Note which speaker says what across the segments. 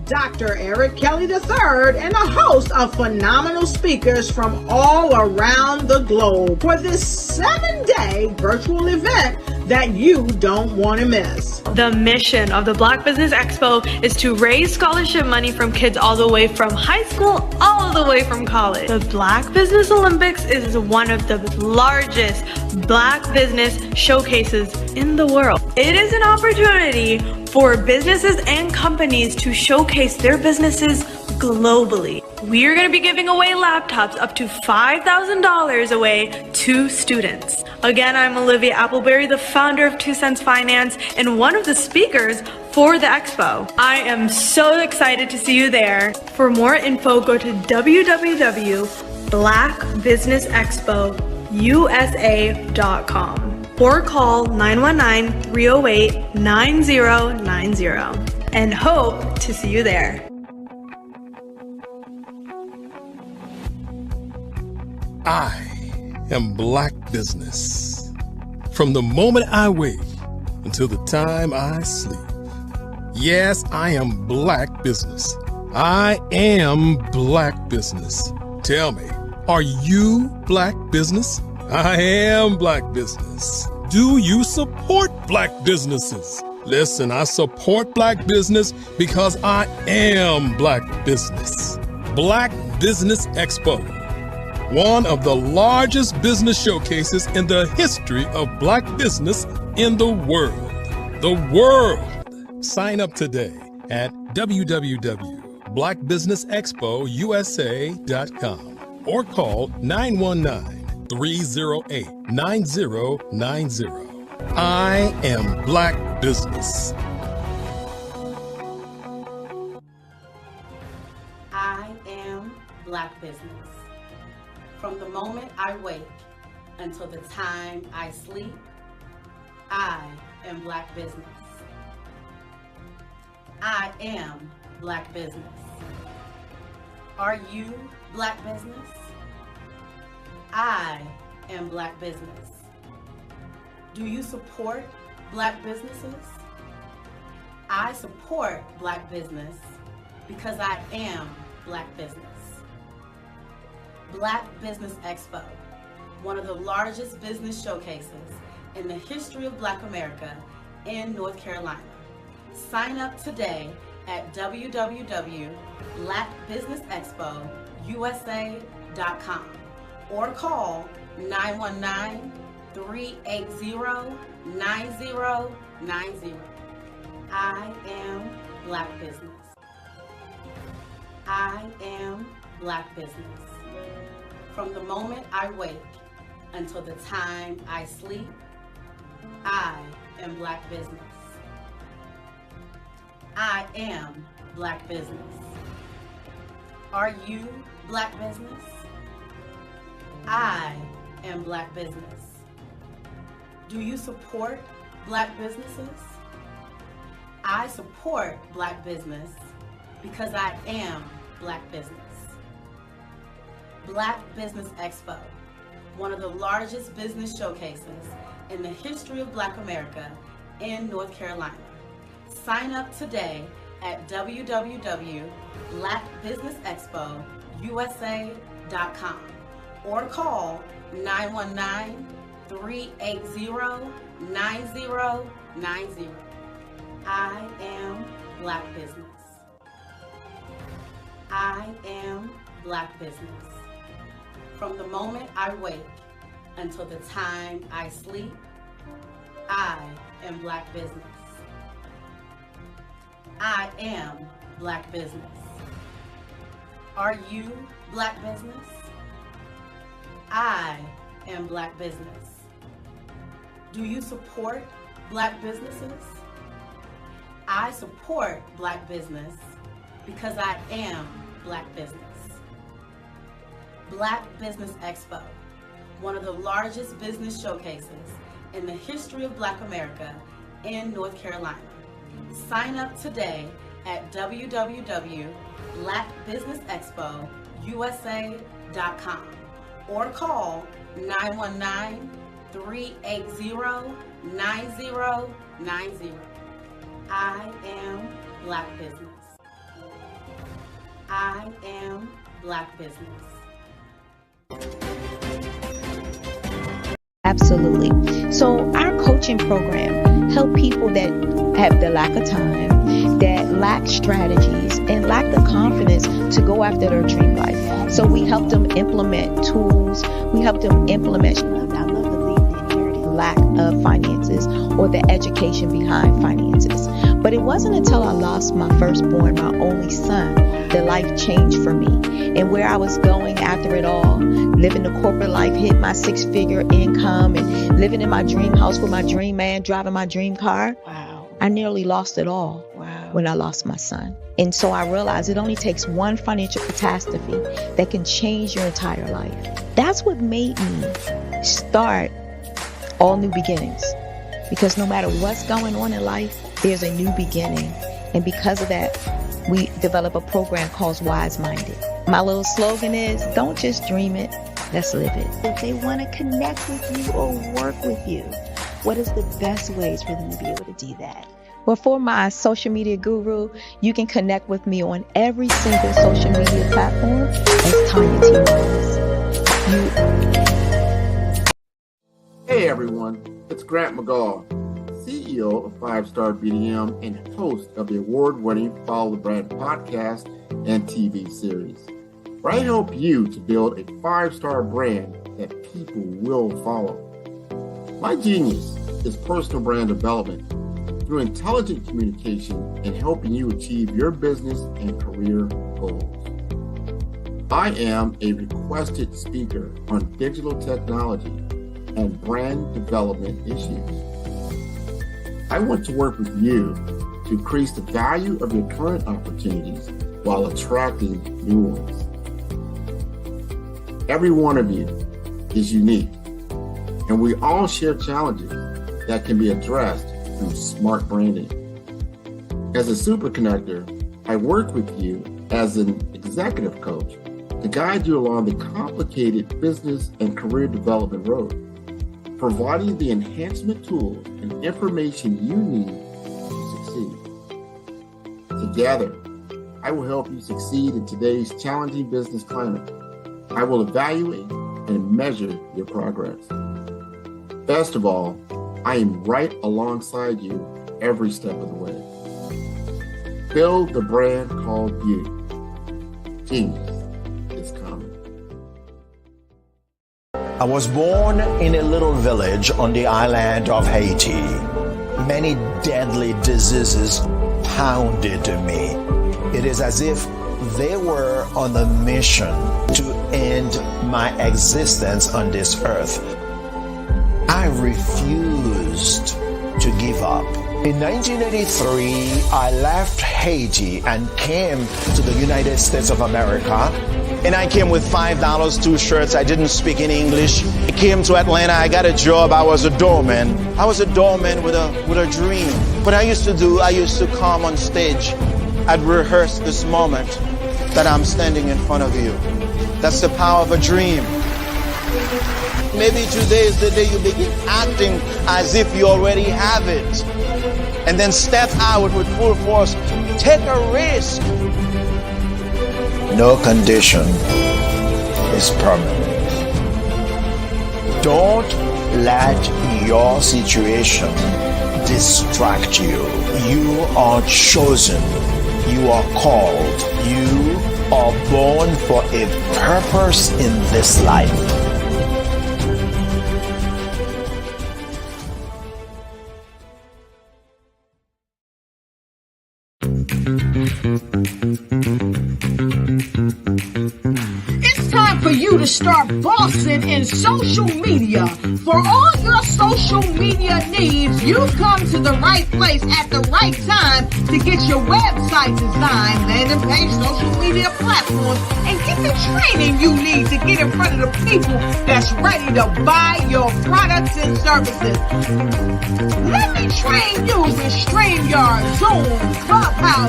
Speaker 1: Dr. Eric Kelly III and a host of phenomenal speakers from all around the globe for this 7-day virtual event that you don't want to miss.
Speaker 2: The mission of the Black Business Expo is to raise scholarship money from kids all the way from high school all the way from college. The Black Business Olympics is one of the largest Black business showcases in the world. It is an opportunity for businesses and companies to showcase their businesses globally. We are going to be giving away laptops up to $5,000 away to students. Again, I'm Olivia Appleberry, the founder of 2 Cents Finance and one of the speakers for the expo. I am so excited to see you there. For more info, go to www.blackbusinessexpousa.com or call 919-308-9090 and hope to see you there.
Speaker 3: I am Black Business. From the moment I wake until the time I sleep. Yes, I am Black Business. I am Black Business. Tell me, are you Black Business? I am Black Business. Do you support Black businesses? Listen, I support Black business because I am Black Business. Black Business Expo, one of the largest business showcases in the history of Black business in the world. The world! Sign up today at www.blackbusinessexpousa.com or call 919-308-9090. I am Black Business.
Speaker 4: I am Black Business. From the moment I wake until the time I sleep, I am Black Business. I am Black Business. Are you Black Business? I am Black Business. Do you support Black businesses? I support Black business because I am Black business. Black Business Expo, one of the largest business showcases in the history of Black America in North Carolina. Sign up today at www.blackbusinessexpousa.com or call 919-380-9090. I am Black Business. I am Black Business. From the moment I wake until the time I sleep, I am Black Business. I am Black Business. Are you Black Business? I am Black Business. Do you support Black businesses? I support Black business because I am Black business. Black Business Expo, one of the largest business showcases in the history of Black America in North Carolina. Sign up today at www.blackbusinessexpousa.com or call 919-380-9090. I am Black Business. I am Black Business. From the moment I wake until the time I sleep, I am Black business. I am Black business. Are you Black business? I am Black business. Do you support Black businesses? I support Black business because I am Black business. Black Business Expo, one of the largest business showcases in the history of Black America in North Carolina. Sign up today at www.blackbusinessexpousa.com or call 919-380-9090. I am Black business. I am Black business.
Speaker 5: Absolutely. So our coaching program help people that have the lack of time, that lack strategies, and lack the confidence to go after their dream life. So we help them implement tools. We help them implement, I love to leave the inherited lack of finances or the education behind finances. But it wasn't until I lost my firstborn, my only son, that life changed for me. And where I was going after it all, living the corporate life, hit my 6-figure income, and living in my dream house with my dream man, driving my dream car.
Speaker 6: Wow.
Speaker 5: I nearly lost it all.
Speaker 6: Wow.
Speaker 5: When I lost my son. And so I realized it only takes one financial catastrophe that can change your entire life. That's what made me start All New Beginnings. Because no matter what's going on in life, there's a new beginning. And because of that, we develop a program called Wise Minded. My little slogan is, don't just dream it, let's live it. If they want to connect with you or work with you, what is the best ways for them to be able to do that? Well, for my social media guru, you can connect with me on every single social media platform as Tanya T. Rose.
Speaker 7: Hey everyone, it's Grant McGaw, CEO of 5-Star BDM and host of the award-winning Follow the Brand podcast and TV series, where I help you to build a 5-star brand that people will follow. My genius is personal brand development through intelligent communication and helping you achieve your business and career goals. I am a requested speaker on digital technology and brand development issues. I want to work with you to increase the value of your current opportunities while attracting new ones. Every one of you is unique, and we all share challenges that can be addressed through smart branding. As a super connector, I work with you as an executive coach to guide you along the complicated business and career development road, providing the enhancement tools and information you need to succeed. Together, I will help you succeed in today's challenging business climate. I will evaluate and measure your progress. Best of all, I am right alongside you every step of the way. Build the brand called you. Genius is coming.
Speaker 8: I was born in a little village on the island of Haiti. Many deadly diseases pounded me. It is as if they were on a mission to end my existence on this earth. I refused to give up. In 1983, I left Haiti and came to the United States of America. And I came with $5, 2 shirts. I didn't speak in English. I came to Atlanta. I got a job. I was a doorman. I was a doorman with a dream. What I used to do, I used to come on stage. I'd rehearse this moment that I'm standing in front of you. That's the power of a dream. Maybe today is the day you begin acting as if you already have it. And then step out with full force. Take a risk. No condition is permanent. Don't let your situation distract you. You are chosen. You are called. You are born for a purpose in this life.
Speaker 1: It's time for you to start bossing in social media. For all your social media needs, you've come to the right place at the right time to get your website designed, landing page, social media platforms, and get the training you need to get in front of the people that's ready to buy your products and services. Let me train you with StreamYard, Zoom, Clubhouse,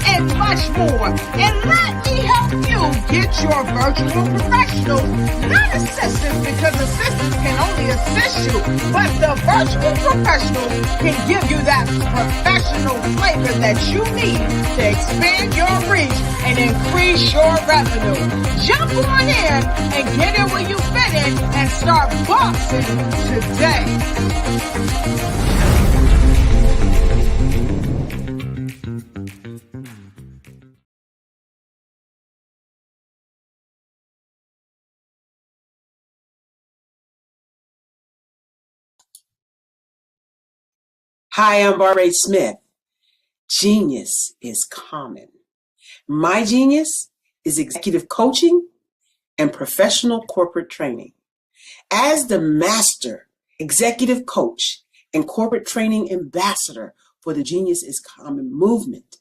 Speaker 1: and much more. And let me help you get your virtual professionals, not assistants, because assistants can only assist you, but the virtual professionals can give you that professional flavor that you need to expand your reach and increase your revenue. Jump on in and get in where you fit in and start boxing today.
Speaker 6: Hi, I'm Barbara Smith. Genius is common. My genius is executive coaching and professional corporate training. As the master executive coach and corporate training ambassador for the Genius is Common movement,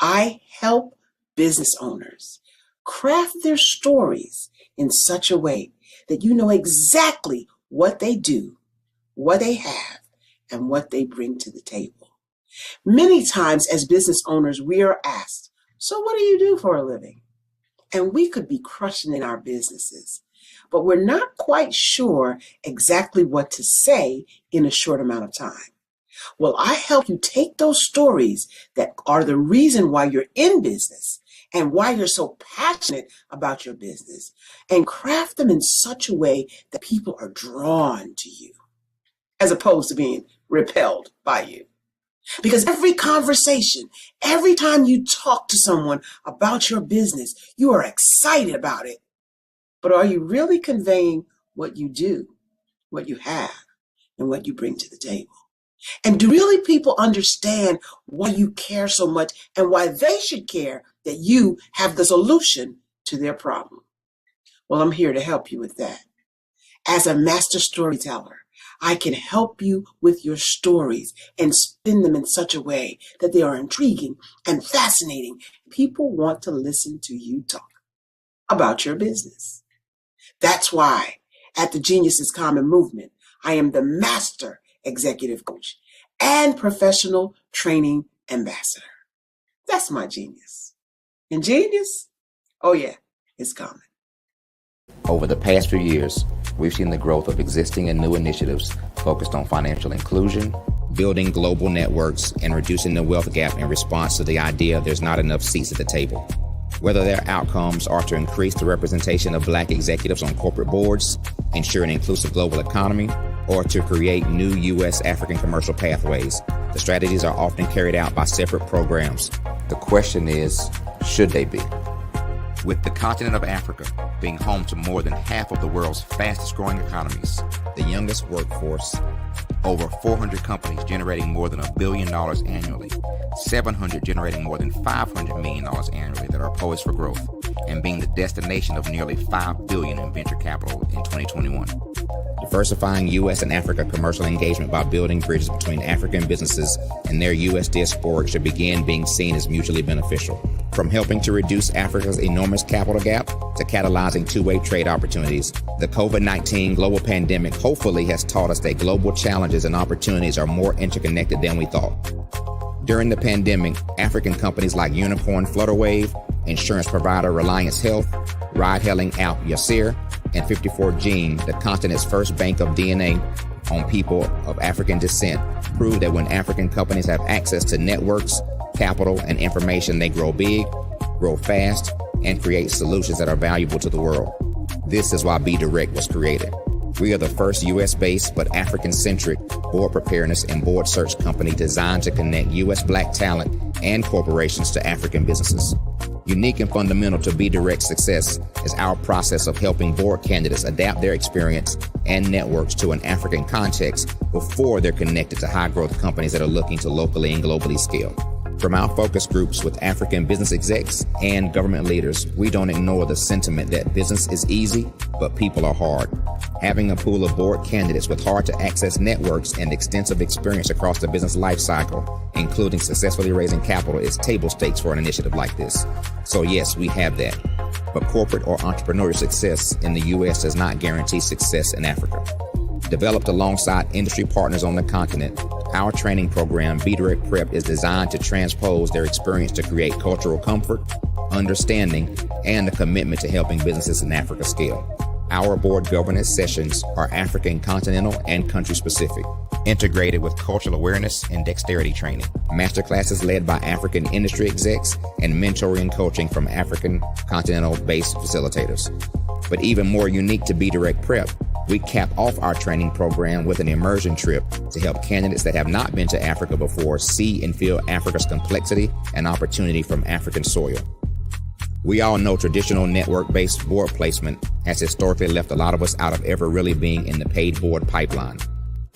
Speaker 6: I help business owners craft their stories in such a way that you know exactly what they do, what they have, and what they bring to the table. Many times as business owners, we are asked, so what do you do for a living? And we could be crushing in our businesses, but we're not quite sure exactly what to say in a short amount of time. Well, I help you take those stories that are the reason why you're in business and why you're so passionate about your business and craft them in such a way that people are drawn to you, as opposed to being repelled by you. Because every conversation, every time you talk to someone about your business, you are excited about it. But are you really conveying what you do, what you have, and what you bring to the table? And do really people understand why you care so much and why they should care that you have the solution to their problem? Well, I'm here to help you with that. As a master storyteller, I can help you with your stories and spin them in such a way that they are intriguing and fascinating. People want to listen to you talk about your business. That's why at the Genius is Common movement, I am the master executive coach and professional training ambassador. That's my genius. And genius? Oh yeah, it's common.
Speaker 9: Over the past few years, we've seen the growth of existing and new initiatives focused on financial inclusion, building global networks, and reducing the wealth gap in response to the idea there's not enough seats at the table. Whether their outcomes are to increase the representation of Black executives on corporate boards, ensure an inclusive global economy, or to create new U.S. African commercial pathways, the strategies are often carried out by separate programs. The question is, should they be? With the continent of Africa being home to more than half of the world's fastest growing economies, the youngest workforce, over 400 companies generating more than $1 billion annually, 700 generating more than $500 million annually that are poised for growth, and being the destination of nearly $5 billion in venture capital in 2021. Diversifying U.S. and Africa commercial engagement by building bridges between African businesses and their U.S. diaspora should begin being seen as mutually beneficial. From helping to reduce Africa's enormous capital gap to catalyzing two-way trade opportunities, the COVID-19 global pandemic hopefully has taught us that global challenges and opportunities are more interconnected than we thought. During the pandemic, African companies like Unicorn Flutterwave, insurance provider Reliance Health, ride-hailing app Yasir, and 54Gene, the continent's first bank of DNA on people of African descent, proved that when African companies have access to networks, capital, and information, they grow big, grow fast, and create solutions that are valuable to the world. This is why Be Direct was created. We are the first U.S.-based but African-centric board preparedness and board search company designed to connect U.S. Black talent and corporations to African businesses. Unique and fundamental to Be Direct's success is our process of helping board candidates adapt their experience and networks to an African context before they're connected to high-growth companies that are looking to locally and globally scale. From our focus groups with African business execs and government leaders, we don't ignore the sentiment that business is easy, but people are hard. Having a pool of board candidates with hard-to-access networks and extensive experience across the business life cycle, including successfully raising capital, is table stakes for an initiative like this. So yes, we have that. But corporate or entrepreneurial success in the U.S. does not guarantee success in Africa. Developed alongside industry partners on the continent, our training program, Be Direct Prep, is designed to transpose their experience to create cultural comfort, understanding, and a commitment to helping businesses in Africa scale. Our board governance sessions are African continental and country specific, integrated with cultural awareness and dexterity training. Masterclasses led by African industry execs and mentoring and coaching from African continental-based facilitators. But even more unique to Be Direct Prep, we cap off our training program with an immersion trip to help candidates that have not been to Africa before see and feel Africa's complexity and opportunity from African soil. We all know traditional network-based board placement has historically left a lot of us out of ever really being in the paid board pipeline.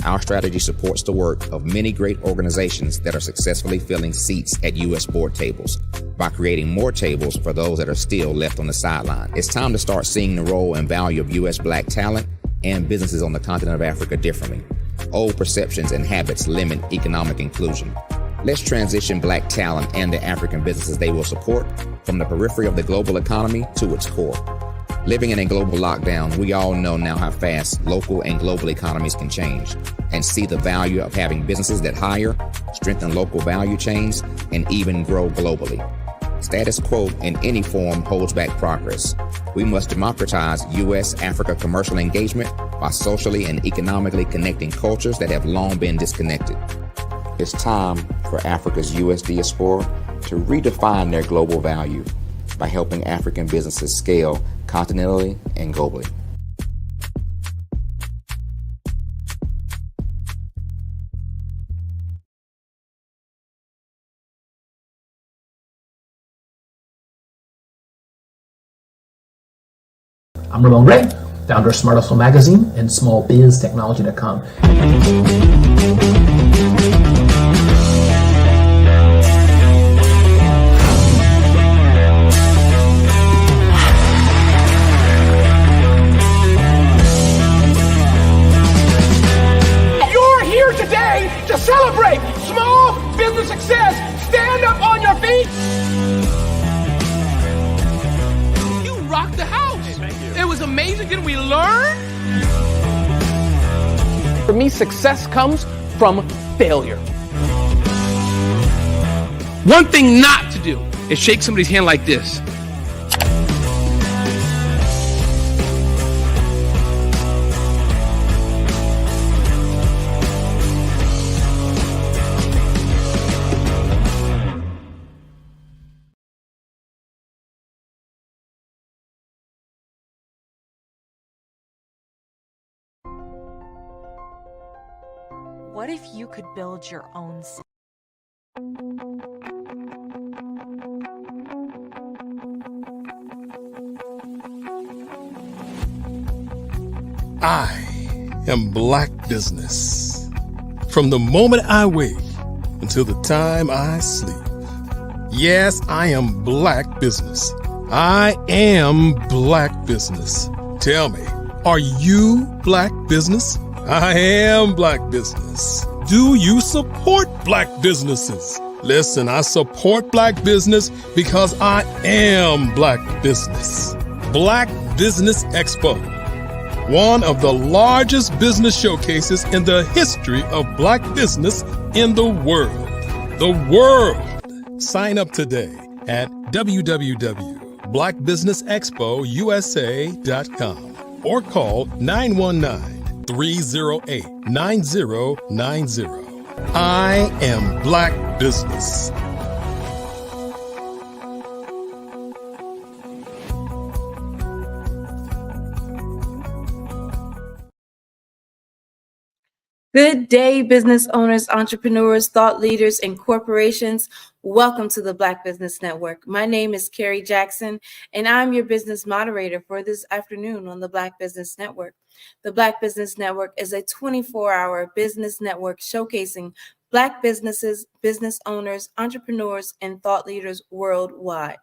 Speaker 9: Our strategy supports the work of many great organizations that are successfully filling seats at U.S. board tables by creating more tables for those that are still left on the sideline. It's time to start seeing the role and value of U.S. Black talent and businesses on the continent of Africa differently. Old perceptions and habits limit economic inclusion. Let's transition Black talent and the African businesses they will support from the periphery of the global economy to its core. Living in a global lockdown, we all know now how fast local and global economies can change, and see the value of having businesses that hire, strengthen local value chains, and even grow globally. Status quo in any form holds back progress. We must democratize U.S.-Africa commercial engagement by socially and economically connecting cultures that have long been disconnected. It's time for Africa's U.S. diaspora to redefine their global value by helping African businesses scale continentally and globally.
Speaker 10: I'm Ramon Ray, founder of Smart Hustle Magazine and smallbiztechnology.com.
Speaker 11: You're here today to celebrate small business success. Stand up on your feet. You rocked the house. It was amazing. Didn't we learn? For me, success comes from failure. One thing not to do is shake somebody's hand like this.
Speaker 12: What if you could build your own city?
Speaker 3: I am Black Business. From the moment I wake until the time I sleep. Yes, I am Black Business. I am Black Business. Tell me, are you Black Business? I am Black Business. Do you support Black businesses? Listen, I support Black business because I am Black Business. Black Business Expo, one of the largest business showcases in the history of Black business in the world. The world! Sign up today at www.blackbusinessexpousa.com or call 919-308-9090. I am Black Business.
Speaker 13: Good day, business owners, entrepreneurs, thought leaders, and corporations. Welcome to the Black Business Network. My name is Carrie Jackson, and I'm your business moderator for this afternoon on the Black Business Network. The Black Business Network is a 24-hour business network showcasing Black businesses, business owners, entrepreneurs, and thought leaders worldwide.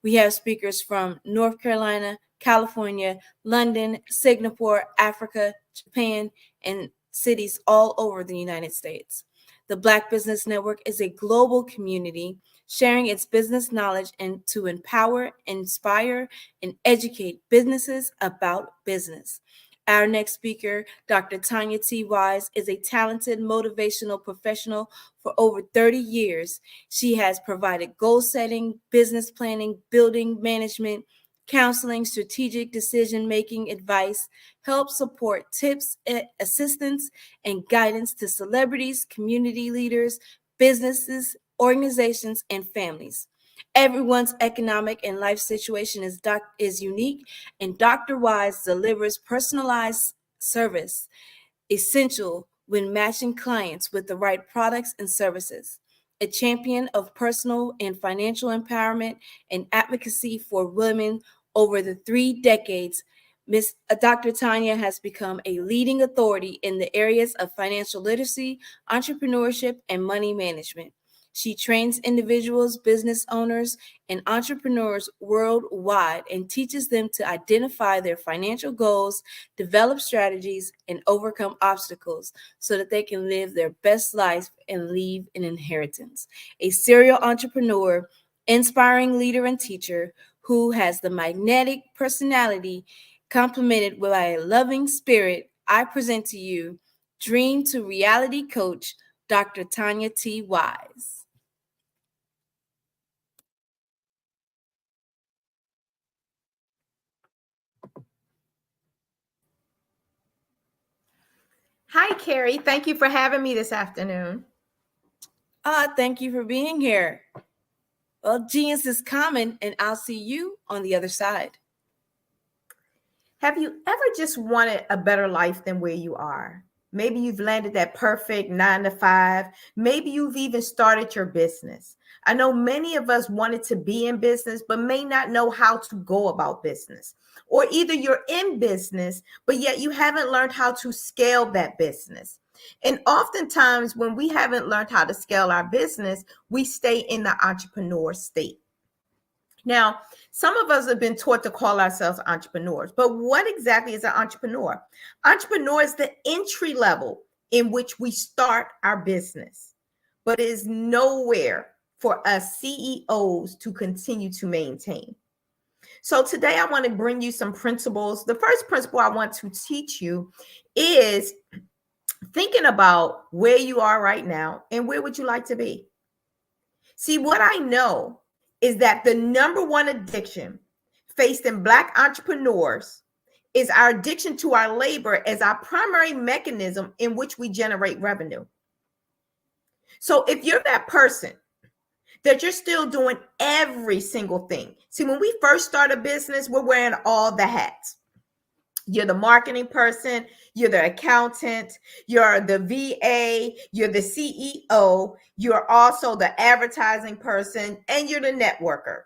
Speaker 13: We have speakers from North Carolina, California, London, Singapore, Africa, Japan, and cities all over the United States. The Black Business Network is a global community sharing its business knowledge and to empower, inspire, and educate businesses about business. Our next speaker, Dr. Tanya T. Wise, is a talented motivational professional for over 30 years. She has provided goal setting, business planning, building management, counseling, strategic decision-making advice, help support tips, assistance, and guidance to celebrities, community leaders, businesses, organizations, and families. Everyone's economic and life situation is unique, and Dr. Wise delivers personalized service essential when matching clients with the right products and services. A champion of personal and financial empowerment and advocacy for women over the 3 decades, Dr. Tanya has become a leading authority in the areas of financial literacy, entrepreneurship, and money management. She trains individuals, business owners, and entrepreneurs worldwide and teaches them to identify their financial goals, develop strategies, and overcome obstacles so that they can live their best life and leave an inheritance. A serial entrepreneur, inspiring leader, and teacher who has the magnetic personality complemented by a loving spirit, I present to you Dream to Reality Coach, Dr. Tanya T. Wise.
Speaker 14: Hi, Carrie. Thank you for having me this afternoon.
Speaker 13: Thank you for being here. Well, genius is common, and I'll see you on the other side.
Speaker 14: Have you ever just wanted a better life than where you are? Maybe you've landed that perfect 9 to 5. Maybe you've even started your business. I know many of us wanted to be in business, but may not know how to go about business. Or either you're in business, but yet you haven't learned how to scale that business. And oftentimes when we haven't learned how to scale our business, we stay in the entrepreneur state. Now, some of us have been taught to call ourselves entrepreneurs, but what exactly is an entrepreneur? Entrepreneur is the entry level in which we start our business, but it is nowhere for us CEOs to continue to maintain. So today I want to bring you some principles. The first principle I want to teach you is thinking about where you are right now and where would you like to be? See, what I know is that the number one addiction faced in Black entrepreneurs is our addiction to our labor as our primary mechanism in which we generate revenue. So if you're that person that you're still doing every single thing. See, when we first start a business, we're wearing all the hats. You're the marketing person, you're the accountant, you're the VA, you're the CEO, you're also the advertising person, and you're the networker.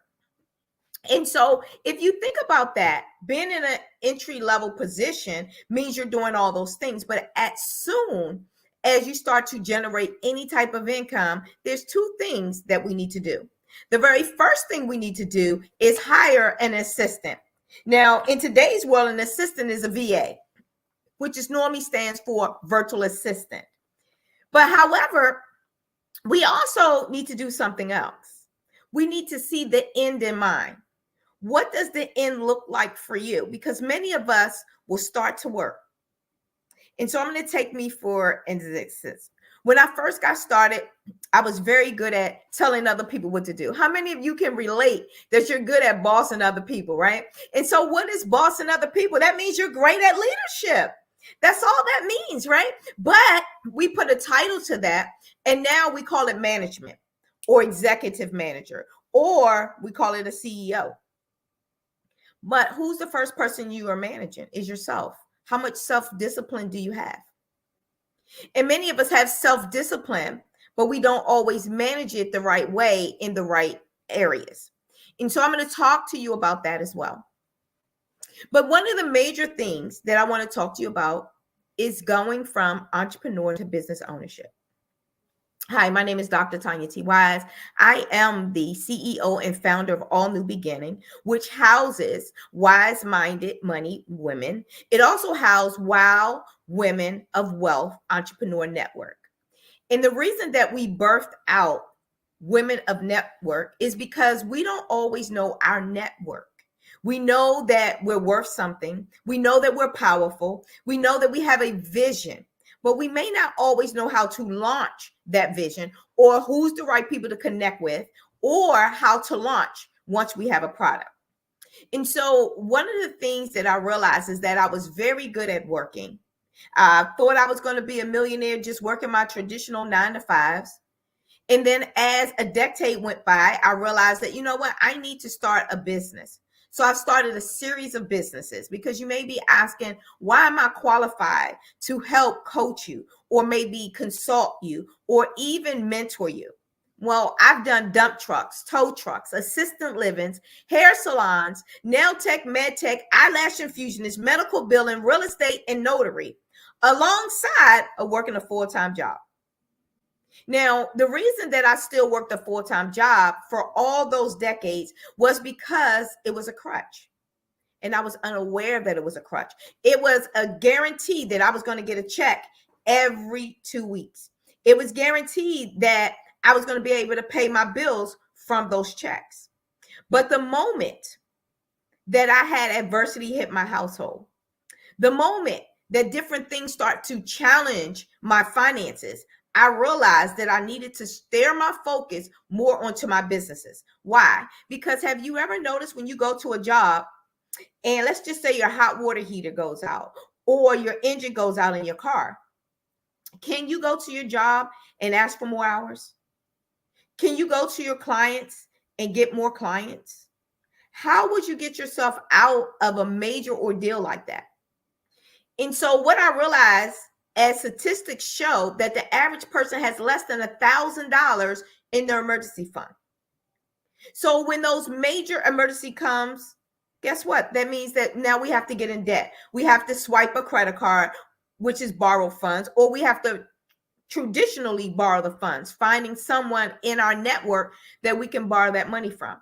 Speaker 14: And so if you think about that, being in an entry level position means you're doing all those things. But as soon as you start to generate any type of income, there's 2 things that we need to do. The very first thing we need to do is hire an assistant. Now, in today's world, an assistant is a VA, which is normally stands for virtual assistant. But however, we also need to do something else. We need to see the end in mind. What does the end look like for you? Because many of us will start to work. And so I'm going to take me for instance. When I first got started, I was very good at telling other people what to do. How many of you can relate that you're good at bossing other people, right? And so what is bossing other people? That means you're great at leadership. That's all that means, right? But we put a title to that, and now we call it management or executive manager, or we call it a CEO. But who's the first person you are managing? Is yourself. How much self-discipline do you have? And many of us have self-discipline, but we don't always manage it the right way in the right areas. And so I'm going to talk to you about that as well. But one of the major things that I want to talk to you about is going from entrepreneur to business ownership. Hi, my name is Dr. Tanya T. Wise. I am the CEO and founder of All New Beginning, which houses wise-minded money women. It also houses Wow Women of Wealth Entrepreneur Network. And the reason that we birthed out Women of Network is because we don't always know our network. We know that we're worth something. We know that we're powerful. We know that we have a vision, but we may not always know how to launch that vision or who's the right people to connect with or how to launch once we have a product. And so one of the things that I realized is that I was very good at working. I thought I was going to be a millionaire just working my traditional 9 to 5s. And then as a decade went by, I realized that, you know what, I need to start a business. So I started a series of businesses because you may be asking, why am I qualified to help coach you or maybe consult you or even mentor you? Well, I've done dump trucks, tow trucks, assistant livings, hair salons, nail tech, med tech, eyelash infusionist, medical billing, real estate, and notary, alongside of working a full-time job. Now, the reason that I still worked a full-time job for all those decades was because it was a crutch. And I was unaware that it was a crutch. It was a guarantee that I was going to get a check every 2 weeks. It was guaranteed that I was going to be able to pay my bills from those checks. But the moment that I had adversity hit my household, the moment that different things start to challenge my finances, I realized that I needed to steer my focus more onto my businesses. Why? Because have you ever noticed when you go to a job and let's just say your hot water heater goes out or your engine goes out in your car? Can you go to your job and ask for more hours? Can you go to your clients and get more clients? How would you get yourself out of a major ordeal like that? And so what I realized, as statistics show, that the average person has less than $1,000 in their emergency fund. So when those major emergency comes, guess what? That means that now we have to get in debt. We have to swipe a credit card, which is borrow funds, or we have to traditionally borrow the funds, finding someone in our network that we can borrow that money from.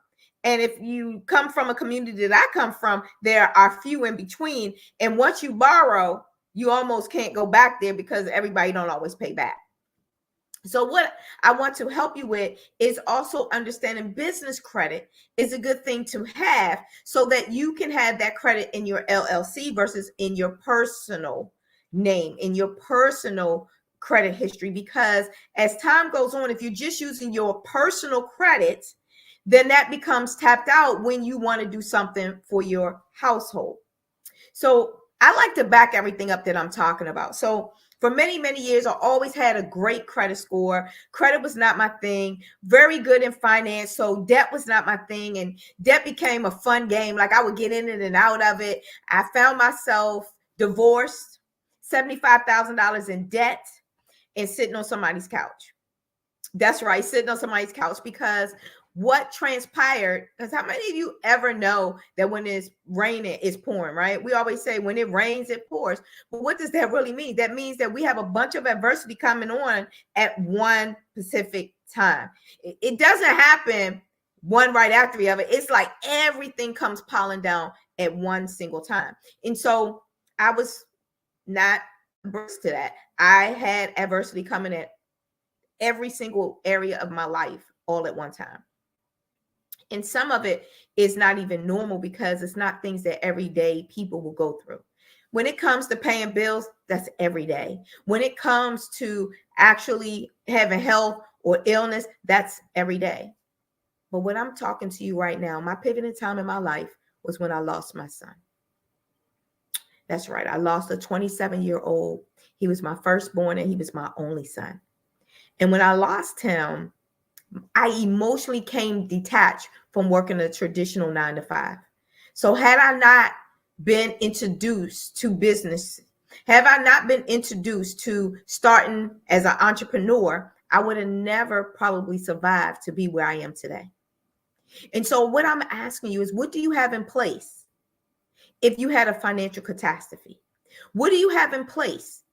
Speaker 14: And if you come from a community that I come from, there are few in between. And once you borrow, you almost can't go back there because everybody don't always pay back. So what I want to help you with is also understanding business credit is a good thing to have so that you can have that credit in your LLC versus in your personal name, in your personal credit history. Because as time goes on, if you're just using your personal credit, then that becomes tapped out when you want to do something for your household. So I like to back everything up that I'm talking about. So for many, many years, I always had a great credit score. Credit was not my thing. Very good in finance. So debt was not my thing. And debt became a fun game. Like I would get in it and out of it. I found myself divorced, $75,000 in debt, and sitting on somebody's couch. That's right, sitting on somebody's couch, because what transpired, because how many of you ever know that when it's raining, it's pouring, right? We always say when it rains, it pours. But what does that really mean? That means that we have a bunch of adversity coming on at one specific time. It doesn't happen one right after the other. It's like everything comes piling down at one single time. And so I was not averse to that. I had adversity coming at every single area of my life all at one time. And some of it is not even normal because it's not things that everyday people will go through. When it comes to paying bills, that's every day. When it comes to actually having health or illness, that's every day. But what I'm talking to you right now, my pivoting time in my life was when I lost my son. That's right. I lost a 27-year-old. He was my firstborn and he was my only son. And when I lost him, I emotionally came detached from working a traditional 9 to 5. So had I not been introduced to business, have I not been introduced to starting as an entrepreneur, I would have never probably survived to be where I am today. And so what I'm asking you is, what do you have in place if you had a financial catastrophe? What do you have in place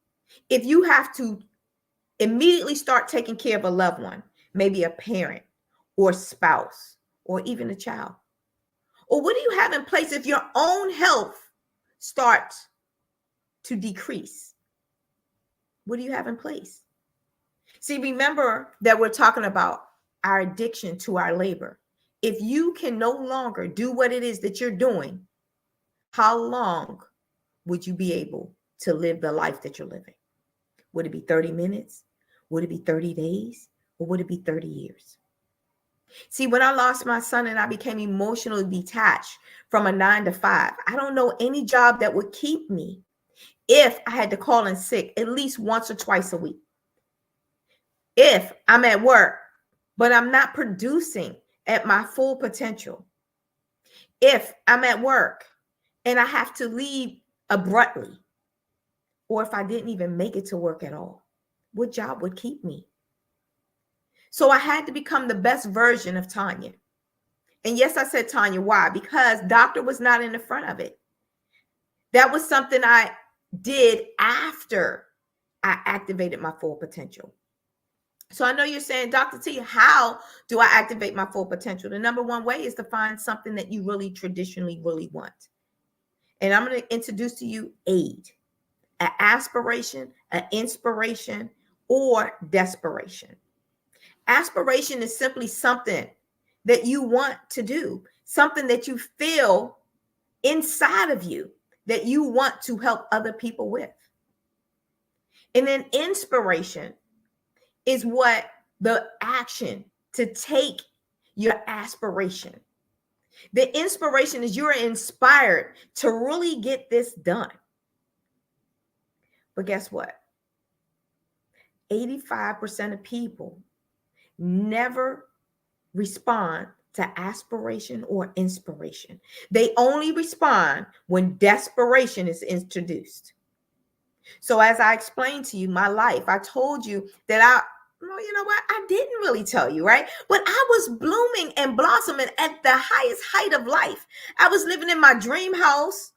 Speaker 14: if you have to Immediately start taking care of a loved one, maybe a parent or spouse or even a child. Or what do you have in place if your own health starts to decrease? What do you have in place? See, remember that we're talking about our addiction to our labor. If you can no longer do what it is that you're doing, how long would you be able to live the life that you're living? Would it be 30 minutes? Would it be 30 days? Or would it be 30 years? See, when I lost my son and I became emotionally detached from a 9 to 5, I don't know any job that would keep me if I had to call in sick at least once or twice a week. If I'm at work, but I'm not producing at my full potential. If I'm at work and I have to leave abruptly, or if I didn't even make it to work at all, what job would keep me? So I had to become the best version of Tanya. And yes, I said Tanya. Why? Because doctor was not in the front of it. That was something I did after I activated my full potential. So I know you're saying, Dr. T, how do I activate my full potential? The number one way is to find something that you really traditionally really want. And I'm going to introduce to you aid, an aspiration, an inspiration, or desperation. Aspiration is simply something that you want to do, something that you feel inside of you that you want to help other people with. And then inspiration is what the action to take your aspiration. The inspiration is you're inspired to really get this done. But guess what? 85% of people never respond to aspiration or inspiration. They only respond when desperation is introduced. So as I explained to you my life, I told you that well, you know what? I didn't really tell you, right? But I was blooming and blossoming at the highest height of life. I was living in my dream house.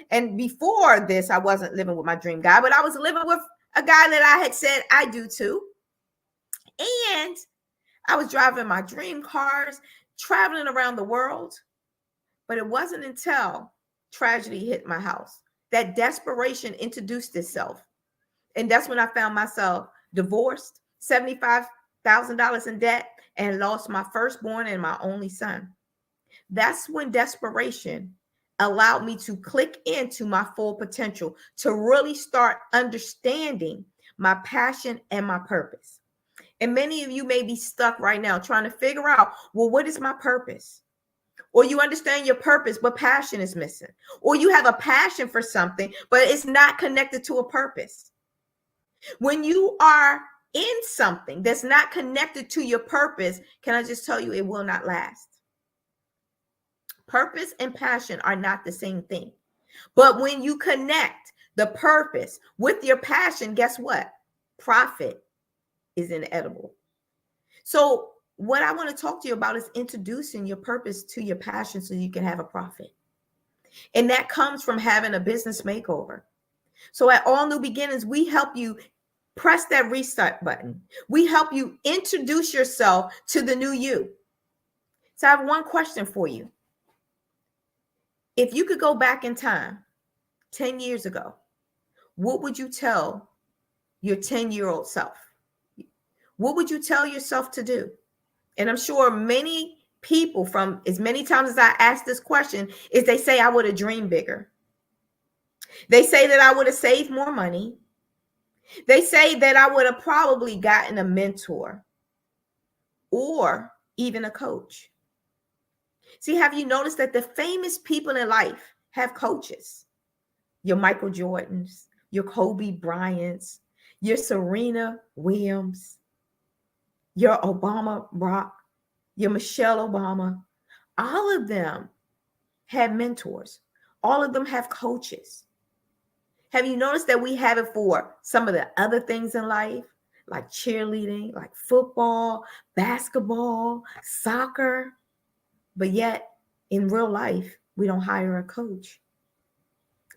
Speaker 14: And before this, I wasn't living with my dream guy, but I was living with a guy that I had said I do too. And I was driving my dream cars, traveling around the world. But it wasn't until tragedy hit my house that desperation introduced itself. And that's when I found myself divorced, $75,000 in debt, and lost my firstborn and my only son. That's when desperation allowed me to click into my full potential, to really start understanding my passion and my purpose. And many of you may be stuck right now trying to figure out, well, what is my purpose? Or you understand your purpose, but passion is missing. Or you have a passion for something, but it's not connected to a purpose. When you are in something that's not connected to your purpose, can I just tell you, it will not last. Purpose and passion are not the same thing. But when you connect the purpose with your passion, guess what? Profit is inevitable. So what I want to talk to you about is introducing your purpose to your passion so you can have a profit. And that comes from having a business makeover. So at All New Beginnings, we help you press that restart button. We help you introduce yourself to the new you. So I have one question for you. If you could go back in time 10 years ago, what would you tell your 10-year-old self? What would you tell yourself to do? And I'm sure many people, from as many times as I ask this question, is they say I would have dreamed bigger. They say that I would have saved more money. They say that I would have probably gotten a mentor or even a coach. See, have you noticed that the famous people in life have coaches? Your Michael Jordans, your Kobe Bryants, your Serena Williams, your Obama Barack, your Michelle Obama. All of them had mentors. All of them have coaches. Have you noticed that we have it for some of the other things in life, like cheerleading, like football, basketball, soccer? But yet, in real life, we don't hire a coach.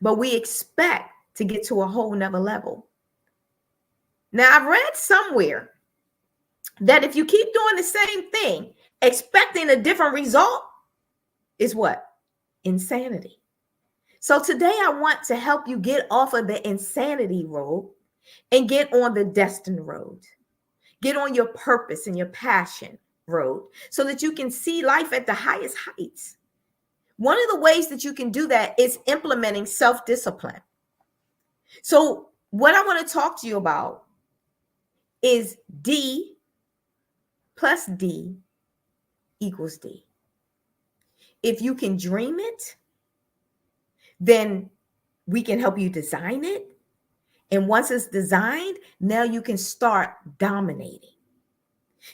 Speaker 14: But we expect to get to a whole nother level. Now, I've read somewhere that if you keep doing the same thing, expecting a different result is what? Insanity. So today I want to help you get off of the insanity road and get on the destined road. Get on your purpose and your passion road so that you can see life at the highest heights. One of the ways that you can do that is implementing self-discipline. So what I want to talk to you about is D plus D equals D. If you can dream it, then we can help you design it. And once it's designed, now you can start dominating.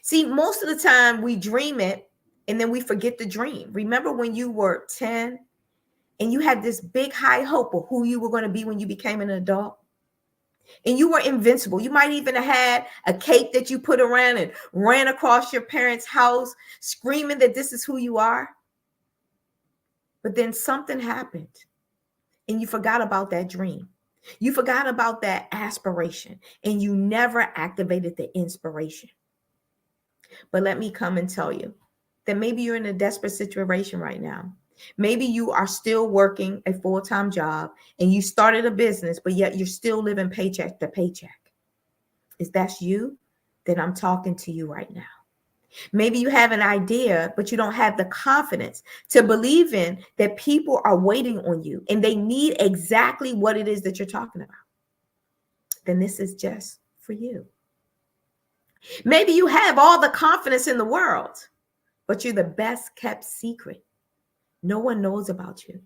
Speaker 14: See, most of the time we dream it and then we forget the dream. Remember when you were 10 and you had this big high hope of who you were going to be when you became an adult? And you were invincible. You might even have had a cape that you put around and ran across your parents' house screaming that this is who you are. But then something happened and you forgot about that dream. You forgot about that aspiration and you never activated the inspiration. But let me come and tell you that maybe you're in a desperate situation right now. Maybe you are still working a full-time job and you started a business, but yet you're still living paycheck to paycheck. If that's you, then I'm talking to you right now. Maybe you have an idea, but you don't have the confidence to believe in that people are waiting on you and they need exactly what it is that you're talking about. Then this is just for you. Maybe you have all the confidence in the world, but you're the best kept secret. No one knows about you.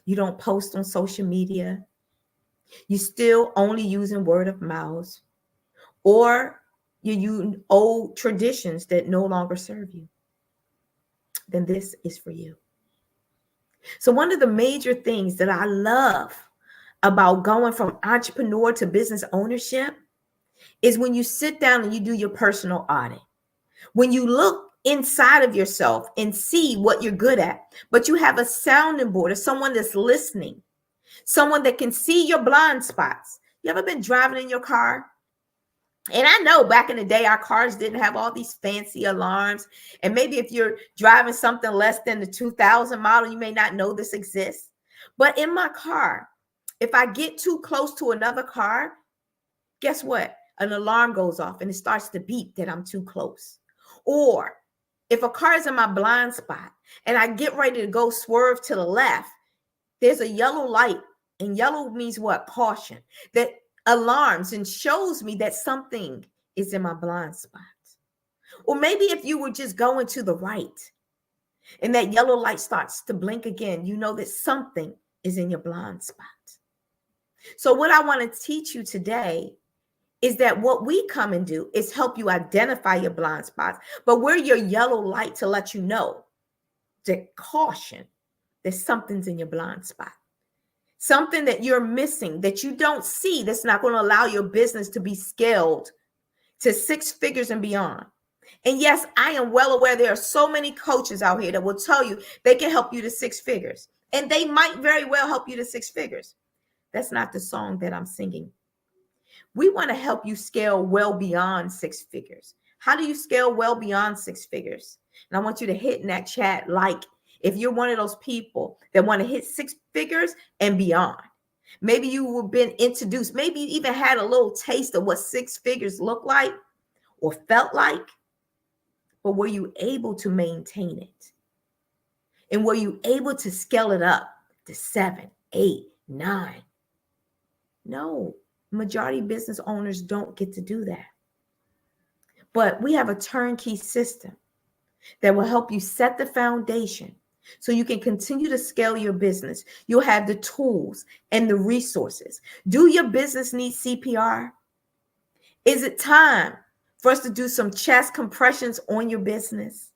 Speaker 14: You don't post on social media. You're still only using word of mouth, or you use old traditions that no longer serve you. Then this is for you. So one of the major things that I love about going from entrepreneur to business ownership is when you sit down and you do your personal audit. When you look inside of yourself and see what you're good at, but you have a sounding board or someone that's listening, someone that can see your blind spots. You ever been driving in your car? And I know back in the day, our cars didn't have all these fancy alarms. And maybe if you're driving something less than the 2000 model, you may not know this exists. But in my car, if I get too close to another car, guess what? An alarm goes off and it starts to beep that I'm too close. Or if a car is in my blind spot and I get ready to go swerve to the left, there's a yellow light, and yellow means what? Caution. That alarms and shows me that something is in my blind spot. Or maybe if you were just going to the right and that yellow light starts to blink again, you know that something is in your blind spot. So what I want to teach you today is that what we come and do is help you identify your blind spots, but we're your yellow light to let you know that caution, that something's in your blind spot. Something that you're missing, that you don't see, that's not going to allow your business to be scaled to 6 figures and beyond. And yes, I am well aware there are so many coaches out here that will tell you they can help you to 6 figures. And they might very well help you to 6 figures. That's not the song that I'm singing. We want to help you scale well beyond 6 figures. How do you scale well beyond 6 figures? And I want you to hit in that chat like if you're one of those people that want to hit 6 figures and beyond. Maybe you have been introduced, maybe you even had a little taste of what 6 figures look like or felt like, but were you able to maintain it? And were you able to scale it up to 7, 8, 9? No, majority of business owners don't get to do that. But we have a turnkey system that will help you set the foundation so you can continue to scale your business. You'll have the tools and the resources. Do your business need CPR? Is it time for us to do some chest compressions on your business?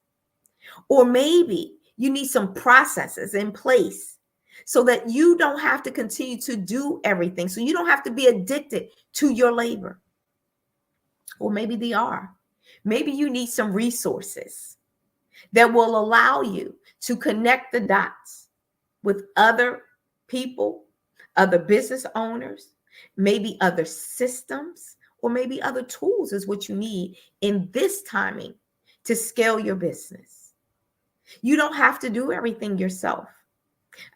Speaker 14: Or maybe you need some processes in place so that you don't have to continue to do everything. So you don't have to be addicted to your labor. Or maybe they are. Maybe you need some resources that will allow you to connect the dots with other people, other business owners, maybe other systems or maybe other tools is what you need in this timing to scale your business. You don't have to do everything yourself.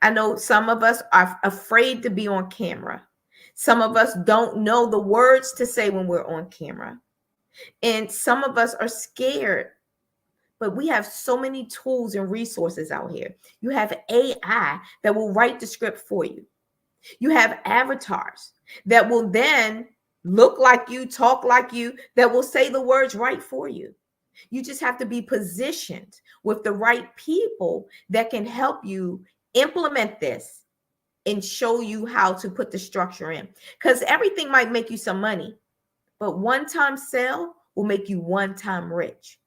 Speaker 14: I know some of us are afraid to be on camera. Some of us don't know the words to say when we're on camera. And some of us are scared. But we have so many tools and resources out here. You have AI that will write the script for you. You have avatars that will then look like you, talk like you, that will say the words right for you. You just have to be positioned with the right people that can help you implement this and show you how to put the structure in. Because everything might make you some money, but one-time sale will make you one-time rich.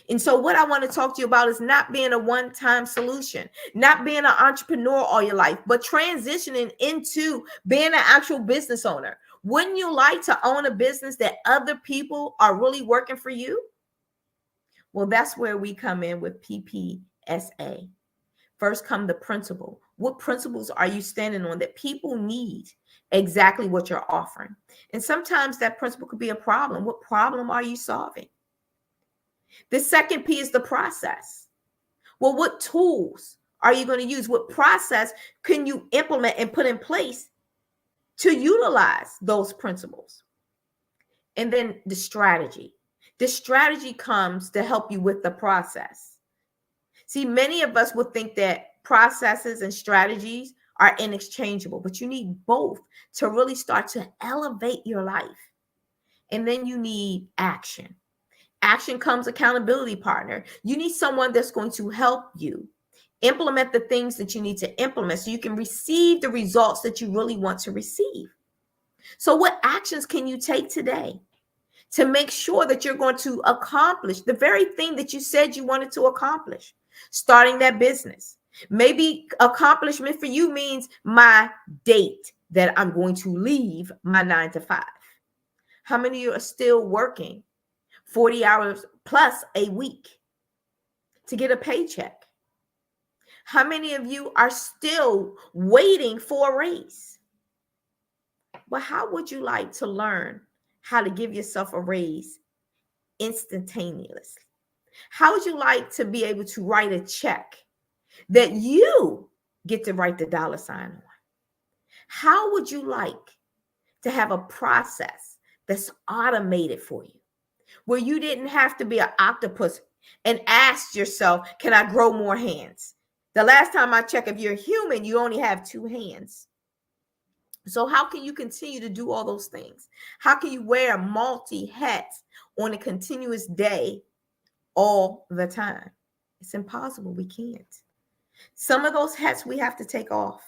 Speaker 14: And so what I want to talk to you about is not being a one-time solution, not being an entrepreneur all your life, but transitioning into being an actual business owner. Wouldn't you like to own a business that other people are really working for you? Well, that's where we come in with PPSA. First come the principle. What principles are you standing on that people need exactly what you're offering? And sometimes that principle could be a problem. What problem are you solving? The second P is the process. Well, what tools are you going to use? What process can you implement and put in place to utilize those principles? And then the strategy. The strategy comes to help you with the process. See, many of us would think that processes and strategies are inexchangeable, but you need both to really start to elevate your life. And then you need action. Action comes accountability partner. You need someone that's going to help you implement the things that you need to implement so you can receive the results that you really want to receive. So what actions can you take today to make sure that you're going to accomplish the very thing that you said you wanted to accomplish? Starting that business. Maybe accomplishment for you means my date that I'm going to leave my 9 to 5. How many of you are still working 40 hours plus a week to get a paycheck? How many of you are still waiting for a raise? Well, how would you like to learn how to give yourself a raise instantaneously? How would you like to be able to write a check that you get to write the dollar sign on? How would you like to have a process that's automated for you, where you didn't have to be an octopus and ask yourself, can I grow more hands? The last time I checked, if you're human, you only have 2 hands. So how can you continue to do all those things? How can you wear multi hats on a continuous day all the time? It's impossible. We can't. Some of those hats we have to take off.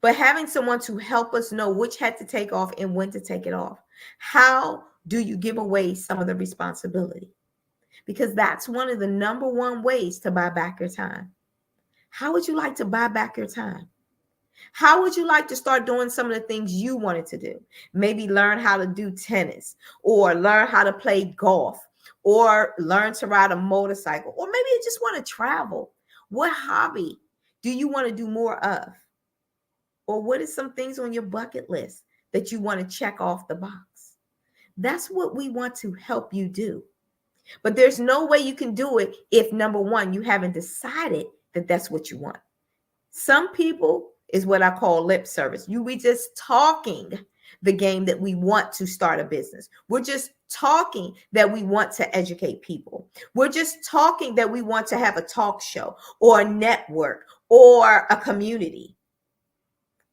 Speaker 14: But having someone to help us know which hat to take off and when to take it off. How do you give away some of the responsibility? Because that's one of the number one ways to buy back your time. How would you like to buy back your time? How would you like to start doing some of the things you wanted to do? Maybe learn how to do tennis, or learn how to play golf, or learn to ride a motorcycle, or maybe you just want to travel. What hobby do you want to do more of? Or what is some things on your bucket list that you want to check off the box? That's what we want to help you do. But there's no way you can do it if, number one, you haven't decided that that's what you want. Some people is what I call lip service. We just talking the game that we want to start a business. We're just talking that we want to educate people. We're just talking that we want to have a talk show or a network or a community.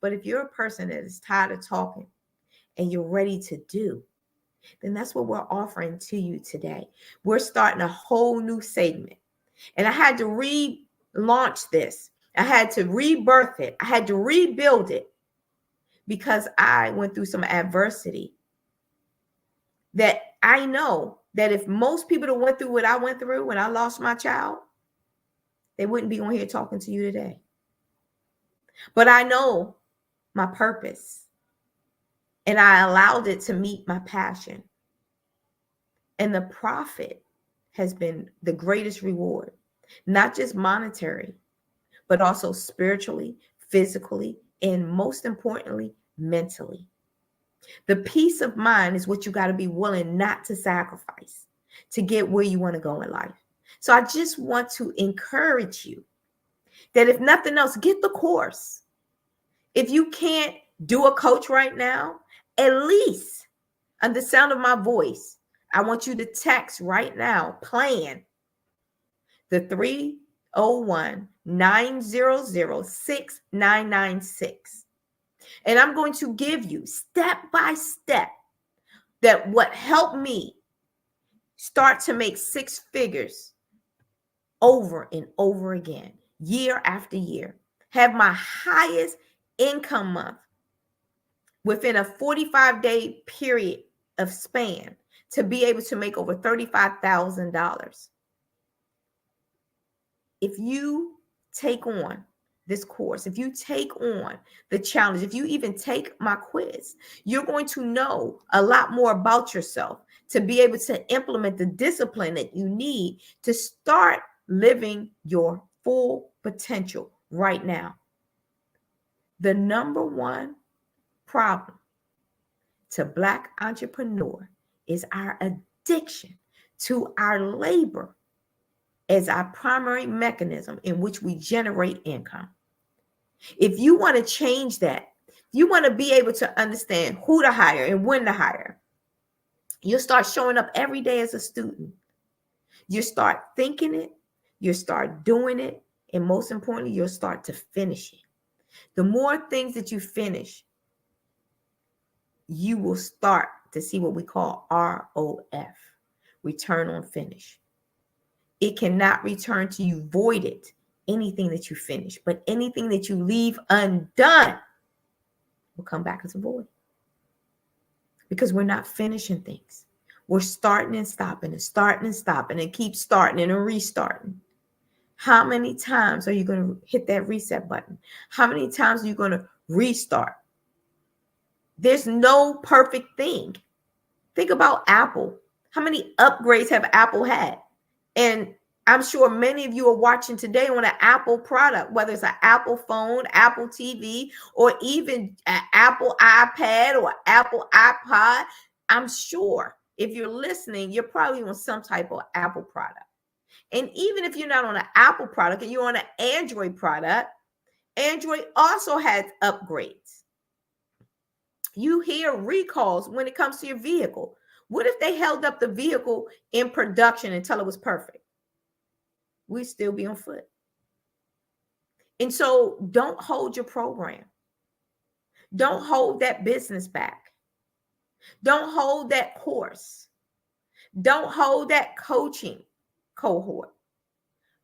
Speaker 14: But if you're a person that is tired of talking and you're ready to do, then that's what we're offering to you today. We're starting a whole new segment. And I had to relaunch this. I had to rebirth it. I had to rebuild it because I went through some adversity that I know that if most people that went through what I went through when I lost my child, they wouldn't be on here talking to you today. But I know my purpose, and I allowed it to meet my passion. And the profit has been the greatest reward, not just monetary, but also spiritually, physically, and most importantly, mentally. The peace of mind is what you got to be willing not to sacrifice to get where you want to go in life. So I just want to encourage you that if nothing else, get the course. If you can't do a coach right now, at least under the sound of my voice, I want you to text right now, plan the 301-900-6996. And I'm going to give you step by step that what helped me start to make six figures over and over again, year after year, have my highest income month within a 45-day period of span to be able to make over $35,000. If you take on this course, if you take on the challenge, if you even take my quiz, you're going to know a lot more about yourself to be able to implement the discipline that you need to start living your full potential right now. The number one problem to Black entrepreneur is our addiction to our labor as our primary mechanism in which we generate income. If you want to change that, you want to be able to understand who to hire and when to hire, you'll start showing up every day as a student. You start thinking it, you start doing it, and most importantly, you'll start to finish it. The more things that you finish, you will start to see what we call ROF, return on finish. It cannot return to you voided, anything that you finish, but anything that you leave undone will come back as a void. Because we're not finishing things. We're starting and stopping and starting and stopping and keep starting and restarting. How many times are you going to hit that reset button? How many times are you going to restart? There's no perfect thing. Think about Apple. How many upgrades have Apple had? And I'm sure many of you are watching today on an Apple product, whether it's an Apple phone, Apple TV, or even an Apple iPad or Apple iPod. I'm sure if you're listening, you're probably on some type of Apple product. And even if you're not on an Apple product and you're on an Android product, Android also has upgrades. You hear recalls when it comes to your vehicle. What if they held up the vehicle in production until it was perfect? We'd still be on foot. And so don't hold your program. Don't hold that business back. Don't hold that course. Don't hold that coaching cohort.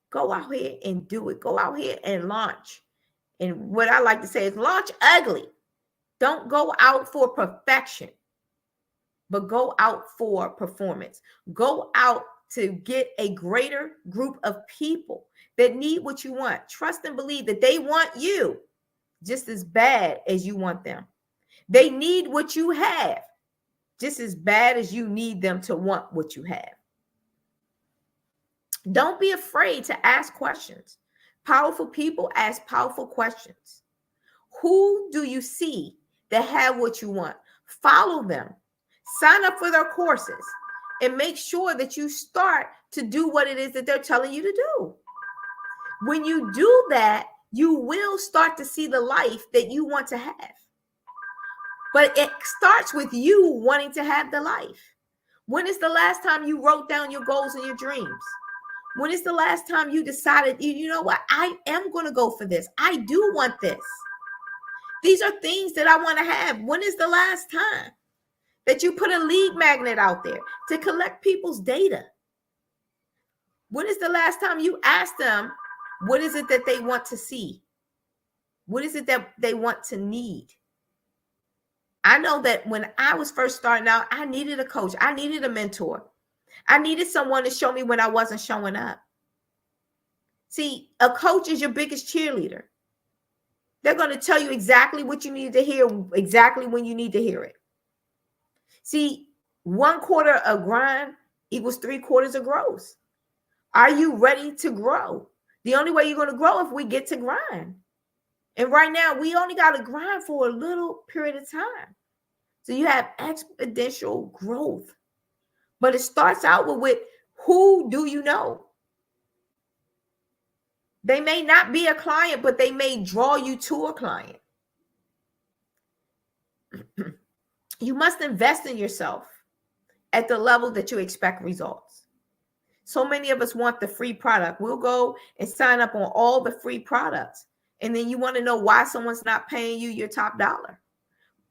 Speaker 14: Go out here and do it. Go out here and launch. And what I like to say is launch ugly. Don't go out for perfection, but go out for performance. Go out to get a greater group of people that need what you want. Trust and believe that they want you just as bad as you want them. They need what you have just as bad as you need them to want what you have. Don't be afraid to ask questions. Powerful people ask powerful questions. Who do you see that have what you want? Follow them. Sign up for their courses and make sure that you start to do what it is that they're telling you to do. When you do that, you will start to see the life that you want to have. But it starts with you wanting to have the life. When is the last time you wrote down your goals and your dreams? When is the last time you decided, you know what, I am going to go for this. I do want this. These are things that I want to have. When is the last time that you put a lead magnet out there to collect people's data? When is the last time you asked them, what is it that they want to see? What is it that they want to need? I know that when I was first starting out, I needed a coach. I needed a mentor. I needed someone to show me when I wasn't showing up. See, a coach is your biggest cheerleader. They're going to tell you exactly what you need to hear, exactly when you need to hear it. See, 1/4 of grind equals 3/4 of growth. Are you ready to grow? The only way you're going to grow if we get to grind. And right now, we only got to grind for a little period of time. So you have exponential growth. But it starts out with who do you know? They may not be a client, but they may draw you to a client. You must invest in yourself at the level that you expect results. So many of us want the free product. We'll go and sign up on all the free products. And then you want to know why someone's not paying you your top dollar.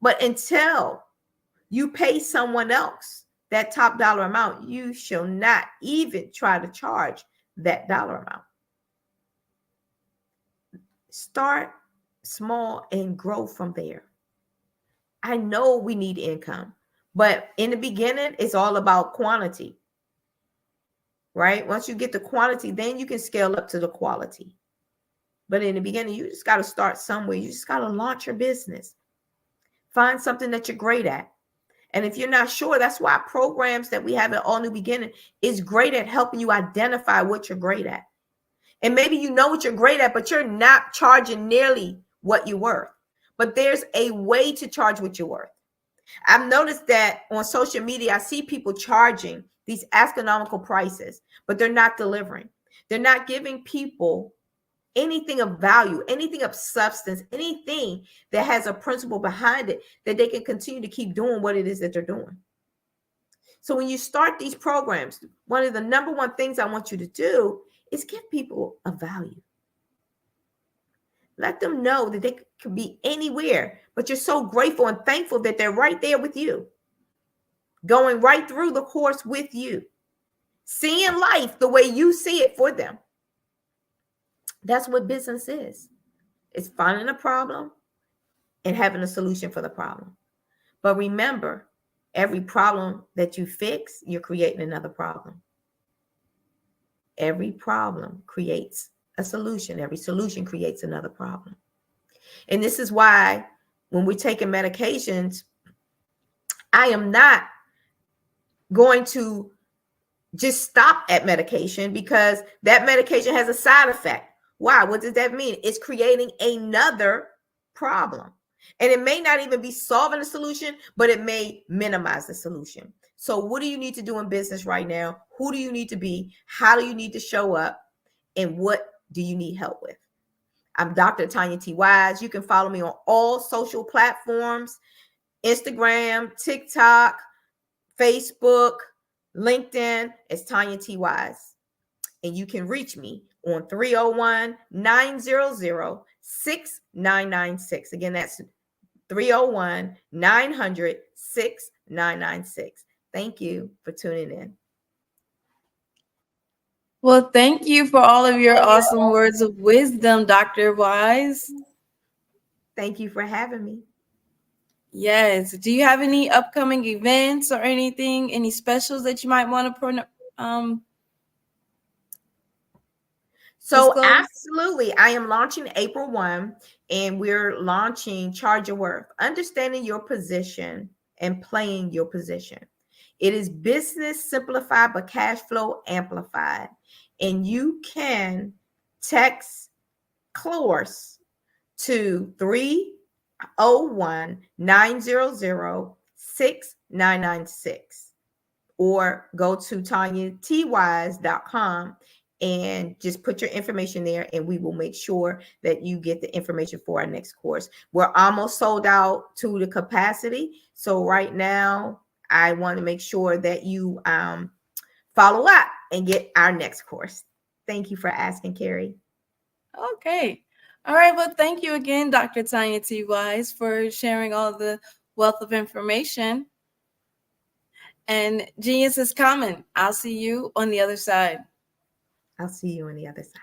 Speaker 14: But until you pay someone else that top dollar amount, you shall not even try to charge that dollar amount. Start small and grow from there. I know we need income, but in the beginning, it's all about quantity, right? Once you get the quantity, then you can scale up to the quality. But in the beginning, you just got to start somewhere. You just got to launch your business. Find something that you're great at. And if you're not sure, that's why programs that we have at All New Beginning is great at helping you identify what you're great at. And maybe you know what you're great at, but you're not charging nearly what you're worth. But there's a way to charge what you're worth. I've noticed that on social media, I see people charging these astronomical prices, but they're not delivering. They're not giving people anything of value, anything of substance, anything that has a principle behind it that they can continue to keep doing what it is that they're doing. So when you start these programs, one of the number one things I want you to do is give people a value. Let them know that they could be anywhere, but you're so grateful and thankful that they're right there with you, going right through the course with you, seeing life the way you see it for them. That's what business is. It's finding a problem and having a solution for the problem. But remember, every problem that you fix, you're creating another problem. Every problem creates a solution. Every solution creates another problem. And this is why when we're taking medications, I am not going to just stop at medication because that medication has a side effect. Why? What does that mean? It's creating another problem. And it may not even be solving the solution, but it may minimize the solution. So what do you need to do in business right now? Who do you need to be? How do you need to show up? And what do you need help with? I'm Dr. Tanya T. Wise. You can follow me on all social platforms, Instagram, TikTok, Facebook, LinkedIn. It's Tanya T. Wise. And you can reach me on 301-900-6996. Again, that's 301-900-6996. Thank you for tuning in.
Speaker 13: Well, thank you for all of your awesome words of wisdom, Dr. Wise.
Speaker 14: Thank you for having me.
Speaker 13: Yes. Do you have any upcoming events or anything, any specials that you might want to
Speaker 14: So
Speaker 13: disclose?
Speaker 14: absolutely. I am launching April 1, and we're launching Charge Your Worth, understanding your position and playing your position. It is business simplified, but cash flow amplified. And you can text course to 301-900-6996 or go to TanyaTWise.com and just put your information there, and we will make sure that you get the information for our next course. We're almost sold out to the capacity. So right now, I want to make sure that you follow up and get our next course. Thank you for asking, Carrie.
Speaker 13: Okay. All right. Well, thank you again, Dr. Tanya T. Wise, for sharing all the wealth of information. And genius is coming. I'll see you on the other side.
Speaker 14: I'll see you on the other side.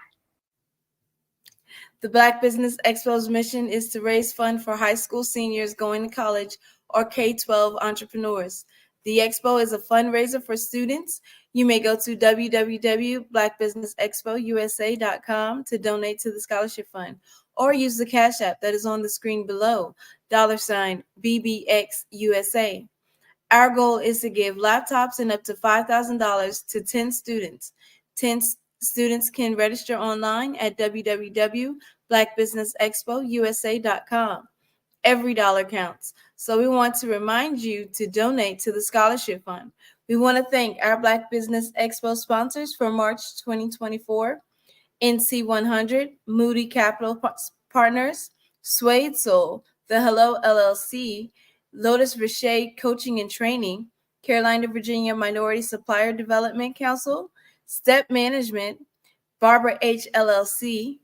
Speaker 13: The Black Business Expo's mission is to raise funds for high school seniors going to college or K-12 entrepreneurs. The expo is a fundraiser for students. You may go to www.blackbusinessexpousa.com to donate to the scholarship fund, or use the Cash App that is on the screen below, $BBXUSA. Our goal is to give laptops and up to $5,000 to 10 students. 10 students can register online at www.blackbusinessexpousa.com. Every dollar counts. So we want to remind you to donate to the scholarship fund. We want to thank our Black Business Expo sponsors for March 2024, NC100, Moody Capital Partners, Suede Soul, The Hello LLC, Lotus Richey Coaching and Training, Carolina, Virginia Minority Supplier Development Council, Step Management, Barbara H. LLC,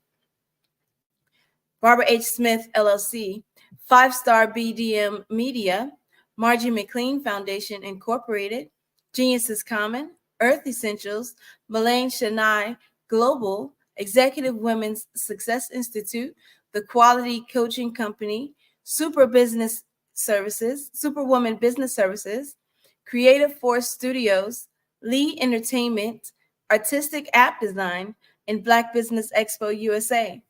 Speaker 13: Barbara H. Smith LLC, 5-Star BDM Media, Margie McLean Foundation Incorporated, Genius is Common, Earth Essentials, Melaine Shania Global, Executive Women's Success Institute, The Quality Coaching Company, Superwoman Business Services, Creative Force Studios, Lee Entertainment, Artistic App Design, and Black Business Expo USA.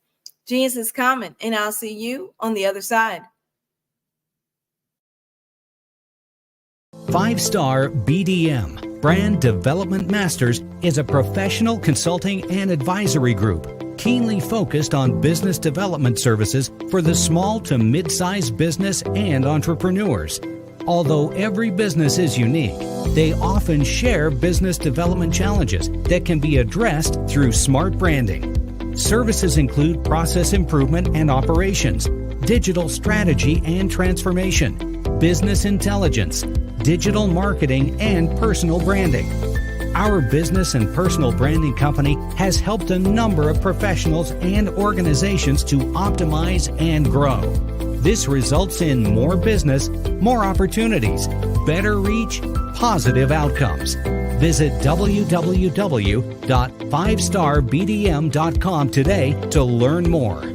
Speaker 13: Genius is Common, and I'll see you on the other side.
Speaker 15: 5-Star BDM, Brand Development Masters, is a professional consulting and advisory group keenly focused on business development services for the small to mid-sized business and entrepreneurs. Although every business is unique, they often share business development challenges that can be addressed through smart branding. Services include process improvement and operations, digital strategy and transformation, business intelligence, digital marketing, and personal branding. Our business and personal branding company has helped a number of professionals and organizations to optimize and grow. This results in more business, more opportunities, better reach, positive outcomes. Visit www.5starbdm.com today to learn more.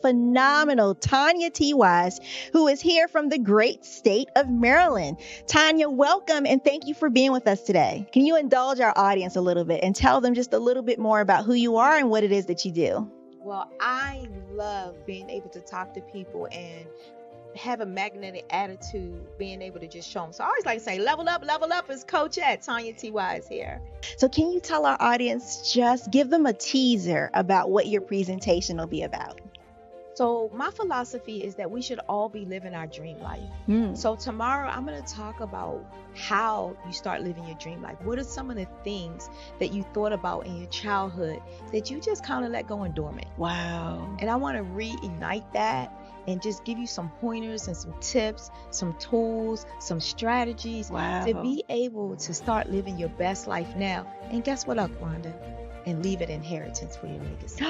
Speaker 5: Phenomenal Tanya T. Wise, who is here from the great state of Maryland. Tanya, welcome and thank you for being with us today. Can you indulge our audience a little bit and tell them just a little bit more about who you are and what it is that you do?
Speaker 16: Well, I love being able to talk to people and have a magnetic attitude, being able to just show them. So I always like to say, level up is Coach at Tanya T. Wise here.
Speaker 5: So can you tell our audience, just give them a teaser about what your presentation will be about?
Speaker 16: So my philosophy is that we should all be living our dream life. So tomorrow I'm going to talk about how you start living your dream life. What are some of the things that you thought about in your childhood that you just kind of let go and dormant?
Speaker 5: Wow.
Speaker 16: And I want to reignite that and just give you some pointers and some tips, some tools, some strategies to be able to start living your best life now. And guess what, Wanda? And leave it inheritance for your legacy.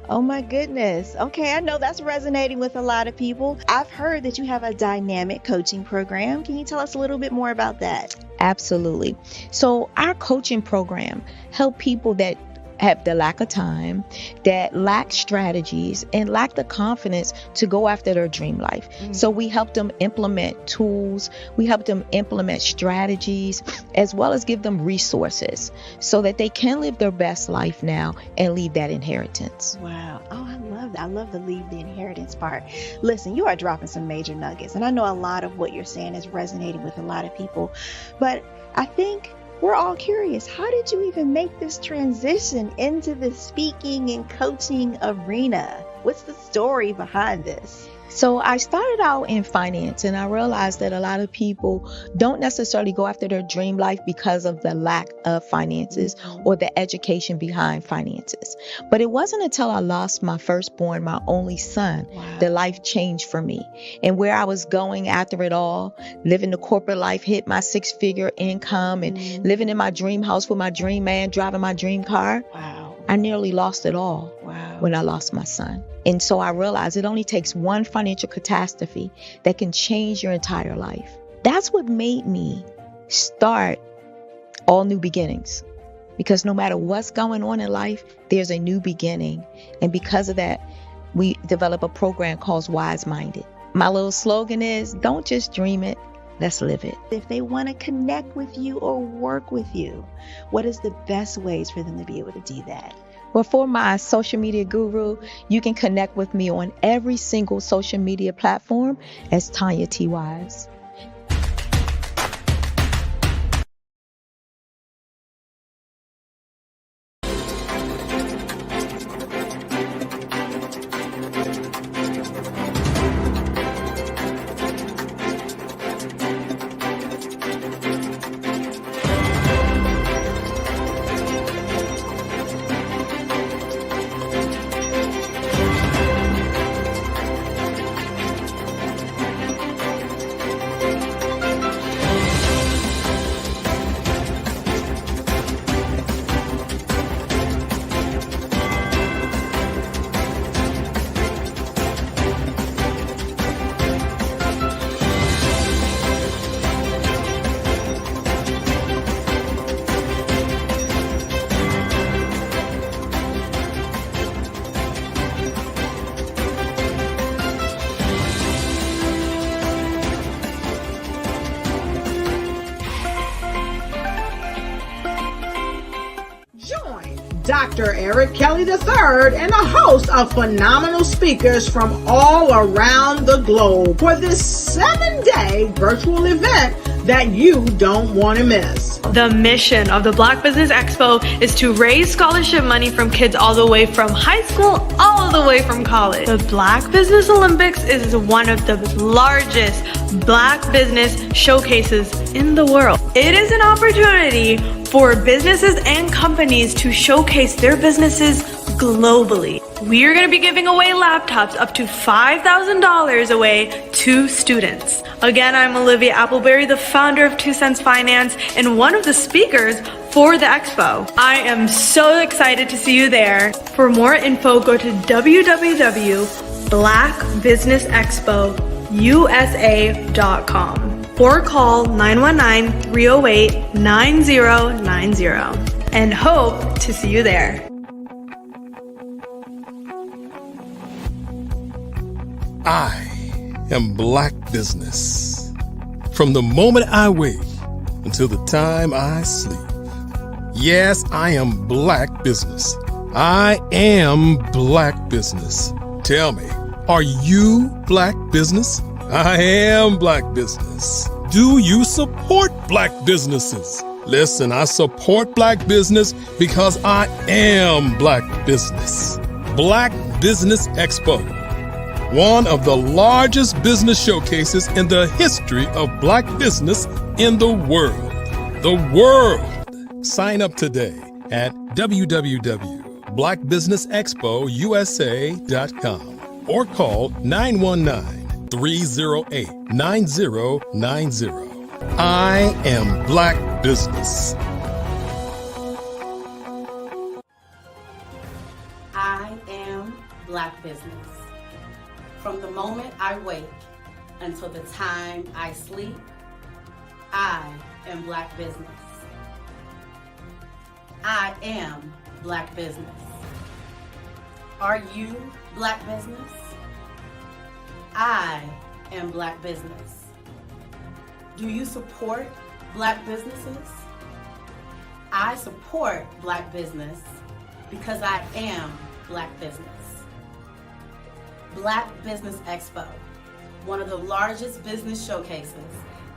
Speaker 5: Oh my goodness. Okay, I know that's resonating with a lot of people. I've heard that you have a dynamic coaching program. Can you tell us a little bit more about that?
Speaker 16: Absolutely. So our coaching program help people that have the lack of time, that lack strategies, and lack the confidence to go after their dream life. So we help them implement tools, we help them implement strategies, as well as give them resources so that they can live their best life now and leave that inheritance.
Speaker 5: Wow. Oh, I love that. I love the leave the inheritance part. Listen, you are dropping some major nuggets, and I know a lot of what you're saying is resonating with a lot of people, but I think we're all curious. How did you even make this transition into the speaking and coaching arena? What's the story behind this?
Speaker 16: So I started out in finance, and I realized that a lot of people don't necessarily go after their dream life because of the lack of finances or the education behind finances. But it wasn't until I lost my firstborn, my only son, that life changed for me. And where I was going after it all, living the corporate life, hit my 6-figure income and living in my dream house with my dream man, driving my dream car. I nearly lost it all when I lost my son. And so I realized it only takes one financial catastrophe that can change your entire life. That's what made me start All New Beginnings. Because no matter what's going on in life, there's a new beginning. And because of that, we develop a program called Wise Minded. My little slogan is, don't just dream it, let's live it.
Speaker 5: If they want to connect with you or work with you, what is the best ways for them to be able to do that?
Speaker 16: Well, for my social media guru, you can connect with me on every single social media platform as Tanya T. Wise.
Speaker 1: Dr. Eric Kelly III and a host of phenomenal speakers from all around the globe for this 7-day virtual event that you don't want to miss.
Speaker 2: The mission of the Black Business Expo is to raise scholarship money from kids all the way from high school, all the way from college. The Black Business Olympics is one of the largest Black business showcases in the world. It is an opportunity for businesses and companies to showcase their businesses globally. We are going to be giving away laptops up to $5,000 away to students. Again, I'm Olivia Appleberry, the founder of 2 Cents Finance and one of the speakers for the expo. I am so excited to see you there. For more info, go to www.blackbusinessexpousa.com or call 919-308-9090 and hope to see you there.
Speaker 3: I am Black Business. From the moment I wake until the time I sleep. Yes, I am Black Business. I am Black Business. Tell me, are you Black Business? I am Black Business. Do you support Black businesses? Listen, I support Black business because I am Black Business. Black Business Expo, one of the largest business showcases in the history of Black business in the world. The world! Sign up today at www.blackbusinessexpousa.com or call 919-308-9090. I am Black Business.
Speaker 4: I am Black Business. From the moment I wake until the time I sleep, I am Black Business. I am Black Business. Are you Black Business? I am Black Business. Do you support Black businesses? I support Black business because I am Black Business. Black Business Expo, one of the largest business showcases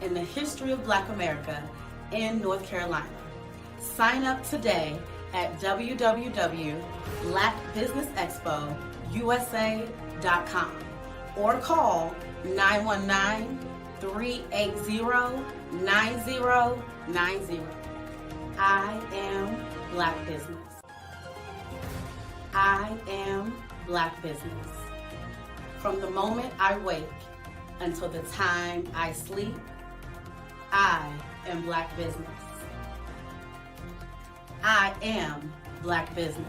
Speaker 4: in the history of Black America in North Carolina. Sign up today at www.blackbusinessexpousa.com or call 919-380-9090. I am Black Business. I am Black Business. From the moment I wake until the time I sleep, I am Black Business. I am Black Business.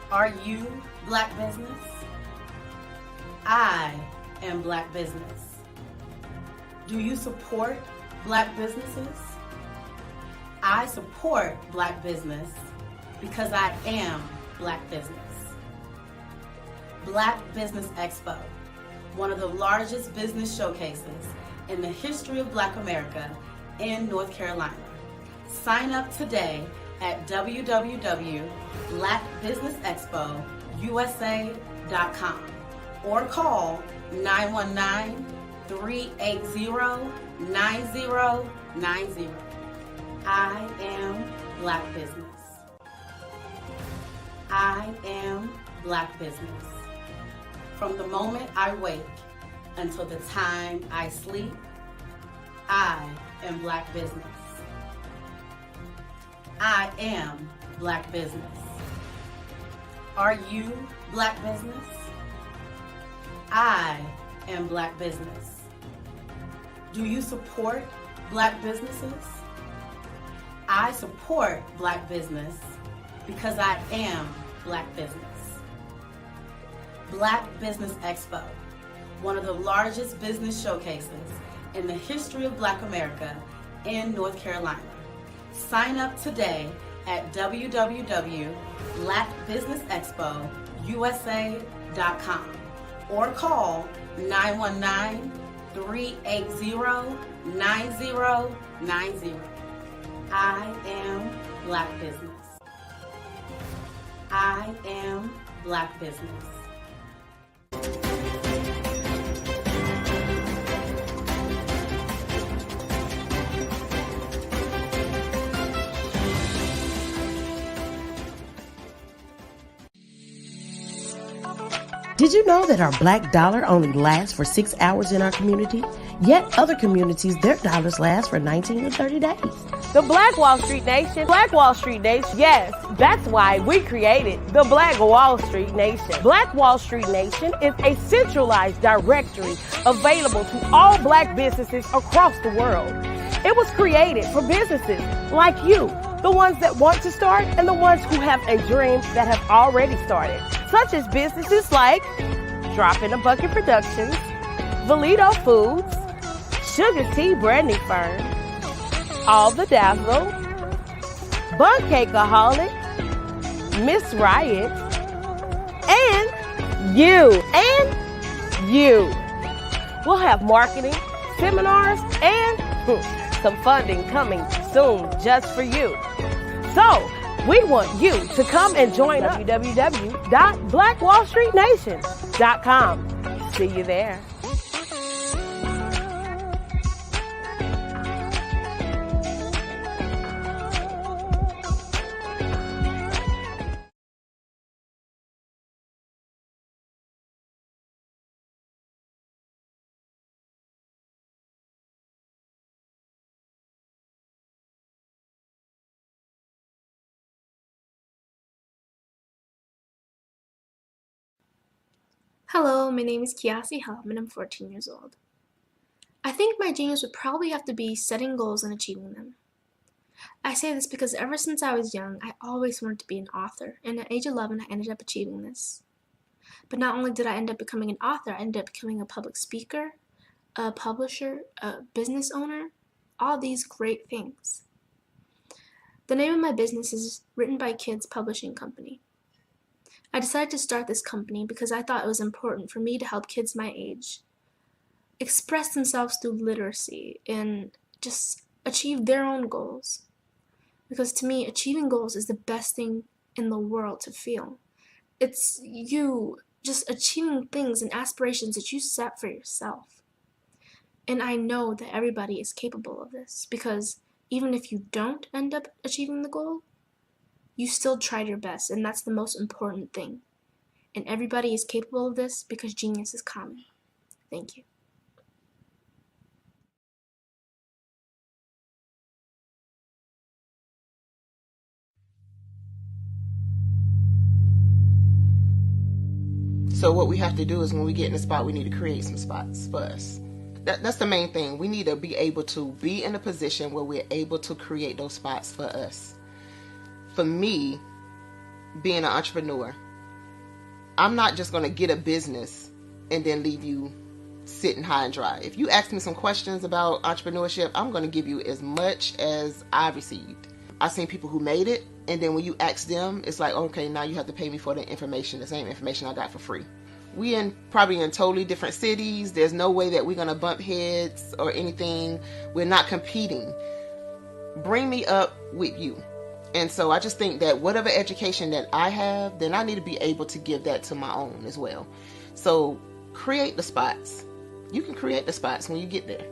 Speaker 4: Are you Black Business? I am Black Business. Do you support Black businesses? I support Black business because I am Black Business. Black Business Expo, one of the largest business showcases in the history of Black America in North Carolina. Sign up today at www.blackbusinessexpousa.com or call 919-380-9090. I am Black Business. I am Black Business. From the moment I wake until the time I sleep, I am Black Business. I am Black Business. Are you Black Business? I am Black Business. Do you support Black businesses? I support Black business because I am Black Business. Black Business Expo, one of the largest business showcases in the history of Black America in North Carolina. Sign up today at www.blackbusinessexpousa.com or call 919-380-9090. I am Black Business. I am Black Business.
Speaker 17: Did you know that our black dollar only lasts for 6 hours in our community? Yet other communities, their dollars last for 19 to 30 days.
Speaker 18: The Black Wall Street Nation. Black Wall Street Nation. Yes, that's why we created the Black Wall Street Nation. Black Wall Street Nation is a centralized directory available to all black businesses across the world. It was created for businesses like you, the ones that want to start and the ones who have a dream that have already started, such as businesses like Drop in a Bucket Productions, Valito Foods, Sugar Tea Branding Firm, All the Dazzle, Bun Cakeaholic, Miss Riot, and you. We'll have marketing, seminars, and some funding coming soon just for you. So, we want you to come and join us. www.blackwallstreetnation.com. See you there.
Speaker 19: Hello, my name is Kiasi Helm and I'm 14 years old. I think my genius would probably have to be setting goals and achieving them. I say this because ever since I was young, I always wanted to be an author, and at age 11 I ended up achieving this. But not only did I end up becoming an author, I ended up becoming a public speaker, a publisher, a business owner, all these great things. The name of my business is Written by Kids Publishing Company. I decided to start this company because I thought it was important for me to help kids my age express themselves through literacy and just achieve their own goals. Because to me, achieving goals is the best thing in the world to feel. It's you just achieving things and aspirations that you set for yourself. And I know that everybody is capable of this because even if you don't end up achieving the goal, you still tried your best, and that's the most important thing. And everybody is capable of this because genius is common. Thank you.
Speaker 20: So what we have to do is when we get in the spot, we need to create some spots for us. That's the main thing. We need to be able to be in a position where we're able to create those spots for us. For me, being an entrepreneur, I'm not just going to get a business and then leave you sitting high and dry. If you ask me some questions about entrepreneurship, I'm going to give you as much as I received. I've seen people who made it, and then when you ask them, it's like, okay, now you have to pay me for the information, the same information I got for free. We probably in totally different cities. There's no way that we're going to bump heads or anything. We're not competing. Bring me up with you. And so I just think that whatever education that I have, then I need to be able to give that to my own as well. So create the spots. You can create the spots when you get there.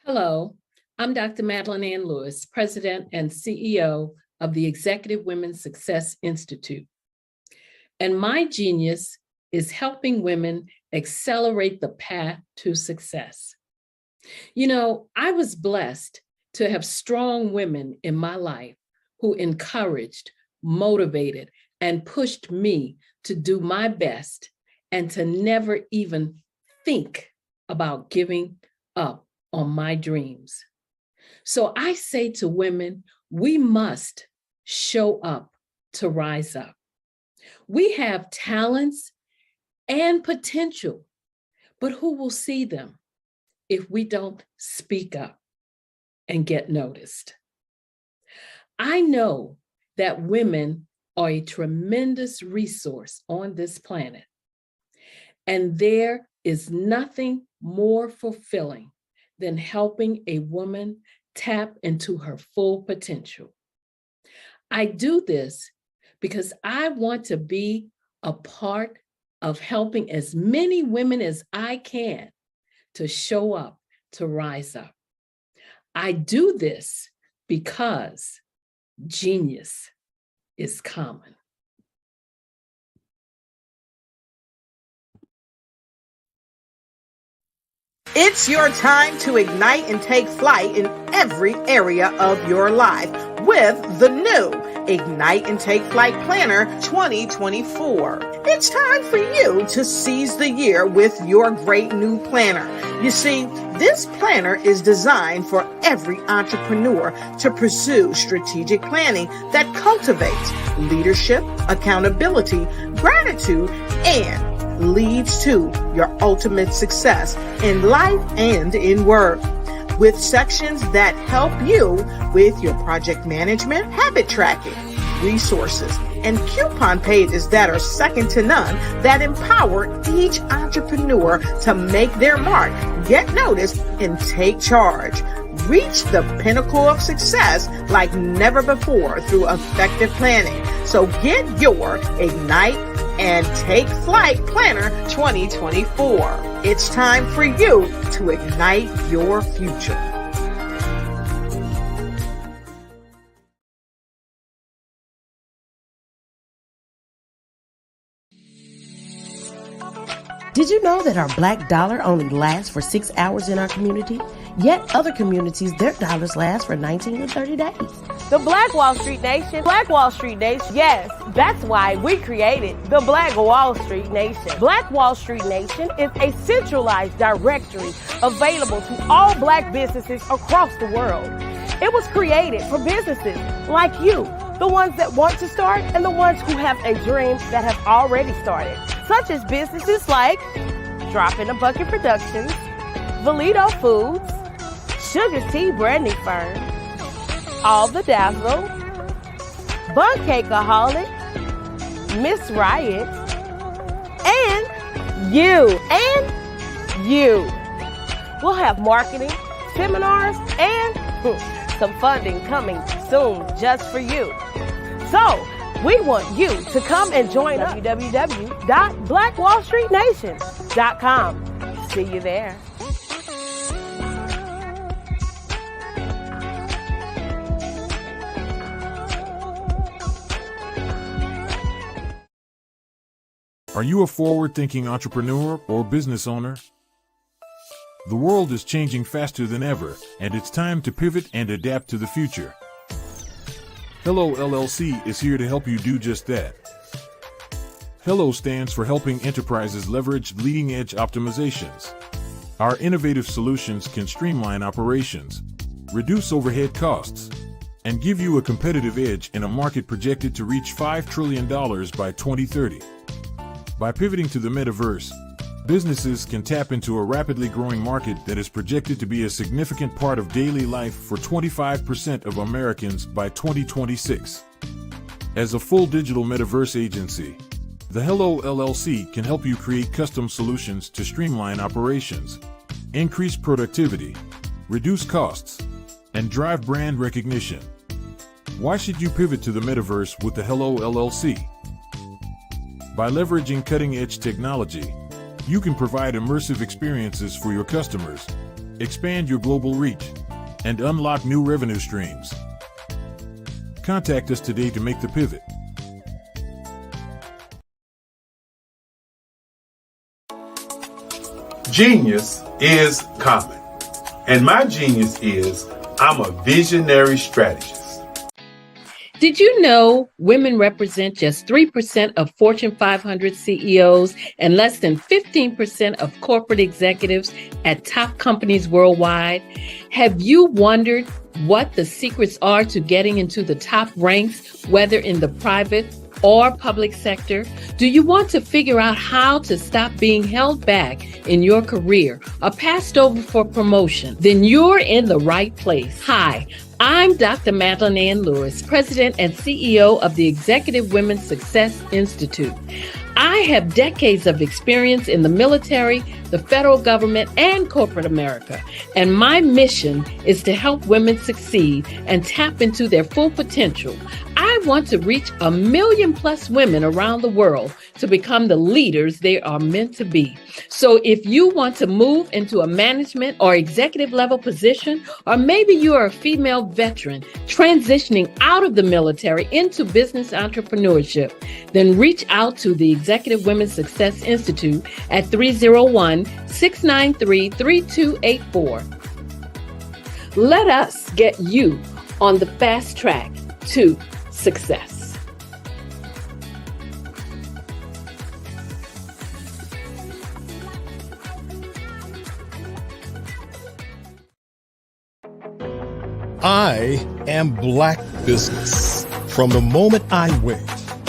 Speaker 21: Hello, I'm Dr. Madeline Ann Lewis, President and CEO of the Executive Women's Success Institute. And my genius is helping women accelerate the path to success. You know, I was blessed to have strong women in my life who encouraged, motivated, and pushed me to do my best and to never even think about giving up on my dreams. So I say to women, we must show up to rise up. We have talents and potential, but who will see them if we don't speak up and get noticed? I know that women are a tremendous resource on this planet, And there is nothing more fulfilling than helping a woman tap into her full potential. I do this because I want to be a part of helping as many women as I can to show up, to rise up. I do this because genius is common.
Speaker 1: It's your time to ignite and take flight in every area of your life with the new Ignite and Take Flight Planner 2024. It's time for you to seize the year with your great new planner. You see, this planner is designed for every entrepreneur to pursue strategic planning that cultivates leadership, accountability, gratitude, and leads to your ultimate success in life and in work. With sections that help you with your project management, habit tracking, resources, and coupon pages that are second to none that empower each entrepreneur to make their mark, get noticed, and take charge. Reach the pinnacle of success like never before through effective planning. So get your Ignite and Take Flight Planner 2024. It's time for you to ignite your future.
Speaker 17: Did you know that our black dollar only lasts for 6 hours in our community? Yet other communities, their dollars last for 19 to 30 days.
Speaker 18: The Black Wall Street Nation. Black Wall Street Nation. Yes, that's why we created the Black Wall Street Nation. Black Wall Street Nation is a centralized directory available to all black businesses across the world. It was created for businesses like you, the ones that want to start and the ones who have a dream that have already started, such as businesses like Drop in a Bucket Productions, Valito Foods, Sugar Tea Branding Firm, All the Dazzle, Bun Cakeaholic, Miss Riot, and you. We'll have marketing, seminars, and some funding coming soon just for you. So, we want you to come and join us. www.blackwallstreetnation.com. See you there.
Speaker 7: Are you a forward-thinking entrepreneur or business owner? The world is changing faster than ever, and it's time to pivot and adapt to the future. Hello LLC is here to help you do just that. Hello stands for helping enterprises leverage leading-edge optimizations. Our innovative solutions can streamline operations, reduce overhead costs, and give you a competitive edge in a market projected to reach $5 trillion by 2030. By pivoting to the metaverse, businesses can tap into a rapidly growing market that is projected to be a significant part of daily life for 25% of Americans by 2026. As a full digital metaverse agency, the Hello LLC can help you create custom solutions to streamline operations, increase productivity, reduce costs, and drive brand recognition. Why should you pivot to the metaverse with the Hello LLC? By leveraging cutting-edge technology, you can provide immersive experiences for your customers, expand your global reach, and unlock new revenue streams. Contact us today to make the pivot.
Speaker 22: Genius is common, and my genius is I'm a visionary strategist.
Speaker 21: Did you know women represent just 3% of Fortune 500 CEOs and less than 15% of corporate executives at top companies worldwide? Have you wondered what the secrets are to getting into the top ranks, whether in the private or public sector? Do you want to figure out how to stop being held back in your career or passed over for promotion? Then you're in the right place. Hi, I'm Dr. Madeline Ann Lewis, President and CEO of the Executive Women's Success Institute. I have decades of experience in the military, the federal government, and corporate America, and my mission is to help women succeed and tap into their full potential. I want to reach 1 million plus women around the world to become the leaders they are meant to be. So if you want to move into a management or executive level position, or maybe you are a female veteran transitioning out of the military into business entrepreneurship, then reach out to the Executive Women's Success Institute at 301-693-3284. Let us get you on the fast track to success.
Speaker 3: I am Black Business. From the moment I wake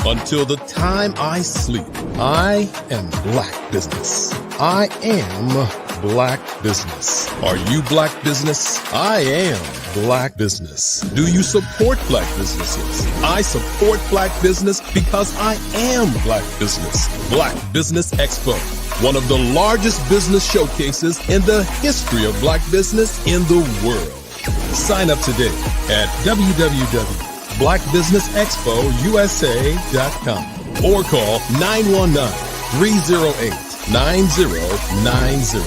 Speaker 3: until the time I sleep, I am Black Business. I am Black Business. Are you Black Business? I am Black Business. Do you support Black businesses? I support Black business because I am Black Business. Black Business Expo, one of the largest business showcases in the history of Black business in the world. Sign up today at www.blackbusinessexpousa.com or call 919-308-9090.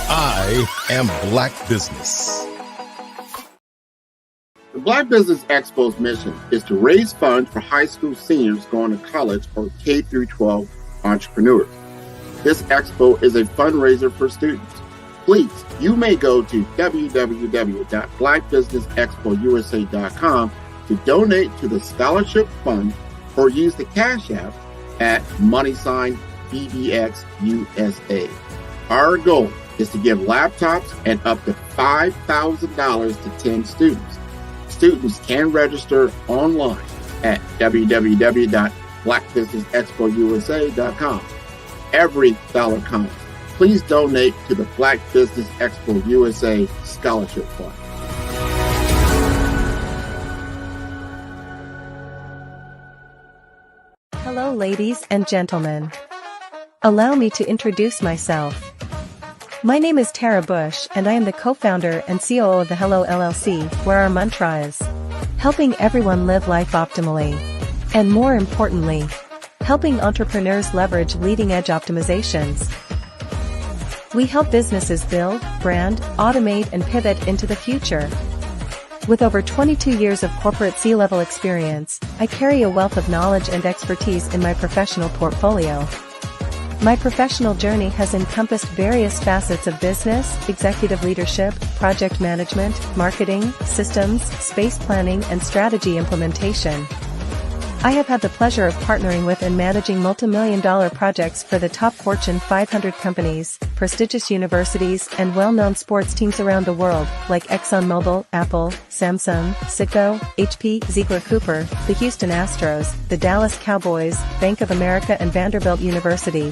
Speaker 3: I am Black Business.
Speaker 6: The Black Business Expo's mission is to raise funds for high school seniors going to college or K-12 entrepreneurs. This expo is a fundraiser for students. Please, you may go to www.blackbusinessexpousa.com to donate to the scholarship fund or use the Cash App at $BBXUSA. Our goal is to give laptops and up to $5,000 to 10 students. Students can register online at www.blackbusinessexpousa.com. Every dollar counts. Please donate to the Black Business Expo USA Scholarship Fund.
Speaker 8: Hello, ladies and gentlemen. Allow me to introduce myself. My name is Tara Bush, and I am the co-founder and COO of the Hello LLC, where our mantra is helping everyone live life optimally. And more importantly, helping entrepreneurs leverage leading-edge optimizations. We help businesses build, brand, automate, and pivot into the future. With over 22 years of corporate C-level experience, I carry a wealth of knowledge and expertise in my professional portfolio. My professional journey has encompassed various facets of business, executive leadership, project management, marketing, systems, space planning, and strategy implementation. I have had the pleasure of partnering with and managing multi-million-dollar projects for the top Fortune 500 companies, prestigious universities, and well-known sports teams around the world, like ExxonMobil, Apple, Samsung, Citgo, HP, Ziegler-Cooper, the Houston Astros, the Dallas Cowboys, Bank of America, and Vanderbilt University.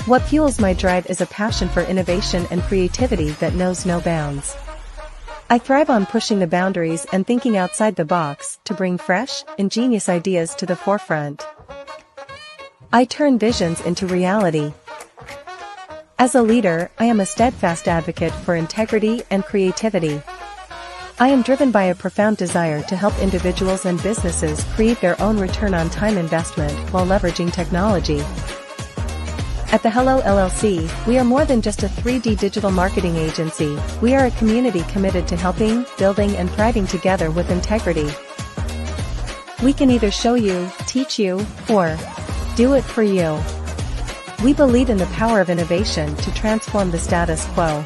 Speaker 8: What fuels my drive is a passion for innovation and creativity that knows no bounds. I thrive on pushing the boundaries and thinking outside the box to bring fresh, ingenious ideas to the forefront. I turn visions into reality. As a leader, I am a steadfast advocate for integrity and creativity. I am driven by a profound desire to help individuals and businesses create their own return on time investment while leveraging technology. At the Hello LLC, we are more than just a 3D digital marketing agency. We are a community committed to helping, building, and thriving together with integrity. We can either show you, teach you, or do it for you. We believe in the power of innovation to transform the status quo.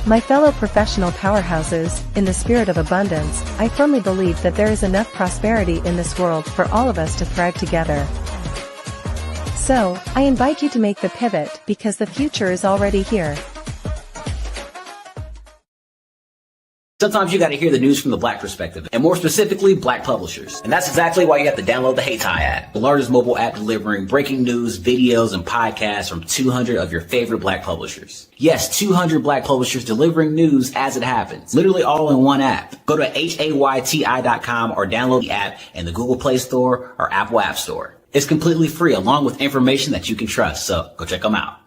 Speaker 8: My fellow professional powerhouses, in the spirit of abundance, I firmly believe that there is enough prosperity in this world for all of us to thrive together. So, I invite you to make the pivot because the future is already here.
Speaker 9: Sometimes you got to hear the news from the Black perspective, and more specifically, Black publishers. And that's exactly why you have to download the HeyTie app, the largest mobile app delivering breaking news, videos, and podcasts from 200 of your favorite Black publishers. Yes, 200 Black publishers delivering news as it happens, literally all in one app. Go to HAYTI.com or download the app in the Google Play Store or Apple App Store. It's completely free, along with information that you can trust, so go check them out.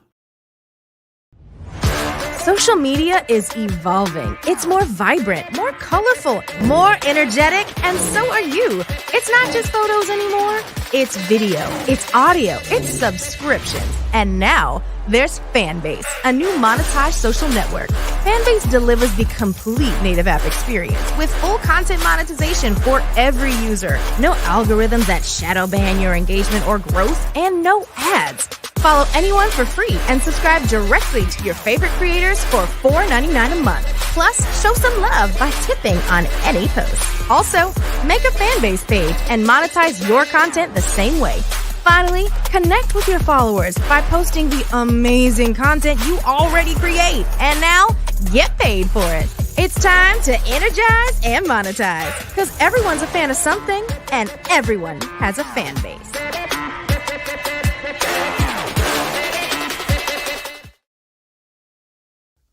Speaker 10: Social media is evolving. It's more vibrant, more colorful, more energetic, and so are you. It's not just photos anymore. It's video, it's audio, it's subscriptions. And now there's Fanbase, a new monetized social network. Fanbase delivers the complete native app experience with full content monetization for every user. No algorithms that shadow ban your engagement or growth, and no ads. Follow anyone for free and subscribe directly to your favorite creators for $4.99 a month. Plus, show some love by tipping on any post. Also, make a Fanbase page and monetize your content the same way. Finally, connect with your followers by posting the amazing content you already create. And now, get paid for it. It's time to energize and monetize, because everyone's a fan of something and everyone has a fan base.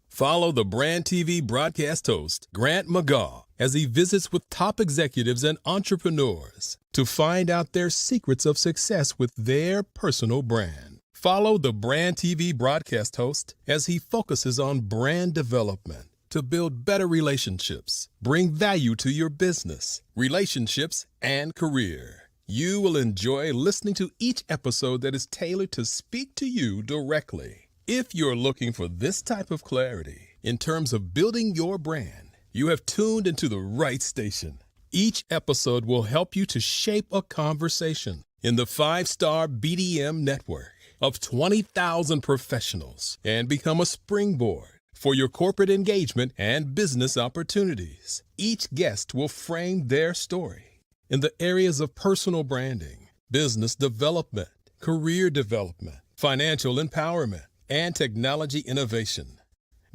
Speaker 3: Follow the Brand TV broadcast host, Grant McGaugh, as he visits with top executives and entrepreneurs to find out their secrets of success with their personal brand. Follow the Brand TV broadcast host as he focuses on brand development to build better relationships, bring value to your business, relationships, and career. You will enjoy listening to each episode that is tailored to speak to you directly. If you're looking for this type of clarity in terms of building your brand, you have tuned into the right station. Each episode will help you to shape a conversation in the 5-star BDM network of 20,000 professionals and become a springboard for your corporate engagement and business opportunities. Each guest will frame their story in the areas of personal branding, business development, career development, financial empowerment, and technology innovation.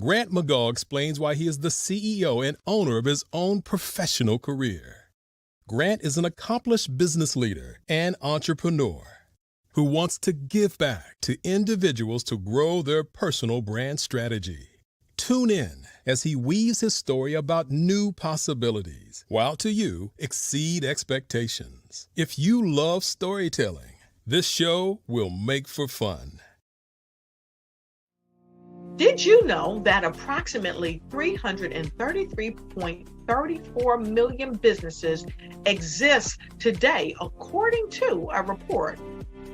Speaker 3: Grant McGaugh explains why he is the CEO and owner of his own professional career. Grant is an accomplished business leader and entrepreneur who wants to give back to individuals to grow their personal brand strategy. Tune in as he weaves his story about new possibilities, while to you exceed expectations. If you love storytelling, this show will make for fun.
Speaker 1: Did you know that approximately 333.34 million businesses exist today, according to a report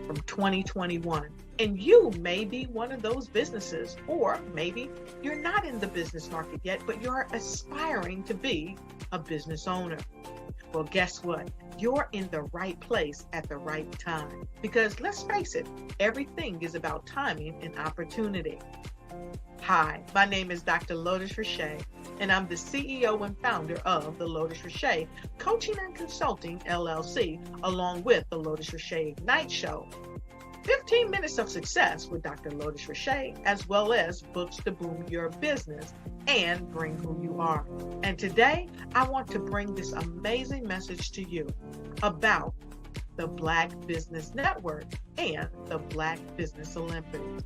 Speaker 1: from 2021? And you may be one of those businesses, or maybe you're not in the business market yet, but you're aspiring to be a business owner. Well, guess what? You're in the right place at the right time. Because let's face it, everything is about timing and opportunity. Hi, my name is Dr. Lotus Richey, and I'm the CEO and founder of the Lotus Richey Coaching and Consulting LLC, along with the Lotus Richey Ignite Show. 15 minutes of success with Dr. Lotus Richey, as well as books to boom your business and bring who you are. And today, I want to bring this amazing message to you about the Black Business Network and the Black Business Olympics.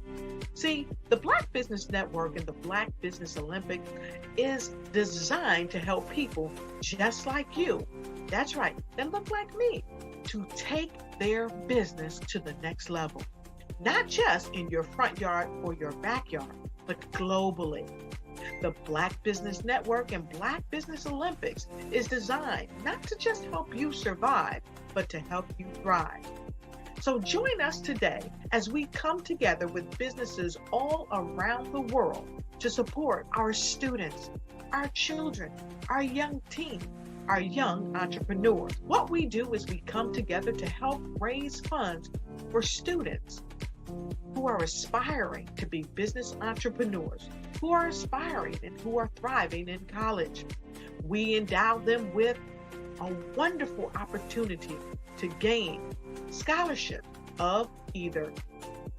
Speaker 1: See, the Black Business Network and the Black Business Olympics is designed to help people just like you, that's right, that look like me, to take their business to the next level. Not just in your front yard or your backyard, but globally. The Black Business Network and Black Business Olympics is designed not to just help you survive, but to help you thrive. So join us today as we come together with businesses all around the world to support our students, our children, our young teens, our young entrepreneurs. What we do is we come together to help raise funds for students who are aspiring to be business entrepreneurs, who are aspiring and who are thriving in college. We endow them with a wonderful opportunity to gain scholarship of either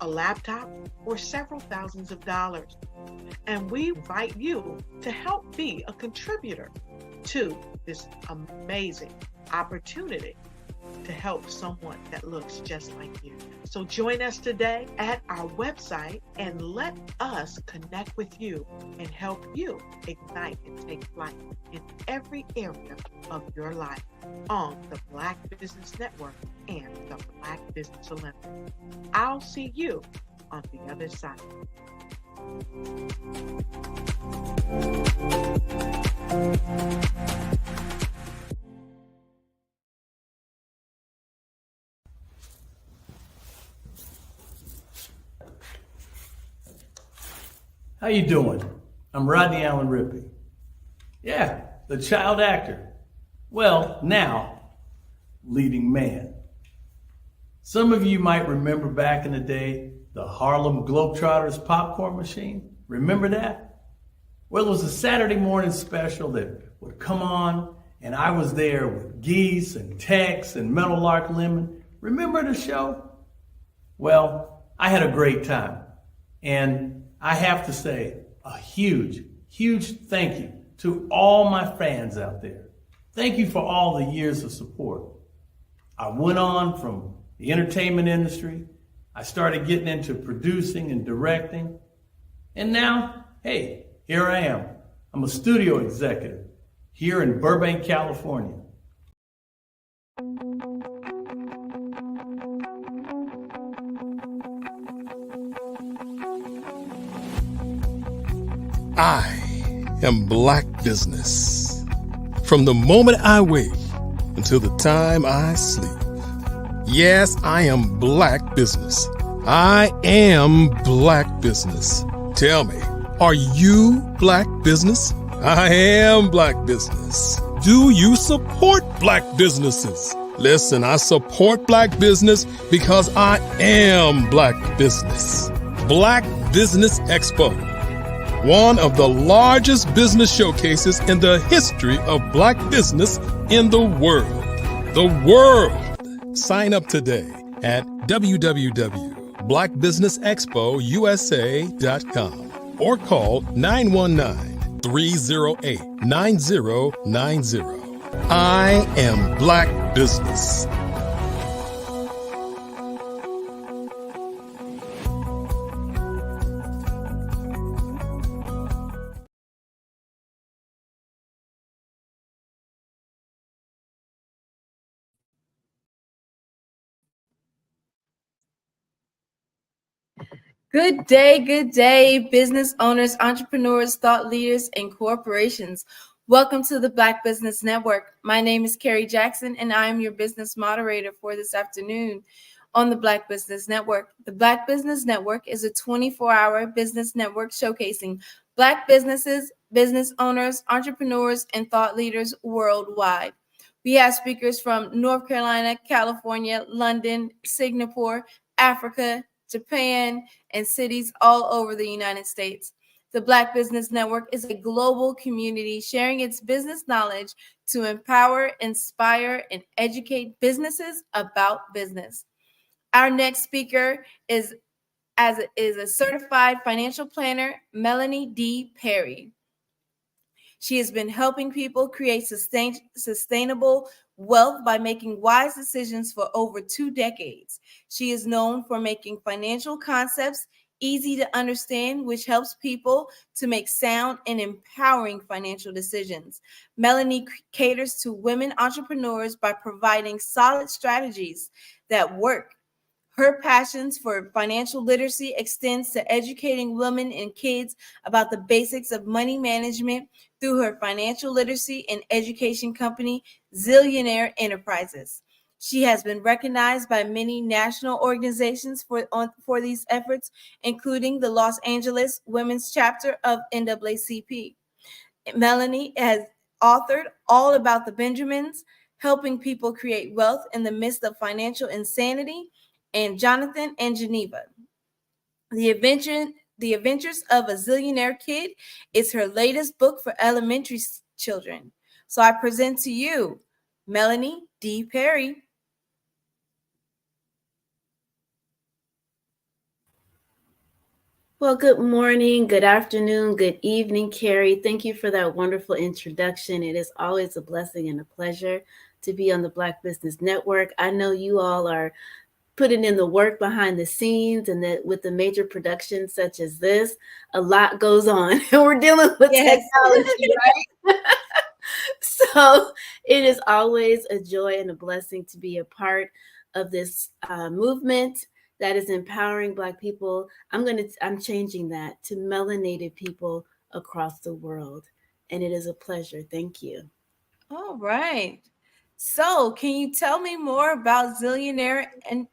Speaker 1: a laptop, or several thousands of dollars. And we invite you to help be a contributor to this amazing opportunity to help someone that looks just like you. So join us today at our website and let us connect with you and help you ignite and take flight in every area of your life on the Black Business Network and the Black Business Olympics. I'll see you on the other side.
Speaker 11: How you doing? I'm Rodney Allen Rippey. Yeah, the child actor. Well, now, leading man. Some of you might remember back in the day, the Harlem Globetrotters popcorn machine. Remember that? Well, it was a Saturday morning special that would come on, and I was there with Geese and Tex and Meadowlark Lemon. Remember the show? Well, I had a great time. And I have to say a huge, huge thank you to all my fans out there. Thank you for all the years of support. I went on from the entertainment industry. I started getting into producing and directing. And now, hey, here I am. I'm a studio executive here in Burbank, California.
Speaker 3: I am Black Business. From the moment I wake until the time I sleep. Yes, I am Black Business. I am Black Business. Tell me, are you Black Business? I am Black Business. Do you support Black businesses? Listen, I support Black business because I am Black Business. Black Business Expo, one of the largest business showcases in the history of Black business in the world. The world! Sign up today at www.blackbusinessexpousa.com or call 919-308-9090. I am Black Business.
Speaker 13: Good day, business owners, entrepreneurs, thought leaders, and corporations. Welcome to the Black Business Network. My name is Carrie Jackson, and I am your business moderator for this afternoon on the Black Business Network. The Black Business Network is a 24-hour business network showcasing Black businesses, business owners, entrepreneurs, and thought leaders worldwide. We have speakers from North Carolina, California, London, Singapore, Africa, Japan, and cities all over the United States. The Black Business Network is a global community sharing its business knowledge to empower, inspire, and educate businesses about business. Our next speaker is a certified financial planner, Melanie D. Perry. She has been helping people create sustainable wealth by making wise decisions for over 2 decades. She is known for making financial concepts easy to understand, which helps people to make sound and empowering financial decisions. Melanie caters to women entrepreneurs by providing solid strategies that work. Her passions for financial literacy extends to educating women and kids about the basics of money management through her financial literacy and education company, Zillionaire Enterprises. She has been recognized by many national organizations for these efforts, including the Los Angeles Women's Chapter of NAACP. Melanie has authored All About the Benjamins, Helping People Create Wealth in the Midst of Financial Insanity, and Jonathan and Geneva. The Adventures of a Zillionaire Kid is her latest book for elementary children. So I present to you Melanie D. Perry.
Speaker 4: Well, good morning, good afternoon, good evening, Carrie. Thank you for that wonderful introduction. It is always a blessing and a pleasure to be on the Black Business Network. I know you all are putting in the work behind the scenes, and that with the major productions such as this, a lot goes on. And we're dealing with technology, right? So it is always a joy and a blessing to be a part of this movement that is empowering Black people. I'm changing that to melanated people across the world, and it is a pleasure. Thank you.
Speaker 13: All right. So, can you tell me more about Zillionaire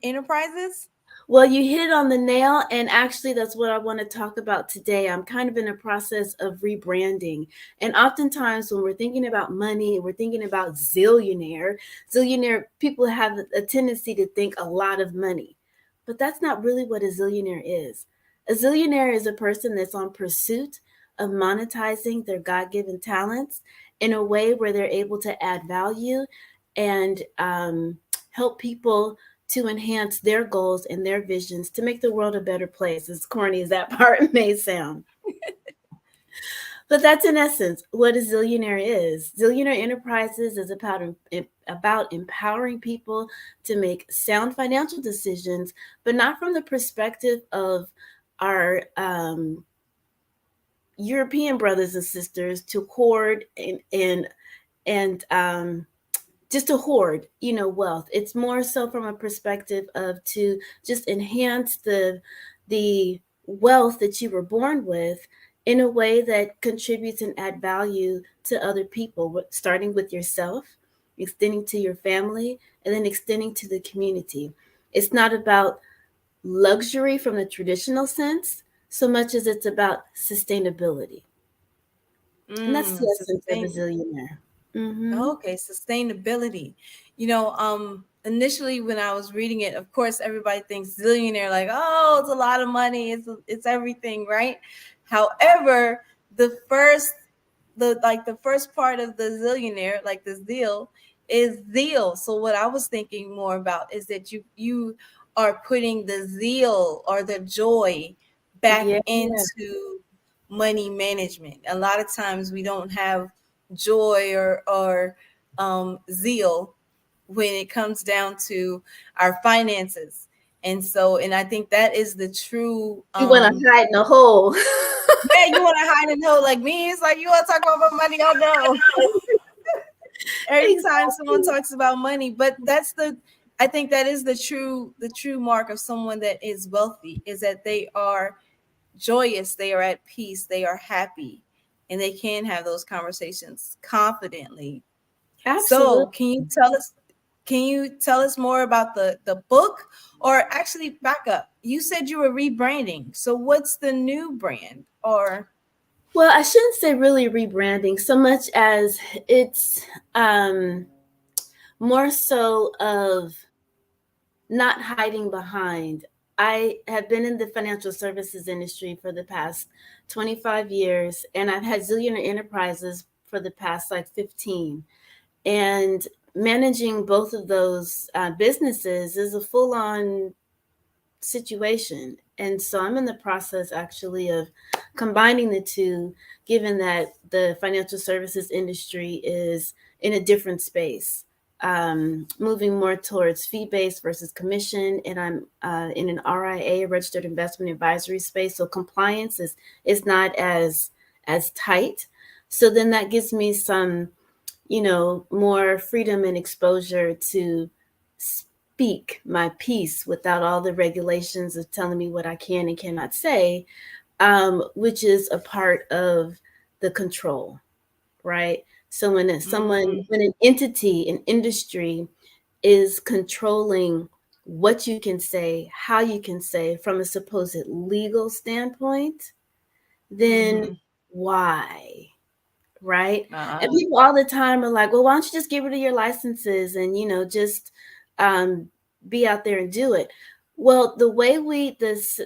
Speaker 13: Enterprises?
Speaker 4: Well, you hit it on the nail, and actually, that's what I want to talk about today. I'm kind of in a process of rebranding, and oftentimes, when we're thinking about money, we're thinking about zillionaire. Zillionaire people have a tendency to think a lot of money, but that's not really what a zillionaire is. A zillionaire is a person that's on pursuit of monetizing their God-given talents in a way where they're able to add value and help people to enhance their goals and their visions to make the world a better place, as corny as that part may sound. But that's in essence what a zillionaire is. Zillionaire Enterprises is about empowering people to make sound financial decisions, but not from the perspective of our European brothers and sisters to hoard and just to hoard, wealth. It's more so from a perspective of to just enhance the wealth that you were born with in a way that contributes and add value to other people, starting with yourself, extending to your family, and then extending to the community. It's not about luxury from the traditional sense so much as it's about sustainability. And that's the essence of a zillionaire.
Speaker 13: Okay, sustainability. Initially when I was reading it, of course, everybody thinks zillionaire, like, oh, it's a lot of money, it's everything, right? However, the first part of the zillionaire, like the zeal, is zeal. So what I was thinking more about is that you are putting the zeal or the joy back into money management. A lot of times we don't have joy or zeal when it comes down to our finances. And I think that is the true
Speaker 4: you want to hide in a hole.
Speaker 13: Yeah, you want to hide in a hole like me. It's like, you want to talk about money? Oh no. Every time someone talks about money, but I think that is the true mark of someone that is wealthy, is that they are joyous, they are at peace, they are happy, and they can have those conversations confidently.
Speaker 4: Absolutely.
Speaker 13: So can you tell us more about the book? Or actually, back up, you said you were rebranding, so what's the new brand? Or
Speaker 4: well, I shouldn't say really rebranding so much as it's more so of not hiding behind. I have been in the financial services industry for the past 25 years, and I've had zillionaire enterprises for the past 15. And managing both of those businesses is a full-on situation. And so I'm in the process actually of combining the two, given that the financial services industry is in a different space, moving more towards fee-based versus commission. And I'm in an RIA, registered investment advisory space. So compliance is not as tight. So then that gives me some, more freedom and exposure to speak my piece without all the regulations of telling me what I can and cannot say, which is a part of the control, right? So when when an entity, an industry is controlling what you can say, how you can say from a supposed legal standpoint, then why? Right? And people all the time are like, well, why don't you just get rid of your licenses and, just be out there and do it. Well, the way this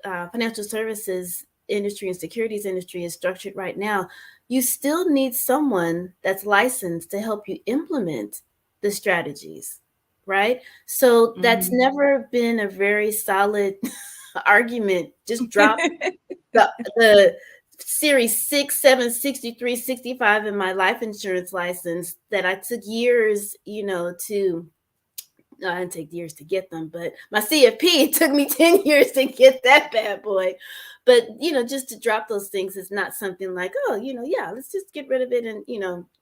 Speaker 4: financial services industry and securities industry is structured right now, you still need someone that's licensed to help you implement the strategies, right? So that's never been a very solid argument, just dropped the series 6, 7, 63, 65 in my life insurance license that I took years, to no, I didn't take years to get them, but my CFP took me 10 years to get that bad boy. But, just to drop those things is not something like, oh, yeah, let's just get rid of it. And,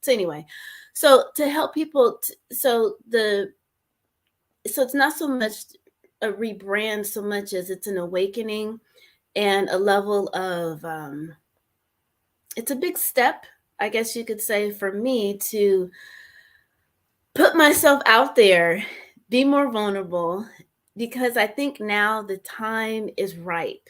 Speaker 4: so anyway, so to help people, so it's not so much a rebrand so much as it's an awakening and a level of, it's a big step, I guess you could say, for me to put myself out there, be more vulnerable, because I think now the time is ripe.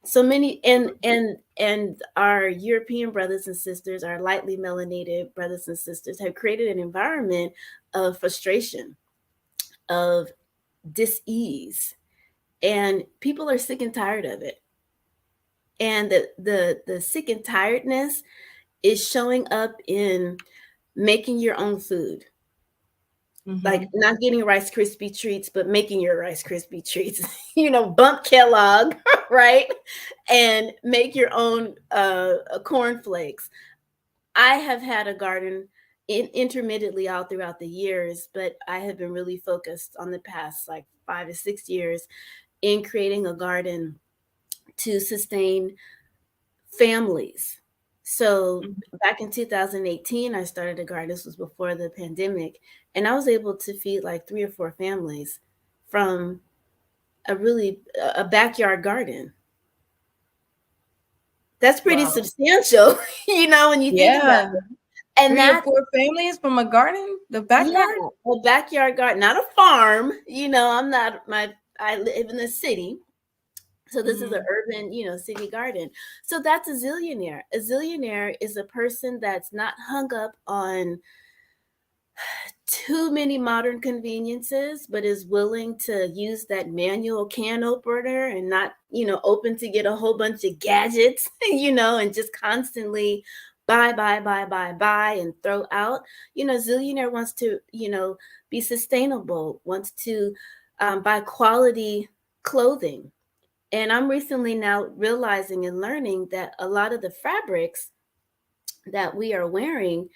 Speaker 4: So many and our European brothers and sisters, our lightly melanated brothers and sisters have created an environment of frustration, of dis-ease, and people are sick and tired of it. And the sick and tiredness is showing up in making your own food. Like not getting Rice Krispie treats, but making your Rice Krispie treats, bump Kellogg, right? And make your own cornflakes. I have had a garden intermittently all throughout the years, but I have been really focused on the past like 5 to 6 years in creating a garden to sustain families. So back in 2018, I started a garden. This was before the pandemic. And I was able to feed like 3 or 4 families from a backyard garden. That's pretty substantial, when you think about it. And
Speaker 13: 3 or 4 families from a garden, the backyard?
Speaker 4: Yeah, a backyard garden, not a farm. I live in the city. So this is an urban, city garden. So that's a zillionaire. A zillionaire is a person that's not hung up on too many modern conveniences, but is willing to use that manual can opener and not, open to get a whole bunch of gadgets, and just constantly buy and throw out. Zillionaire wants to, be sustainable, wants to buy quality clothing. And I'm recently now realizing and learning that a lot of the fabrics that we are wearing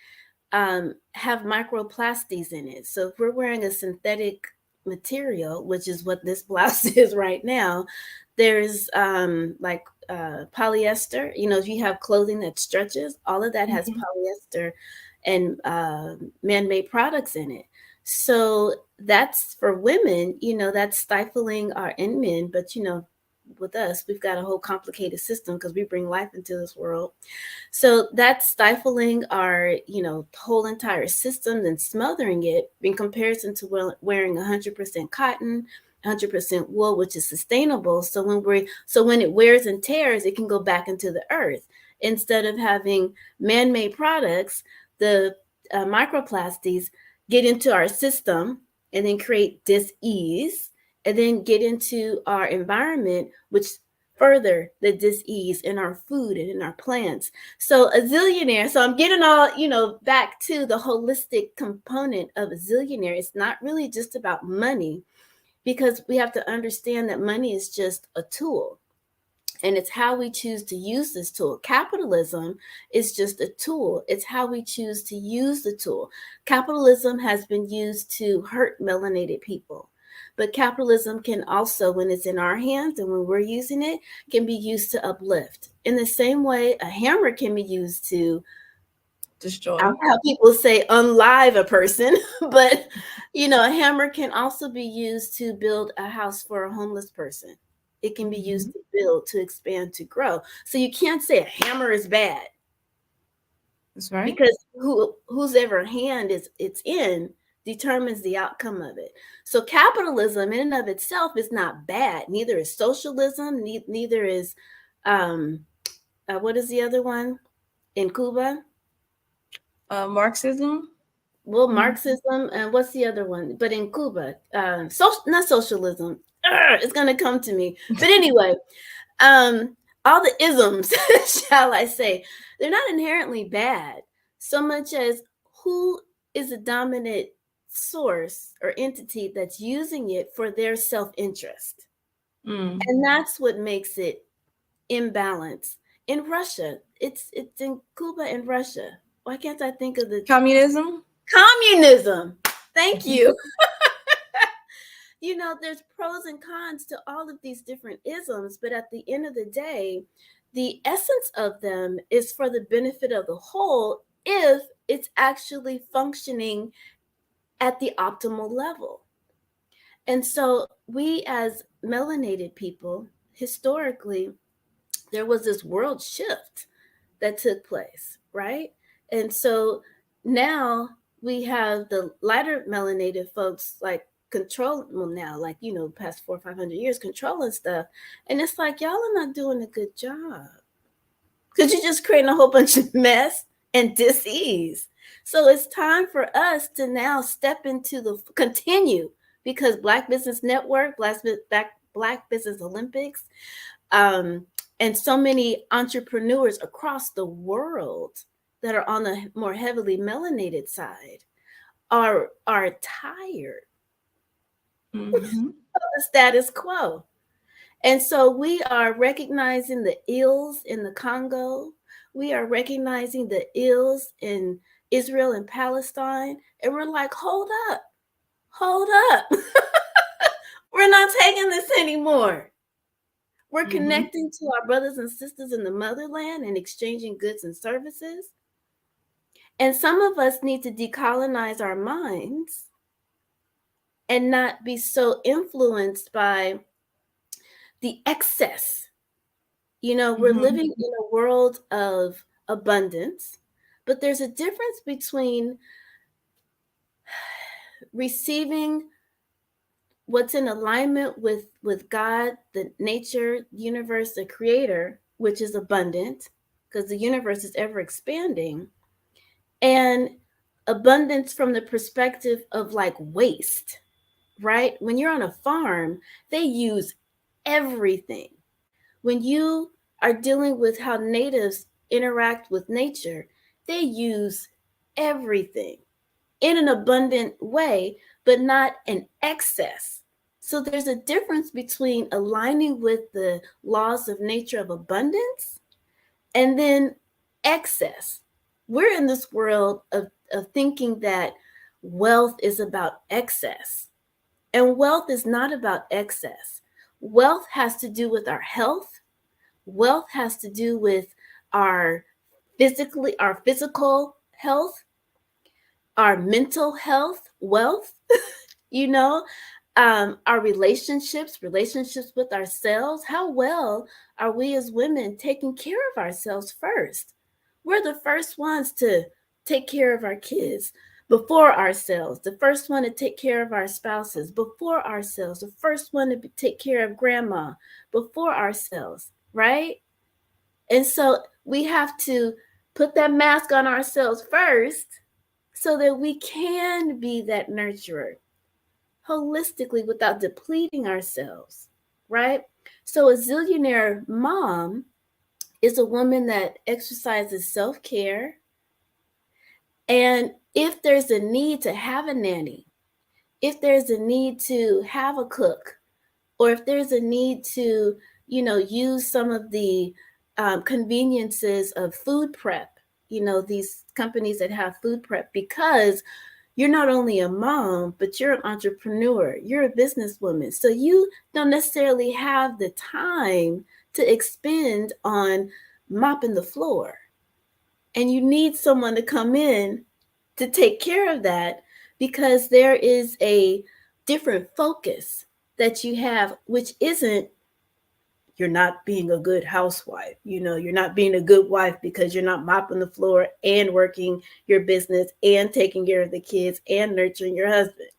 Speaker 4: have microplastics in it. So if we're wearing a synthetic material, which is what this blouse is right now, there's polyester. If you have clothing that stretches, all of that has polyester and man-made products in it. So that's for women, that's stifling our in men, but with us, we've got a whole complicated system because we bring life into this world. So that's stifling our, whole entire system and smothering it in comparison to wearing 100% cotton, 100% wool, which is sustainable. So when it wears and tears, it can go back into the earth. Instead of having man-made products, the microplastics get into our system and then create dis-ease, and then get into our environment, which further the dis-ease in our food and in our plants. So a zillionaire, so I'm getting all, back to the holistic component of a zillionaire. It's not really just about money, because we have to understand that money is just a tool. And it's how we choose to use this tool. Capitalism is just a tool. It's how we choose to use the tool. Capitalism has been used to hurt melanated people. But capitalism can also, when it's in our hands and when we're using it, can be used to uplift. In the same way, a hammer can be used to
Speaker 13: destroy.
Speaker 4: How people say unlive a person, but a hammer can also be used to build a house for a homeless person. It can be used to build, to expand, to grow. So you can't say a hammer is bad.
Speaker 13: That's right.
Speaker 4: Because whose ever hand it's in determines the outcome of it. So capitalism in and of itself is not bad. Neither is socialism. Neither is, what is the other one in Cuba?
Speaker 13: Marxism.
Speaker 4: Well, Marxism, and what's the other one? But in Cuba, not socialism. It's going to come to me. But anyway, all the isms, shall I say, they're not inherently bad, so much as who is a dominant source or entity that's using it for their self-interest.
Speaker 13: And that's what makes it imbalance. In Russia, it's in Cuba and Russia. Why can't I think of the
Speaker 12: communism?
Speaker 13: Communism. Thank you. You know, there's pros and cons to all of these different isms, but at the end of the day, the essence of them is for the benefit of the whole if it's actually functioning at the optimal level. And so we as melanated people, historically, there was this world shift that took place, right? And so now we have the lighter melanated folks like now, like, you know, past 400 or 500 years controlling stuff. And it's like, y'all are not doing a good job because you're just creating a whole bunch of mess and dis-ease. So it's time for us to now step into the continue, because Black Business Network, Black Business Olympics, and so many entrepreneurs across the world that are on the more heavily melanated side are tired of the status quo. And so we are recognizing the ills in the Congo. We are recognizing the ills in Israel and Palestine. And we're like, hold up. We're not taking this anymore. We're connecting to our brothers and sisters in the motherland and exchanging goods and services. And some of us need to decolonize our minds and not be so influenced by the excess. You know, we're living in a world of abundance, but there's a difference between receiving what's in alignment with God, the nature, universe, the creator, which is abundant because the universe is ever expanding, and abundance from the perspective of like waste, right? When you're on a farm, they use everything. When you are dealing with how natives interact with nature, they use everything in an abundant way, but not an excess. So there's a difference between aligning with the laws of nature of abundance and then excess. We're in this world of thinking that wealth is about excess. And wealth is not about excess. Wealth has to do with our health. Wealth has to do with our physical health, our mental health, wealth, you know, our relationships with ourselves. How well are we as women taking care of ourselves first? We're the first ones to take care of our kids before ourselves, the first one to take care of our spouses before ourselves, the first one to take care of grandma before ourselves, right? And so we have to put that mask on ourselves first so that we can be that nurturer holistically without depleting ourselves, right? So a zillionaire mom is a woman that exercises self-care. And if there's a need to have a nanny, if there's a need to have a cook, or if there's a need to, you know, use some of the conveniences of food prep, you know, these companies that have food prep, because you're not only a mom, but you're an entrepreneur, you're a businesswoman. So you don't necessarily have the time to expend on mopping the floor. And you need someone to come in to take care of that, because there is a different focus that you have, which isn't you're not being a good housewife. You know, you're not being a good wife because you're not mopping the floor and working your business and taking care of the kids and nurturing your husband.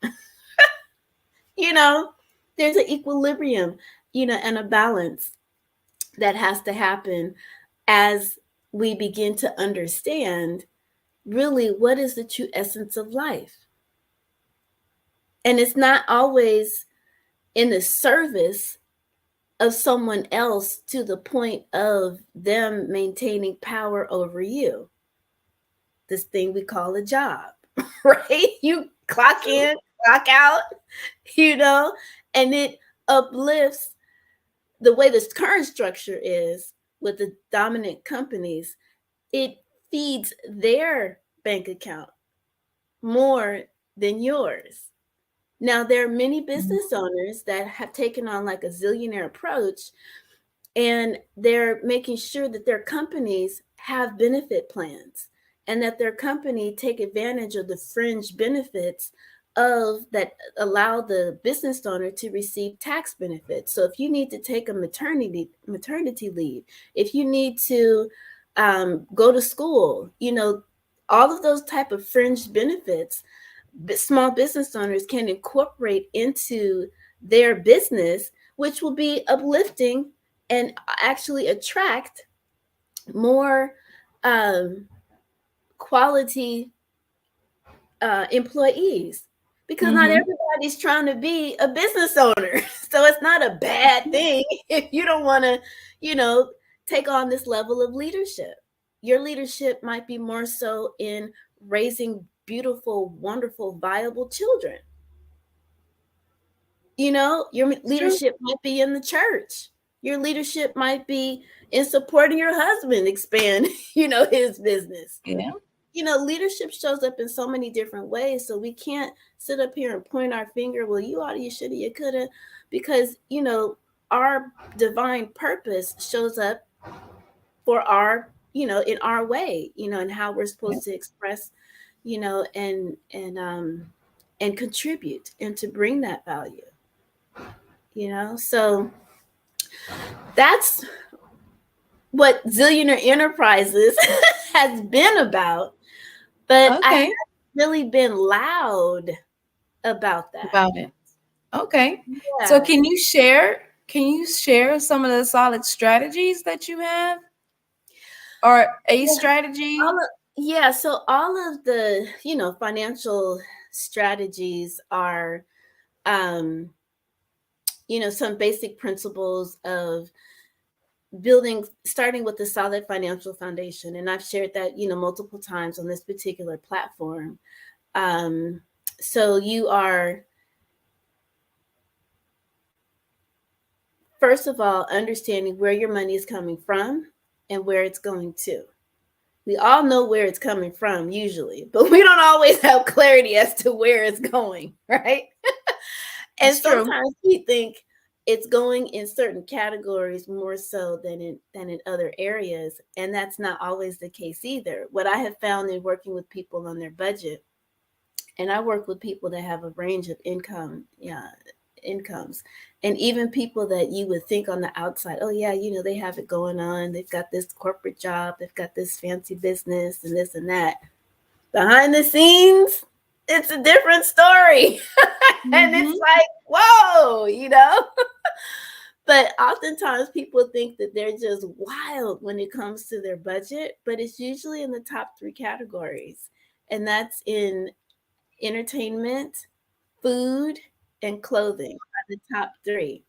Speaker 13: You know, there's an equilibrium, you know, and a balance that has to happen as we begin to understand really what is the true essence of life. And it's not always in the service of someone else to the point of them maintaining power over you. This thing we call a job, right? You clock in, clock out, you know, and it uplifts the way this current structure is with the dominant companies, it feeds their bank account more than yours. Now, there are many business owners that have taken on like a zillionaire approach, and they're making sure that their companies have benefit plans and that their company take advantage of the fringe benefits of that allow the business owner to receive tax benefits. So if you need to take a maternity leave, if you need to go to school, all of those type of fringe benefits, small business owners can incorporate into their business, which will be uplifting and actually attract more quality employees, because not everybody's trying to be a business owner. So it's not a bad thing if you don't want to, take on this level of leadership. Your leadership might be more so in raising beautiful, wonderful, viable children. Your leadership might be in the church. Your leadership might be in supporting your husband expand, his business.
Speaker 12: Yeah.
Speaker 13: Leadership shows up in so many different ways. So we can't sit up here and point our finger, well, you oughta, you shoulda, you coulda, because, our divine purpose shows up for our, in our way, and how we're supposed to express, and contribute and to bring that value. So that's what Zillionaire Enterprises has been about, but I haven't really been loud about that.
Speaker 12: About it. Okay.
Speaker 13: Yeah.
Speaker 12: So can you share some of the solid strategies that you have, or a strategy?
Speaker 13: So all of the, financial strategies are, some basic principles of starting with a solid financial foundation. And I've shared that, multiple times on this particular platform. So you are, first of all, understanding where your money is coming from and where it's going to. We all know where it's coming from usually, but we don't always have clarity as to where it's going, right? And sometimes we think it's going in certain categories more so than in other areas. And that's not always the case either. What I have found in working with people on their budget, and I work with people that have a range of incomes, and even people that you would think on the outside, oh yeah, they have it going on. They've got this corporate job, they've got this fancy business and this and that. Behind the scenes, it's a different story. And it's like, whoa, But oftentimes people think that they're just wild when it comes to their budget, but it's usually in the top 3 categories. And that's in entertainment, food, and clothing are the top 3.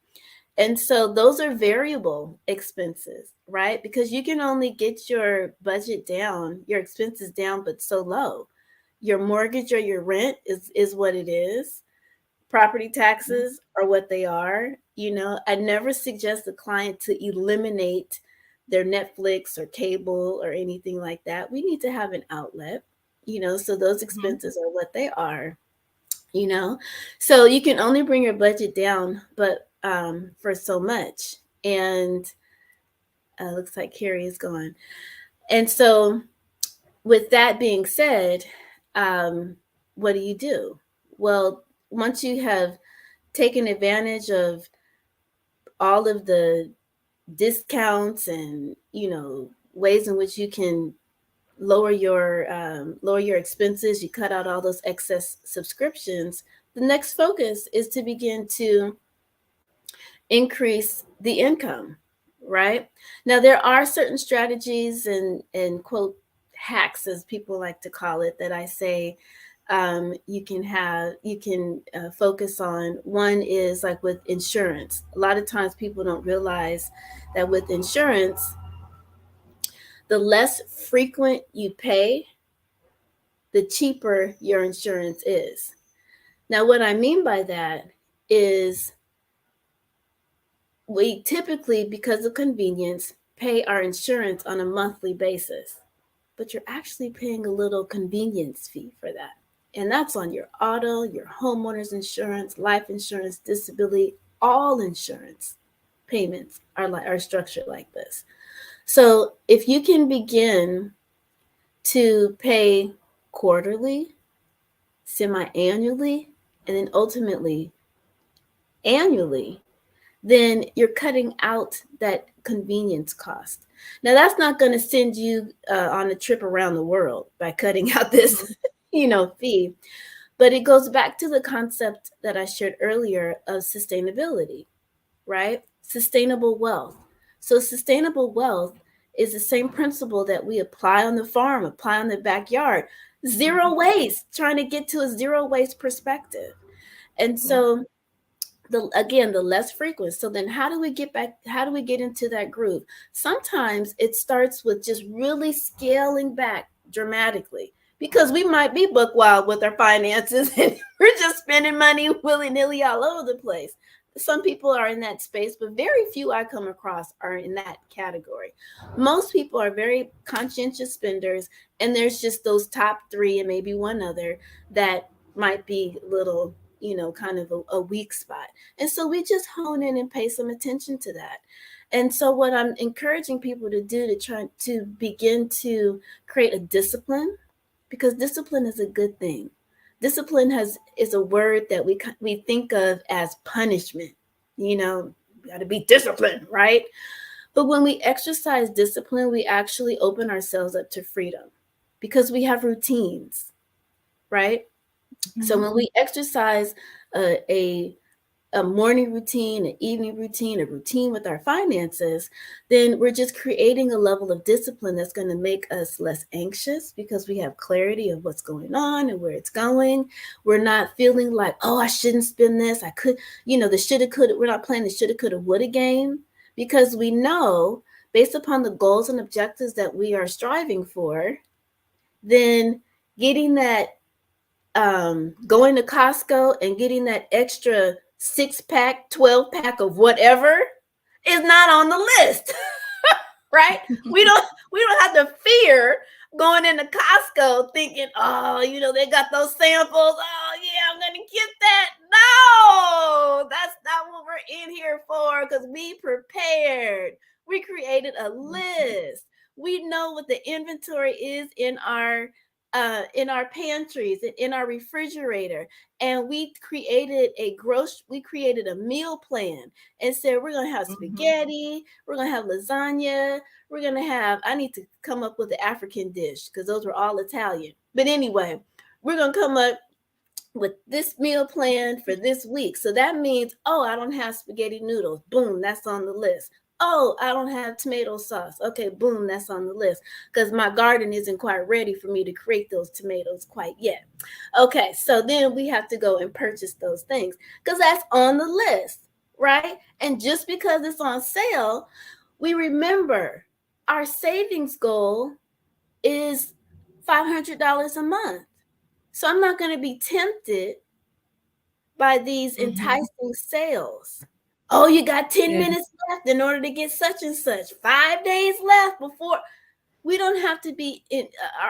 Speaker 13: And so those are variable expenses, right? Because you can only get your budget down, your expenses down, but so low. Your mortgage or your rent is what it is. Property taxes are what they are. I never suggest a client to eliminate their Netflix or cable or anything like that. We need to have an outlet, so those expenses are what they are, So you can only bring your budget down, but for so much. And looks like Carrie is gone. And so with that being said, what do? Well, once you have taken advantage of all of the discounts and, ways in which you can lower your expenses, you cut out all those excess subscriptions, the next focus is to begin to increase the income, right? Now, there are certain strategies and quote hacks, as people like to call it, that I say you can focus on. One is like with insurance. A lot of times people don't realize that with insurance, the less frequent you pay, the cheaper your insurance is. Now, what I mean by that is we typically, because of convenience, pay our insurance on a monthly basis, but you're actually paying a little convenience fee for that. And that's on your auto, your homeowner's insurance, life insurance, disability, all insurance payments are structured like this. So if you can begin to pay quarterly, semi-annually, and then ultimately annually, then you're cutting out that convenience cost. Now, that's not going to send you on a trip around the world by cutting out this, fee, but it goes back to the concept that I shared earlier of sustainability, right? Sustainable wealth. So sustainable wealth is the same principle that we apply on the farm, apply on the backyard. Zero waste, trying to get to a zero waste perspective. And so the less frequent. So then how do we get into that groove? Sometimes it starts with just really scaling back dramatically, because we might be book wild with our finances and we're just spending money willy-nilly all over the place. Some people are in that space, but very few I come across are in that category. Most people are very conscientious spenders, and there's just those top three and maybe one other that might be little, kind of a weak spot. And so we just hone in and pay some attention to that. And so what I'm encouraging people to do to try to begin to create a discipline, because discipline is a good thing. Discipline is a word that we think of as punishment. We got to be disciplined, right? But when we exercise discipline, we actually open ourselves up to freedom, because we have routines, right? Mm-hmm. So when we exercise a morning routine, an evening routine, a routine with our finances, then we're just creating a level of discipline that's going to make us less anxious, because we have clarity of what's going on and where it's going. We're not feeling like, oh, I shouldn't spend this. I could, the shoulda, coulda. We're not playing the shoulda, coulda, woulda game, because we know, based upon the goals and objectives that we are striving for, then getting that, going to Costco and getting that extra 6-pack, 12-pack of whatever is not on the list, right? We don't have to fear going into Costco thinking, oh, they got those samples. Oh yeah, I'm gonna get that. No, that's not what we're in here for, because we prepared. We created a list. We know what the inventory is in our pantries and in our refrigerator, and we created a meal plan and said we're gonna have spaghetti, we're gonna have lasagna, we're gonna have, I need to come up with the African dish because those were all Italian, but anyway, we're gonna come up with this meal plan for this week. So that means, oh, I don't have spaghetti noodles, boom, that's on the list. Oh, I don't have tomato sauce. Okay, boom, that's on the list, because my garden isn't quite ready for me to create those tomatoes quite yet. Okay, so then we have to go and purchase those things because that's on the list, right? And just because it's on sale, we remember our savings goal is $500 a month. So I'm not going to be tempted by these enticing sales. Oh, you got 10 minutes left in order to get such and such. 5 days left before. We don't have to be in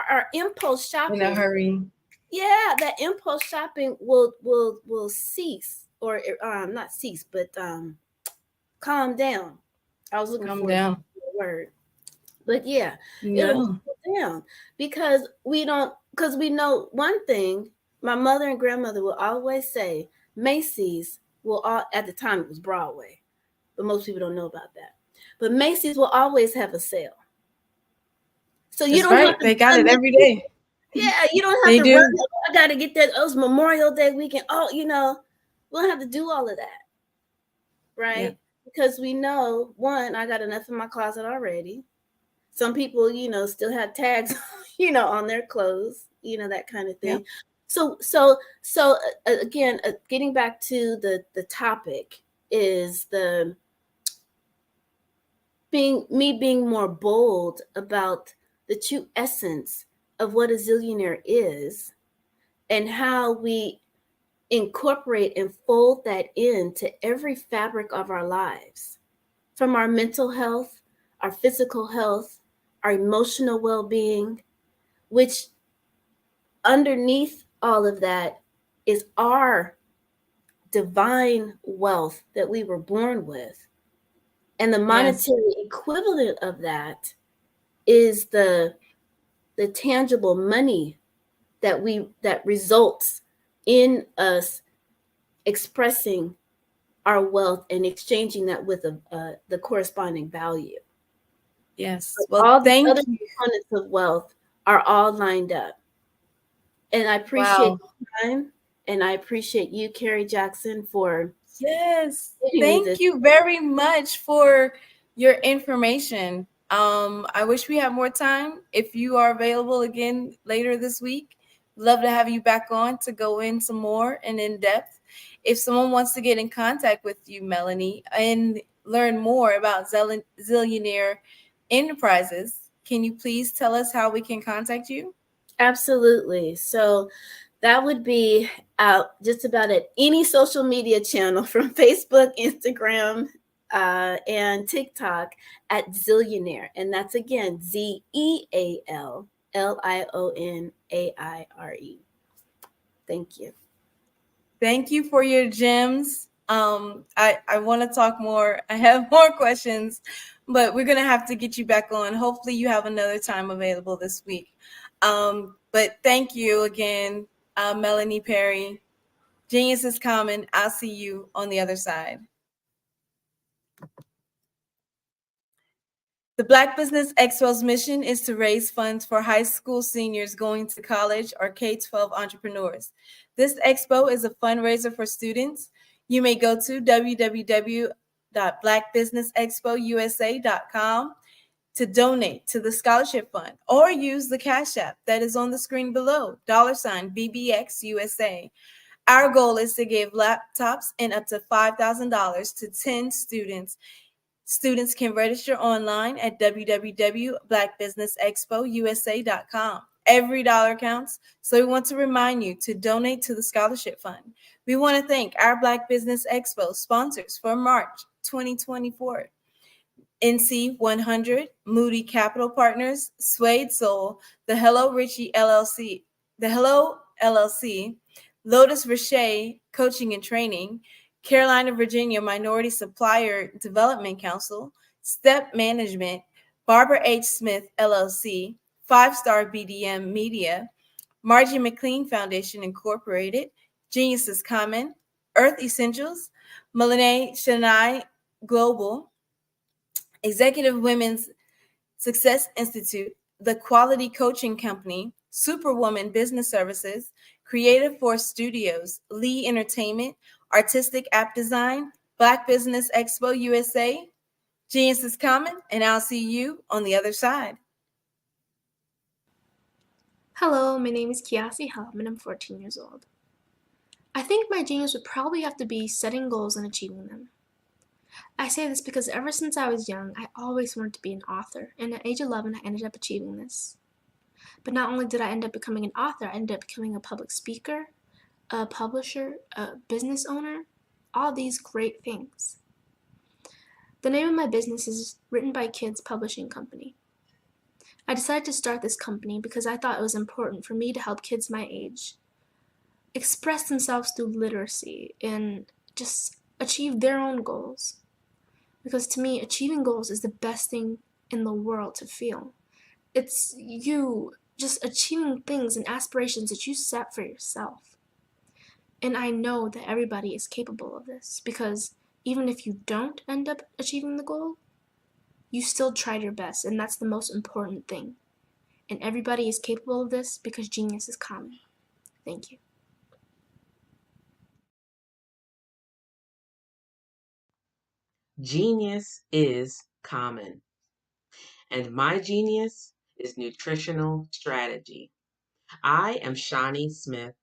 Speaker 13: our impulse shopping. In a hurry. Yeah, that impulse shopping will cease, or not cease, but calm down. I was looking for the word. But yeah, it'll calm down, because we know one thing. My mother and grandmother will always say, Macy's will at the time it was Broadway, but most people don't know about that. But Macy's will always have a sale. So you don't have to,
Speaker 12: they got it every day.
Speaker 13: Yeah, you don't have to run. I got to get that. Oh, it's Memorial Day weekend. Oh, we don't have to do all of that, right? Yeah. Because we know, one, I got enough in my closet already. Some people, still have tags, on their clothes, that kind of thing. Yeah. So again, getting back to the topic is being more bold about the true essence of what a zillionaire is and how we incorporate and fold that into every fabric of our lives.
Speaker 4: from our mental health, our physical health, our emotional well being, which underneath all of that is our divine wealth that we were born with. And the monetary equivalent of that is the tangible money that results in us expressing our wealth and exchanging that with the corresponding value.
Speaker 13: Yes.
Speaker 4: Well, all the other components of wealth are all lined up. And I appreciate the time, and I appreciate you, Carrie Jackson, for
Speaker 13: Thank you very much for your information. I wish we had more time. If you are available again later this week, love to have you back on to go in some more and in depth. If someone wants to get in contact with you, Melanie, and learn more about Zillionaire Enterprises, can you please tell us how we can contact you?
Speaker 4: Absolutely. So that would be out just about at any social media channel from Facebook, Instagram, and TikTok at Zillionaire. And that's again ZEALLIONAIRE. Thank you.
Speaker 13: Thank you for your gems. I want to talk more. I have more questions, but we're going to have to get you back on. Hopefully you have another time available this week. But thank you again, Melanie Perry. Genius is common. I'll see you on the other side. The Black Business Expo's mission is to raise funds for high school seniors going to college or K-12 entrepreneurs. This expo is a fundraiser for students. You may go to www.blackbusinessexpousa.com to donate to the scholarship fund, or use the Cash App that is on the screen below, $BBXUSA. Our goal is to give laptops and up to $5,000 to 10 students. Students can register online at www.blackbusinessexpousa.com. Every dollar counts, so we want to remind you to donate to the scholarship fund. We want to thank our Black Business Expo sponsors for March 2024. NC 100, Moody Capital Partners, Suede Soul, the Hello Richie LLC, the Hello LLC, Lotus Richey Coaching and Training, Carolina, Virginia Minority Supplier Development Council, Step Management, Barbara H. Smith LLC, 5-Star BDM Media, Margie McLean Foundation Incorporated, Genius is Common, Earth Essentials, Melanie Shania Global, Executive Women's Success Institute, The Quality Coaching Company, Superwoman Business Services, Creative Force Studios, Lee Entertainment, Artistic App Design, Black Business Expo USA. Genius is common, and I'll see you on the other side.
Speaker 19: Hello, my name is Kiasi Hum, and I'm 14 years old. I think my genius would probably have to be setting goals and achieving them. I say this because ever since I was young, I always wanted to be an author, and at age 11, I ended up achieving this. But not only did I end up becoming an author, I ended up becoming a public speaker, a publisher, a business owner, all these great things. The name of my business is Written by Kids Publishing Company. I decided to start this company because I thought it was important for me to help kids my age express themselves through literacy and just achieve their own goals. Because to me, achieving goals is the best thing in the world to feel. It's you just achieving things and aspirations that you set for yourself. And I know that everybody is capable of this, because even if you don't end up achieving the goal, you still tried your best, and that's the most important thing. And everybody is capable of this because genius is common. Thank you.
Speaker 14: Genius is common. And my genius is nutritional strategy. I am Shawnee Smith,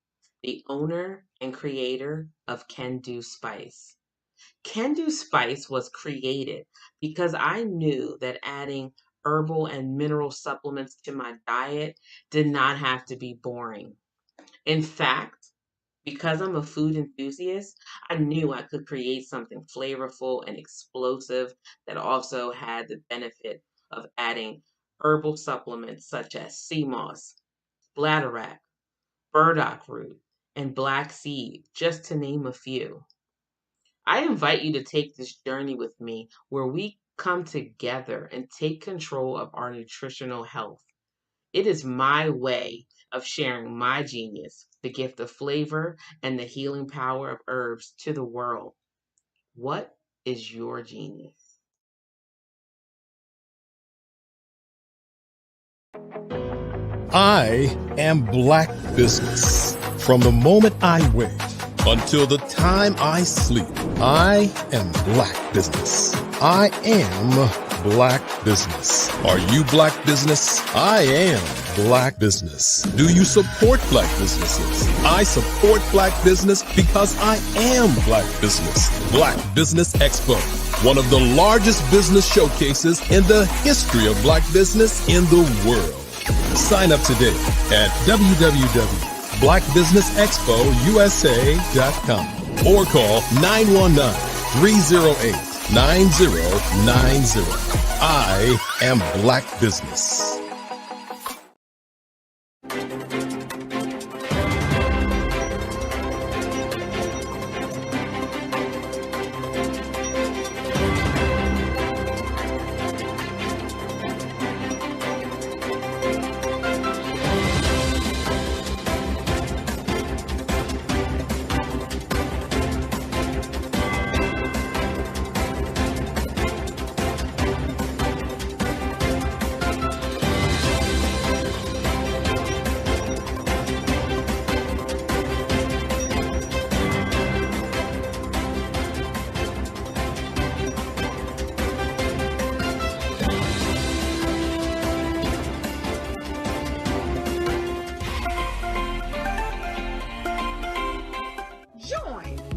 Speaker 14: the owner and creator of Can Do Spice. Can Do Spice was created because I knew that adding herbal and mineral supplements to my diet did not have to be boring. In fact, Because I'm a food enthusiast, I knew I could create something flavorful and explosive that also had the benefit of adding herbal supplements such as sea moss, bladderwrack, burdock root, and black seed, just to name a few. I invite you to take this journey with me where we come together and take control of our nutritional health. It is my way of sharing my genius, the gift of flavor and the healing power of herbs to the world. What is your genius?
Speaker 3: I am Black Business. From the moment I wake until the time I sleep, I am Black Business. I am Black Business. Are you Black Business? I am Black Business. Do you support Black businesses? I support Black business because I am Black Business. Black Business Expo, one of the largest business showcases in the history of Black business in the world. Sign up today at www.blackbusinessexpousa.com or call 919-308-9090. I am Black Business.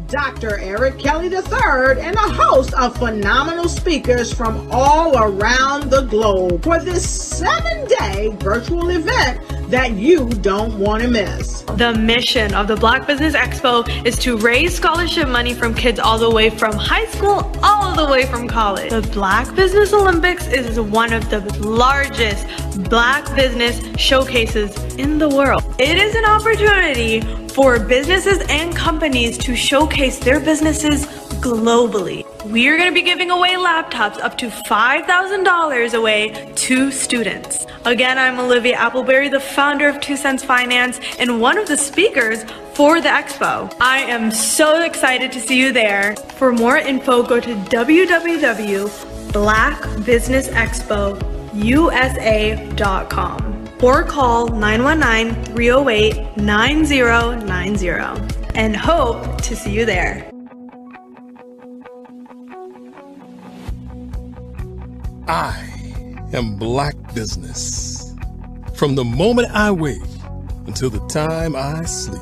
Speaker 1: Dr. Eric Kelly III and a host of phenomenal speakers from all around the globe for this 7-day virtual event that you don't want to miss.
Speaker 2: The mission of the Black Business Expo is to raise scholarship money from kids all the way from high school all the way from college. The Black Business Olympics is one of the largest Black business showcases in the world. It is an opportunity for businesses and companies to showcase their businesses globally. We are going to be giving away laptops up to $5,000 away to students. Again, I'm Olivia Appleberry, the founder of 2 Cents Finance and one of the speakers for the expo. I am so excited to see you there. For more info, go to www.blackbusinessexpousa.com or call 919-308-9090 and hope to see you there.
Speaker 3: I am Black Business. From the moment I wake until the time I sleep.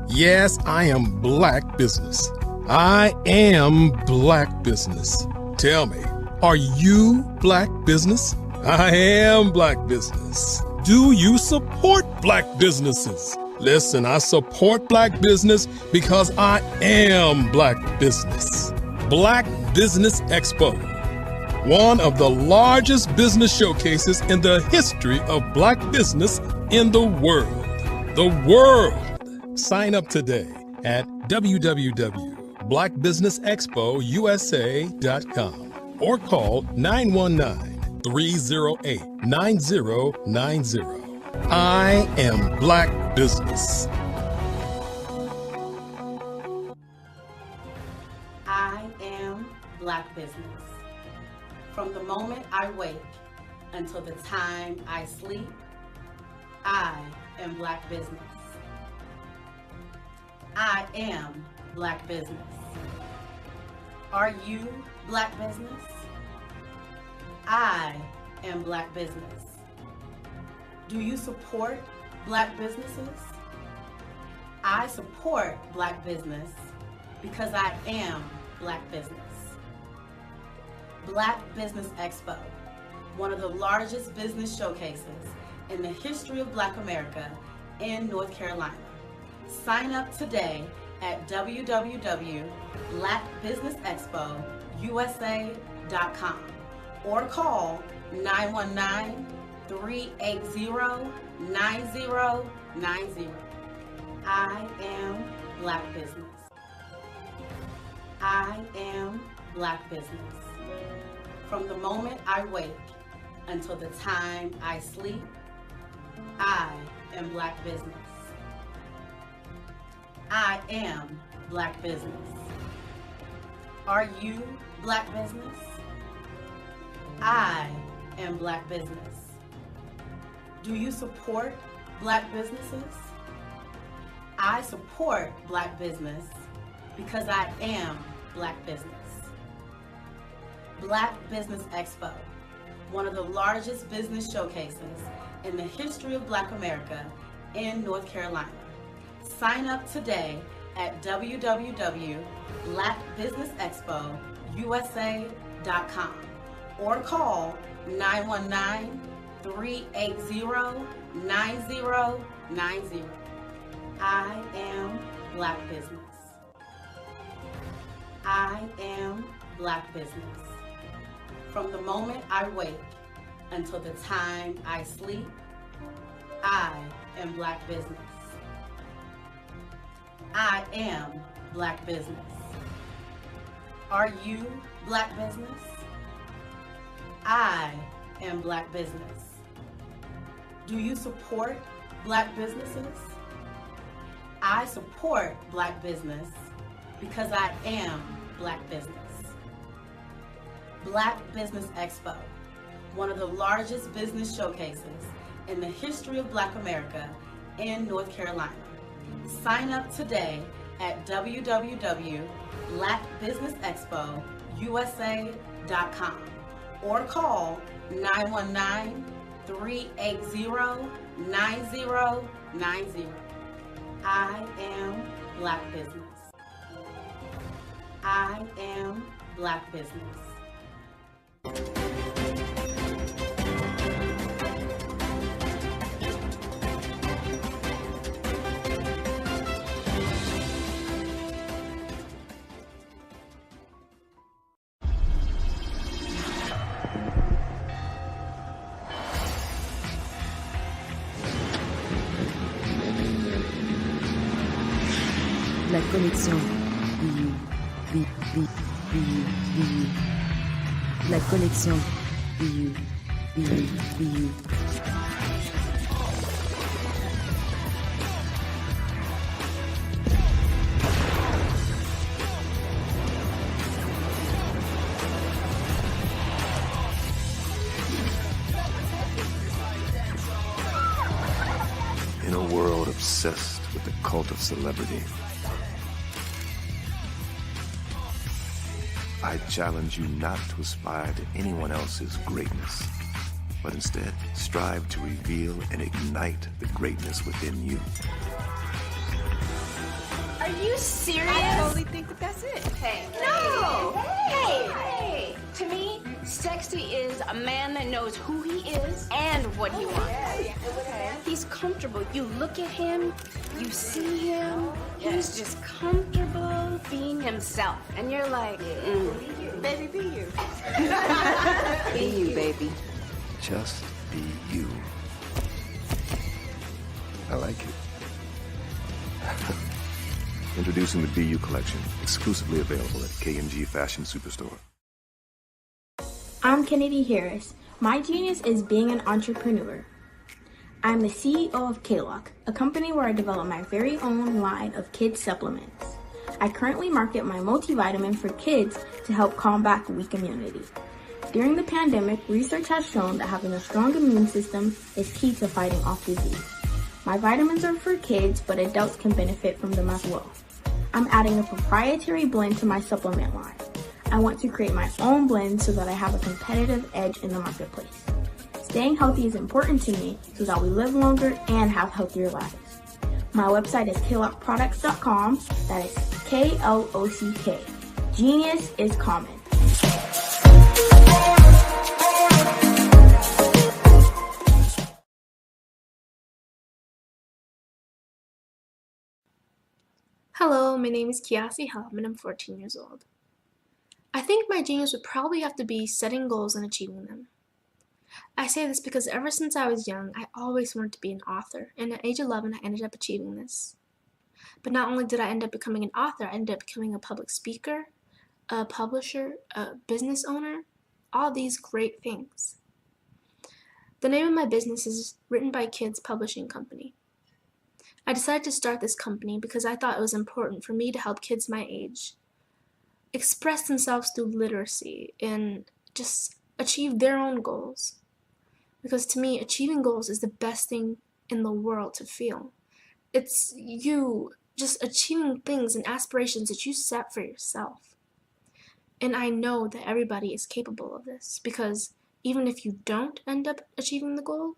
Speaker 3: Yes, I am Black Business. I am Black Business. Tell me, are you Black Business? I am Black Business. Do you support Black businesses? Listen, I support Black business because I am Black Business. Black Business Expo, one of the largest business showcases in the history of Black business in the world. The world. Sign up today at www.blackbusinessexpousa.com or call 919-308-9090. I am Black Business.
Speaker 4: I am Black Business. From the moment I wake until the time I sleep, I am Black Business. I am Black Business. Are you Black Business? I am Black Business. Do you support Black businesses? I support Black business because I am Black business. Black Business Expo, one of the largest business showcases in the history of Black America in North Carolina. Sign up today at www.blackbusinessexpousa.com or call 919-380-9090. I am Black Business. I am Black Business. From the moment I wake until the time I sleep, I am Black Business. I am Black Business. Are you Black Business? I am Black Business. Do you support Black businesses? I support Black business because I am Black Business. Black Business Expo, one of the largest business showcases in the history of Black America in North Carolina. Sign up today at www.blackbusinessexpousa.com or call 919-380-9090. I am Black Business. I am Black Business. From the moment I wake until the time I sleep, I am Black Business. I am Black Business. Are you Black Business? I am Black Business. Do you support Black businesses? I support Black business because I am Black Business. Black Business Expo, one of the largest business showcases in the history of Black America in North Carolina. Sign up today at www.blackbusinessexpousa.com or call 919-380-9090. I am Black Business. I am Black Business.
Speaker 5: La connexion BU. La connexion BU.
Speaker 15: In a world obsessed with the cult of celebrity, I challenge you not to aspire to anyone else's greatness, but instead strive to reveal and ignite the greatness within you.
Speaker 23: Are you serious?
Speaker 24: I totally think that's it.
Speaker 23: Hey.
Speaker 24: No!
Speaker 23: Hey! To me, sexy is a man that knows who he is and what he wants.
Speaker 24: Okay.
Speaker 23: He's comfortable. You look at him, you see him, he's just comfortable being himself. And you're like,
Speaker 24: Baby, be you.
Speaker 5: Be you, baby.
Speaker 15: Just be you. I like it. Introducing the BU collection, exclusively available at K&G Fashion Superstore.
Speaker 25: I'm Kennedy Harris. My genius is being an entrepreneur. I'm the CEO of K-Lock, a company where I develop my very own line of kids supplements. I currently market my multivitamin for kids to help combat weak immunity. During the pandemic, research has shown that having a strong immune system is key to fighting off disease. My vitamins are for kids, but adults can benefit from them as well. I'm adding a proprietary blend to my supplement line. I want to create my own blend so that I have a competitive edge in the marketplace. Staying healthy is important to me so that we live longer and have healthier lives. My website is klockproducts.com. That is K-L-O-C-K. Genius is common.
Speaker 19: Hello, my name is Kiasi Helm and I'm 14 years old. I think my genius would probably have to be setting goals and achieving them. I say this because ever since I was young, I always wanted to be an author, and at age 11, I ended up achieving this. But not only did I end up becoming an author, I ended up becoming a public speaker, a publisher, a business owner, all these great things. The name of my business is Written by Kids Publishing Company. I decided to start this company because I thought it was important for me to help kids my age express themselves through literacy and just achieve their own goals. Because to me, achieving goals is the best thing in the world to feel. It's you just achieving things and aspirations that you set for yourself. And I know that everybody is capable of this because even if you don't end up achieving the goal,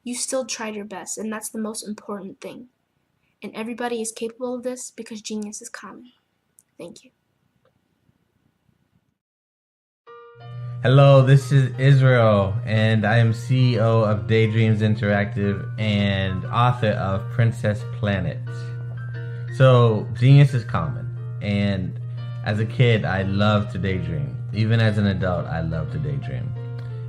Speaker 19: you still tried your best, and that's the most important thing. And everybody is capable of this because genius is common. Thank you.
Speaker 7: Hello, this is Israel, and I am CEO of Daydreams Interactive and author of Princess Planet. So, genius is common, and as a kid, I loved to daydream. Even as an adult, I love to daydream.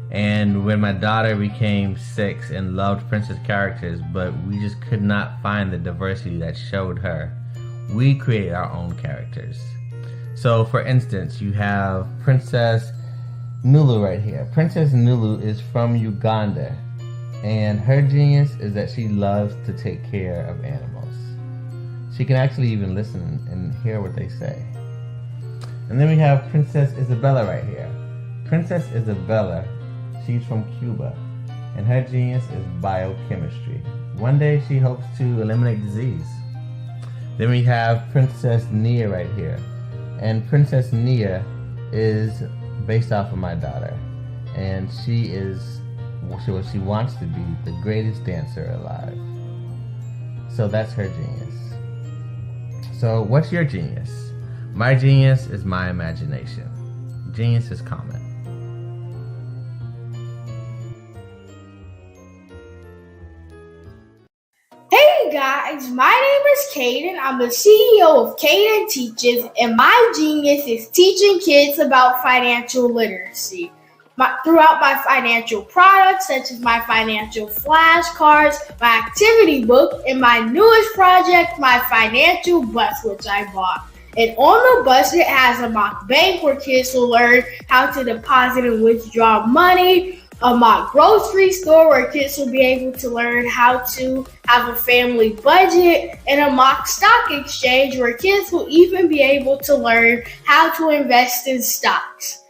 Speaker 7: And when my daughter became 6 and loved princess characters, but we just could not find the diversity that showed her, we created our own characters. So, for instance, you have Princess Nulu right here. Princess Nulu is from Uganda, and her genius is that she loves to take care of animals. She can actually even listen and hear what they say. And then we have Princess Isabella right here. Princess Isabella, she's from Cuba, and her genius is biochemistry. One day she hopes to eliminate disease. Then we have Princess Nia right here, and Princess Nia is based off of my daughter, and she wants to be the greatest dancer alive. So that's her genius. So what's your genius? My genius is my imagination. Genius is common.
Speaker 16: Hey guys, my name is Caden. I'm the CEO of Caden Teaches, and my genius is teaching kids about financial literacy. Throughout my financial products, such as my financial flashcards, my activity book, and my newest project, my financial bus, which I bought. And on the bus, it has a mock bank where kids will learn how to deposit and withdraw money, a mock grocery store where kids will be able to learn how to have a family budget, and a mock stock exchange where kids will even be able to learn how to invest in stocks.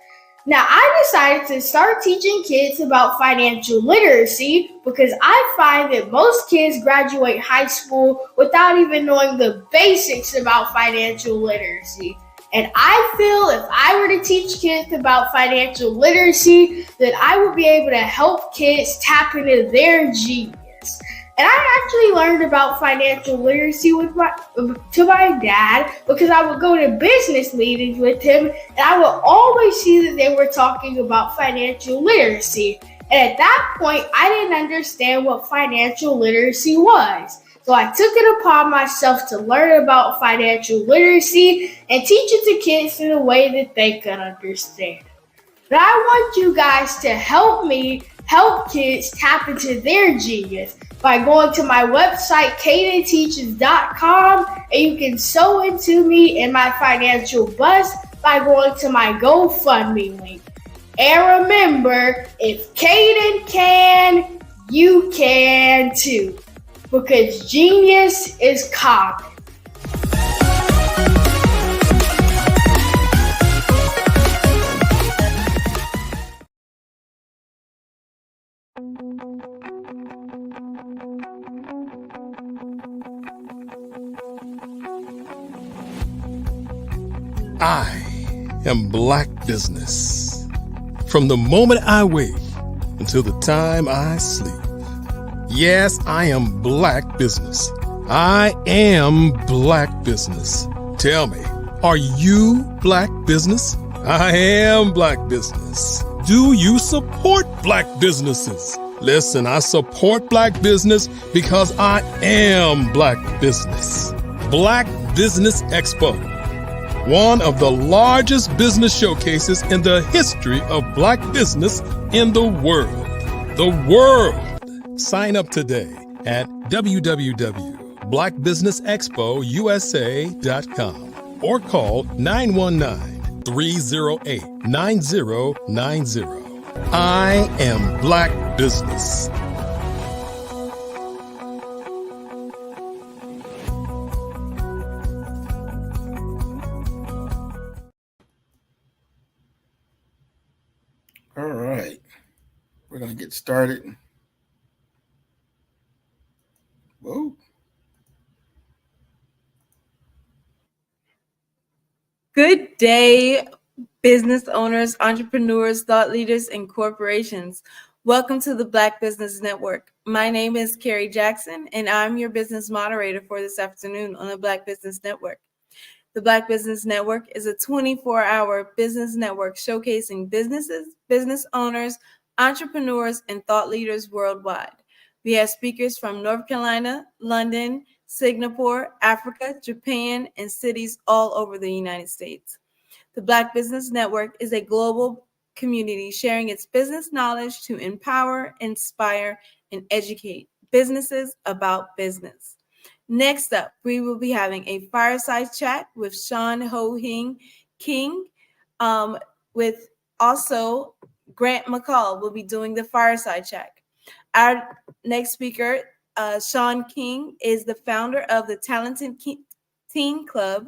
Speaker 16: Now, I decided to start teaching kids about financial literacy because I find that most kids graduate high school without even knowing the basics about financial literacy. And I feel if I were to teach kids about financial literacy, that I would be able to help kids tap into their genius. And I actually learned about financial literacy to my dad because I would go to business meetings with him, and I would always see that they were talking about financial literacy. And at that point, I didn't understand what financial literacy was. So I took it upon myself to learn about financial literacy and teach it to kids in a way that they could understand. But I want you guys to help me help kids tap into their genius by going to my website, cadenteaches.com, and you can sew into me in my financial bus by going to my GoFundMe link. And remember, if Caden can, you can too. Because genius is common.
Speaker 3: I am Black Business. From the moment I wake until the time I sleep. Yes, I am Black Business. I am Black Business. Tell me, are you Black Business? I am Black Business. Do you support Black businesses? Listen, I support Black business because I am Black Business. Black Business Expo, one of the largest business showcases in the history of Black business in the world. The world! Sign up today at www.blackbusinessexpousa.com or call 919-308-9090. I am Black Business.
Speaker 6: All right, we're going to get started. Whoa.
Speaker 13: Good day, business owners, entrepreneurs, thought leaders, and corporations. Welcome to the Black Business Network. My name is Carrie Jackson, and I'm your business moderator for this afternoon on the Black Business Network. The Black Business Network is a 24-hour business network showcasing businesses, business owners, entrepreneurs, and thought leaders worldwide. We have speakers from North Carolina, London, Singapore, Africa, Japan, and cities all over the United States. The Black Business Network is a global community sharing its business knowledge to empower, inspire, and educate businesses about business. Next up, we will be having a fireside chat with Sean Ho-Hing King, with also Grant McCall will be doing the fireside chat. Our next speaker, Sean King, is the founder of the Talented Teen Club.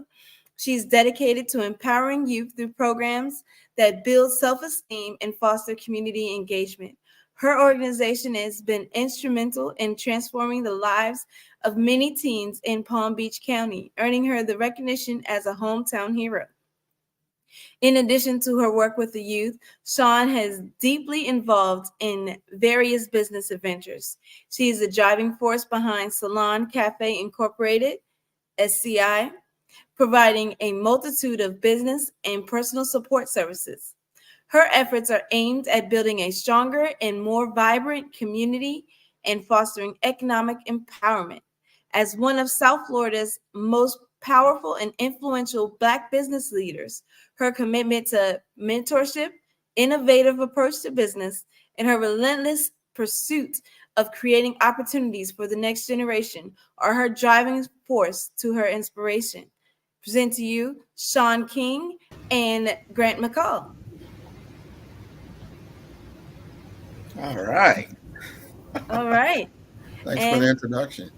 Speaker 13: She's dedicated to empowering youth through programs that build self-esteem and foster community engagement. Her organization has been instrumental in transforming the lives of many teens in Palm Beach County, earning her the recognition as a hometown hero. In addition to her work with the youth, Sean has deeply involved in various business adventures. She is the driving force behind Salon Cafe Incorporated, SCI, providing a multitude of business and personal support services. Her efforts are aimed at building a stronger and more vibrant community and fostering economic empowerment. As one of South Florida's most powerful and influential Black business leaders, her commitment to mentorship, innovative approach to business, and her relentless pursuit of creating opportunities for the next generation are her driving force to her inspiration. Present to you Sean King and Grant McCall.
Speaker 6: All right.
Speaker 13: All right.
Speaker 6: Thanks for the introduction.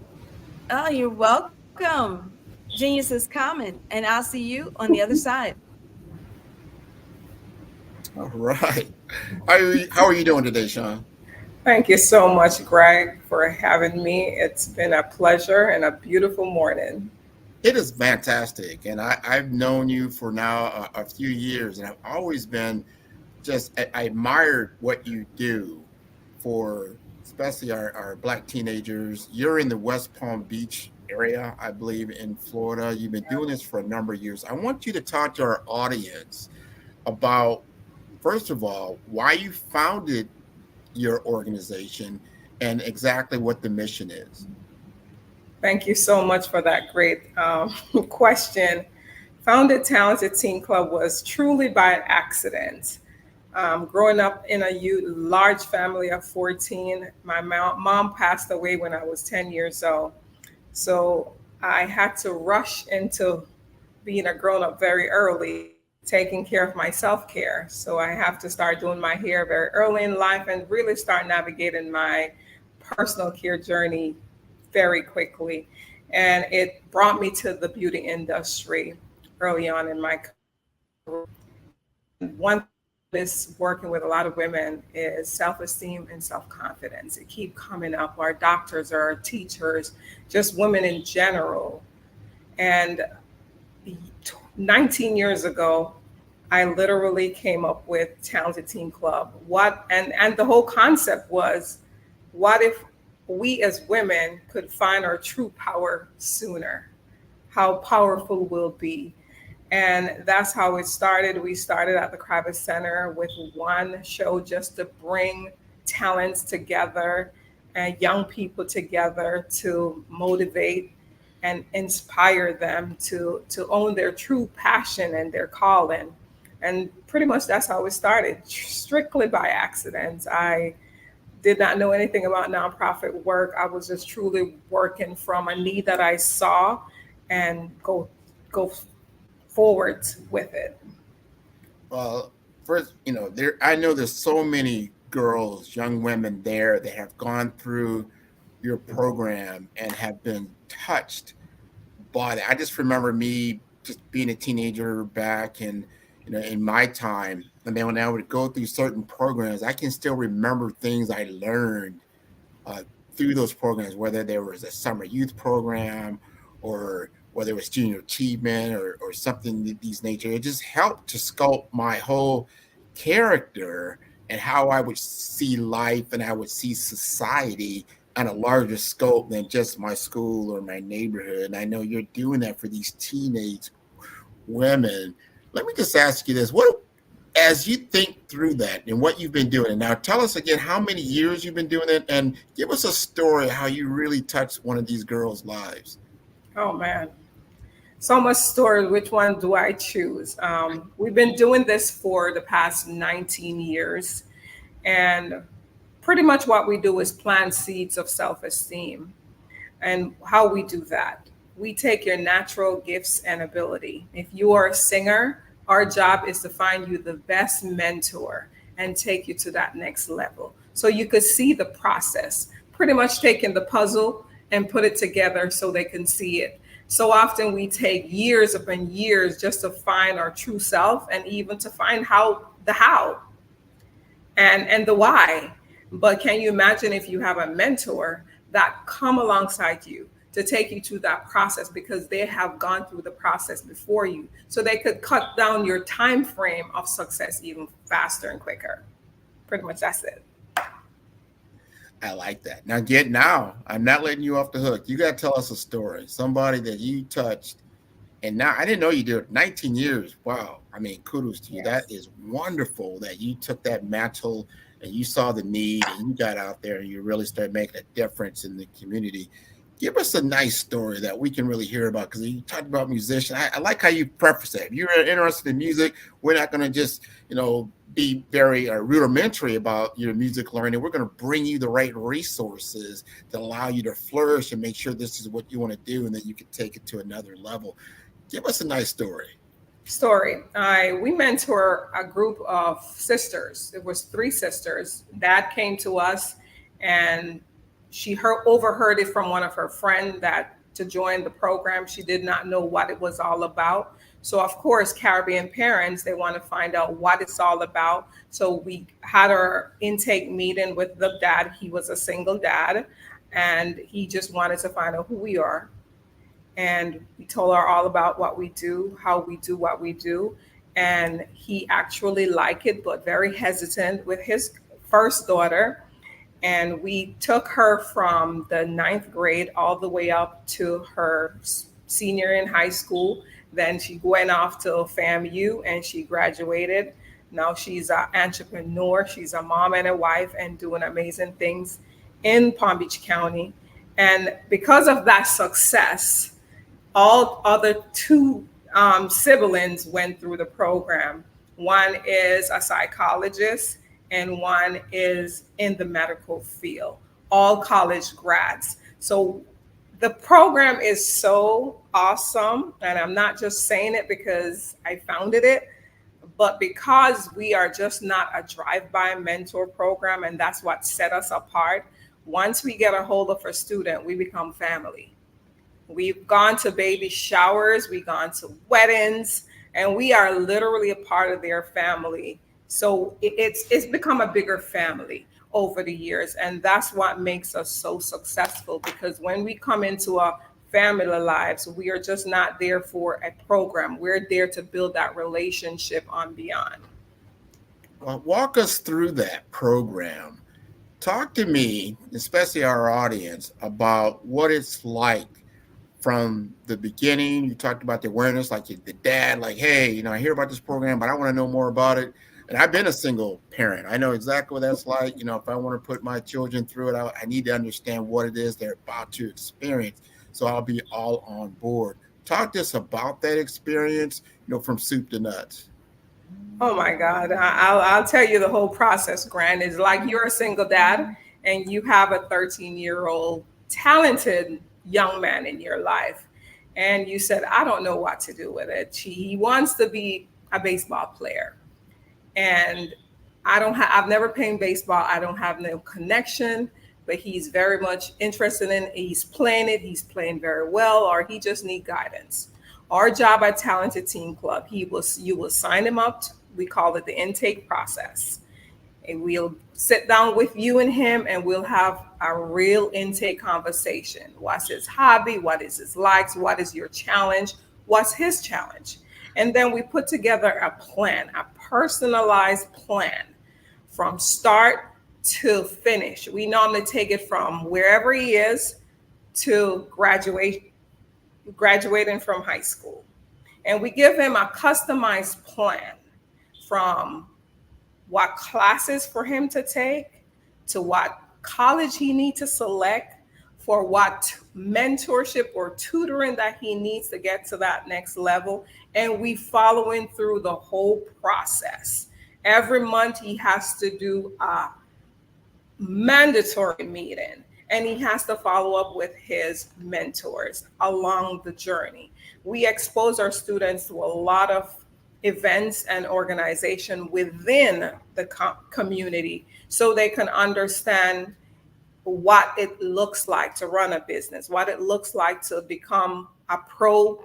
Speaker 13: Oh, you're welcome. Genius is common, and I'll see you on the other side.
Speaker 6: All right. How are you doing today, Sean?
Speaker 17: Thank you so much, Greg, for having me. It's been a pleasure and a beautiful morning.
Speaker 6: It is fantastic. And I've known you for now a few years, and I've always been I admired what you do for especially our Black teenagers. You're in the West Palm Beach area, I believe, in Florida. You've been doing this for a number of years. I want you to talk to our audience about, first of all, why you founded your organization and exactly what the mission is.
Speaker 17: Thank you so much for that great question. Founded Talented Teen Club was truly by an accident. Growing up in a large family of 14, my mom passed away when I was 10 years old. So I had to rush into being a grown-up very early, taking care of my self-care. So I have to start doing my hair very early in life and really start navigating my personal care journey very quickly. And it brought me to the beauty industry early on in my career. One is working with a lot of women is self-esteem and self-confidence. It keeps coming up. Our doctors, our teachers, just women in general. And 19 years ago, I literally came up with Talented Teen Club. And the whole concept was, what if we as women could find our true power sooner? How powerful we'll be. And that's how it started. We started at the Kravis Center with one show just to bring talents together and young people together to motivate and inspire them to own their true passion and their calling. And pretty much that's how it started, strictly by accident. I did not know anything about nonprofit work. I was just truly working from a need that I saw and go forward with it.
Speaker 6: Well, first, I know there's so many girls, young women there that have gone through your program and have been touched by it. I just remember me just being a teenager back in my time. And then when I would go through certain programs, I can still remember things I learned through those programs, whether there was a summer youth program or whether it was junior achievement or something of these nature. It just helped to sculpt my whole character and how I would see life and I would see society on a larger scope than just my school or my neighborhood. And I know you're doing that for these teenage women. Let me just ask you this. As you think through that and what you've been doing, and now tell us again how many years you've been doing it, and give us a story how you really touched one of these girls' lives.
Speaker 17: Oh man, so much story. Which one do I choose? We've been doing this for the past 19 years, and pretty much what we do is plant seeds of self-esteem. And how we do that, we take your natural gifts and ability. If you are a singer, our job is to find you the best mentor and take you to that next level. So you could see the process, pretty much taking the puzzle and put it together so they can see it. So often we take years upon years just to find our true self and even to find the how and the why. But can you imagine if you have a mentor that come alongside you to take you to that process, because they have gone through the process before you, so they could cut down your time frame of success even faster and quicker. Pretty much that's it.
Speaker 6: I like that. Now, I'm not letting you off the hook. You got to tell us a story. Somebody that you touched, and now I didn't know you did it. 19 years. Wow. I mean, kudos to you. Yes. That is wonderful that you took that mantle and you saw the need and you got out there and you really started making a difference in the community. Give us a nice story that we can really hear about, because you talked about musician. I like how you preface that. If you're interested in music, we're not going to just, be very rudimentary about your music learning. We're going to bring you the right resources to allow you to flourish and make sure this is what you want to do and that you can take it to another level. Give us a nice story.
Speaker 17: We mentor a group of sisters. It was 3 sisters. Dad came to us and she overheard it from one of her friends that to join the program. She did not know what it was all about. So of course, Caribbean parents, they want to find out what it's all about. So we had our intake meeting with the dad. He was a single dad and he just wanted to find out who we are. And we told her all about what we do, how we do what we do. And he actually liked it, but very hesitant with his first daughter. And we took her from the 9th grade all the way up to her senior in high school. Then she went off to FAMU and she graduated. Now she's an entrepreneur. She's a mom and a wife and doing amazing things in Palm Beach County. And because of that success, all other 2 siblings went through the program. One is a psychologist and one is in the medical field, all college grads. So the program is so awesome. And I'm not just saying it because I founded it, but because we are just not a drive-by mentor program, and that's what set us apart. Once we get a hold of a student, we become family. We've gone to baby showers, we've gone to weddings, and we are literally a part of their family. So it's become a bigger family over the years. And that's what makes us so successful, because when we come into our family lives, we are just not there for a program. We're there to build that relationship on beyond.
Speaker 6: Well, walk us through that program. Talk to me, especially our audience, about what it's like from the beginning. You talked about the awareness, like the dad, like, hey, I hear about this program, but I want to know more about it. And I've been a single parent. I know exactly what that's like. If I want to put my children through it, I need to understand what it is they're about to experience. So I'll be all on board. Talk to us about that experience, from soup to nuts.
Speaker 17: Oh my God. I'll tell you the whole process, Grant. It's like you're a single dad and you have a 13-year-old talented young man in your life. And you said, I don't know what to do with it. He wants to be a baseball player. And I've never played baseball. I don't have no connection, but he's very much interested in it. He's playing it. He's playing very well, or he just need guidance. Our job at Talented Teen Club, you will sign him up. We call it the intake process. And we'll sit down with you and him and we'll have a real intake conversation. What's his hobby? What is his likes? What is your challenge? What's his challenge? And then we put together a plan, a personalized plan from start to finish. We normally take it from wherever he is to graduating from high school. And we give him a customized plan from what classes for him to take to what college he needs to select, for what mentorship or tutoring that he needs to get to that next level. And we following through the whole process. Every month he has to do a mandatory meeting and he has to follow up with his mentors along the journey. We expose our students to a lot of events and organization within the community so they can understand what it looks like to run a business, what it looks like to become a pro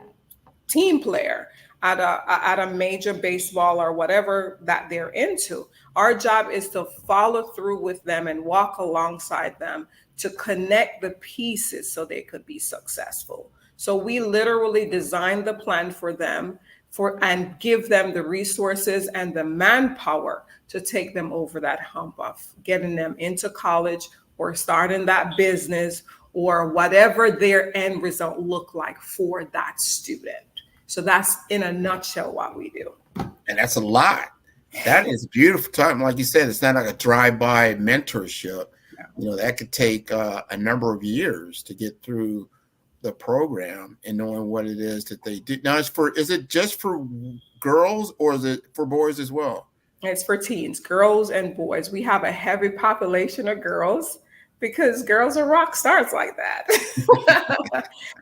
Speaker 17: team player at a major baseball or whatever that they're into. Our job is to follow through with them and walk alongside them to connect the pieces so they could be successful. So we literally design the plan for them and give them the resources and the manpower to take them over that hump of getting them into college or starting that business or whatever their end result look like for that student. So that's in a nutshell what we do.
Speaker 6: And that's a lot. That is beautiful time. Like you said, it's not like a drive-by mentorship. That could take a number of years to get through the program and knowing what it is that they do. Now, is it just for girls or is it for boys as well?
Speaker 17: It's for teens, girls and boys. We have a heavy population of girls because girls are rock stars like that.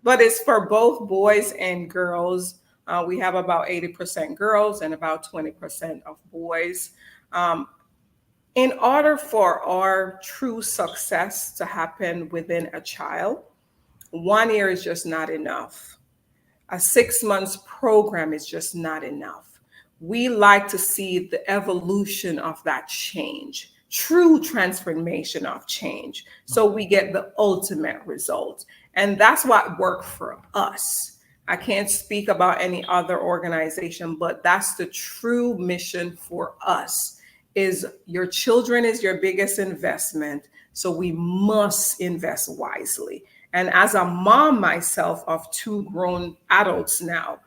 Speaker 17: But it's for both boys and girls. We have about 80% girls and about 20% of boys. In order for our true success to happen within a child, 1 year is just not enough. A 6 months program is just not enough. We like to see the evolution of that change, true transformation of change, so we get the ultimate result. And that's what worked for us. I can't speak about any other organization, but that's the true mission for us. Is your children is your biggest investment, so we must invest wisely. And as a mom myself of 2 grown adults now,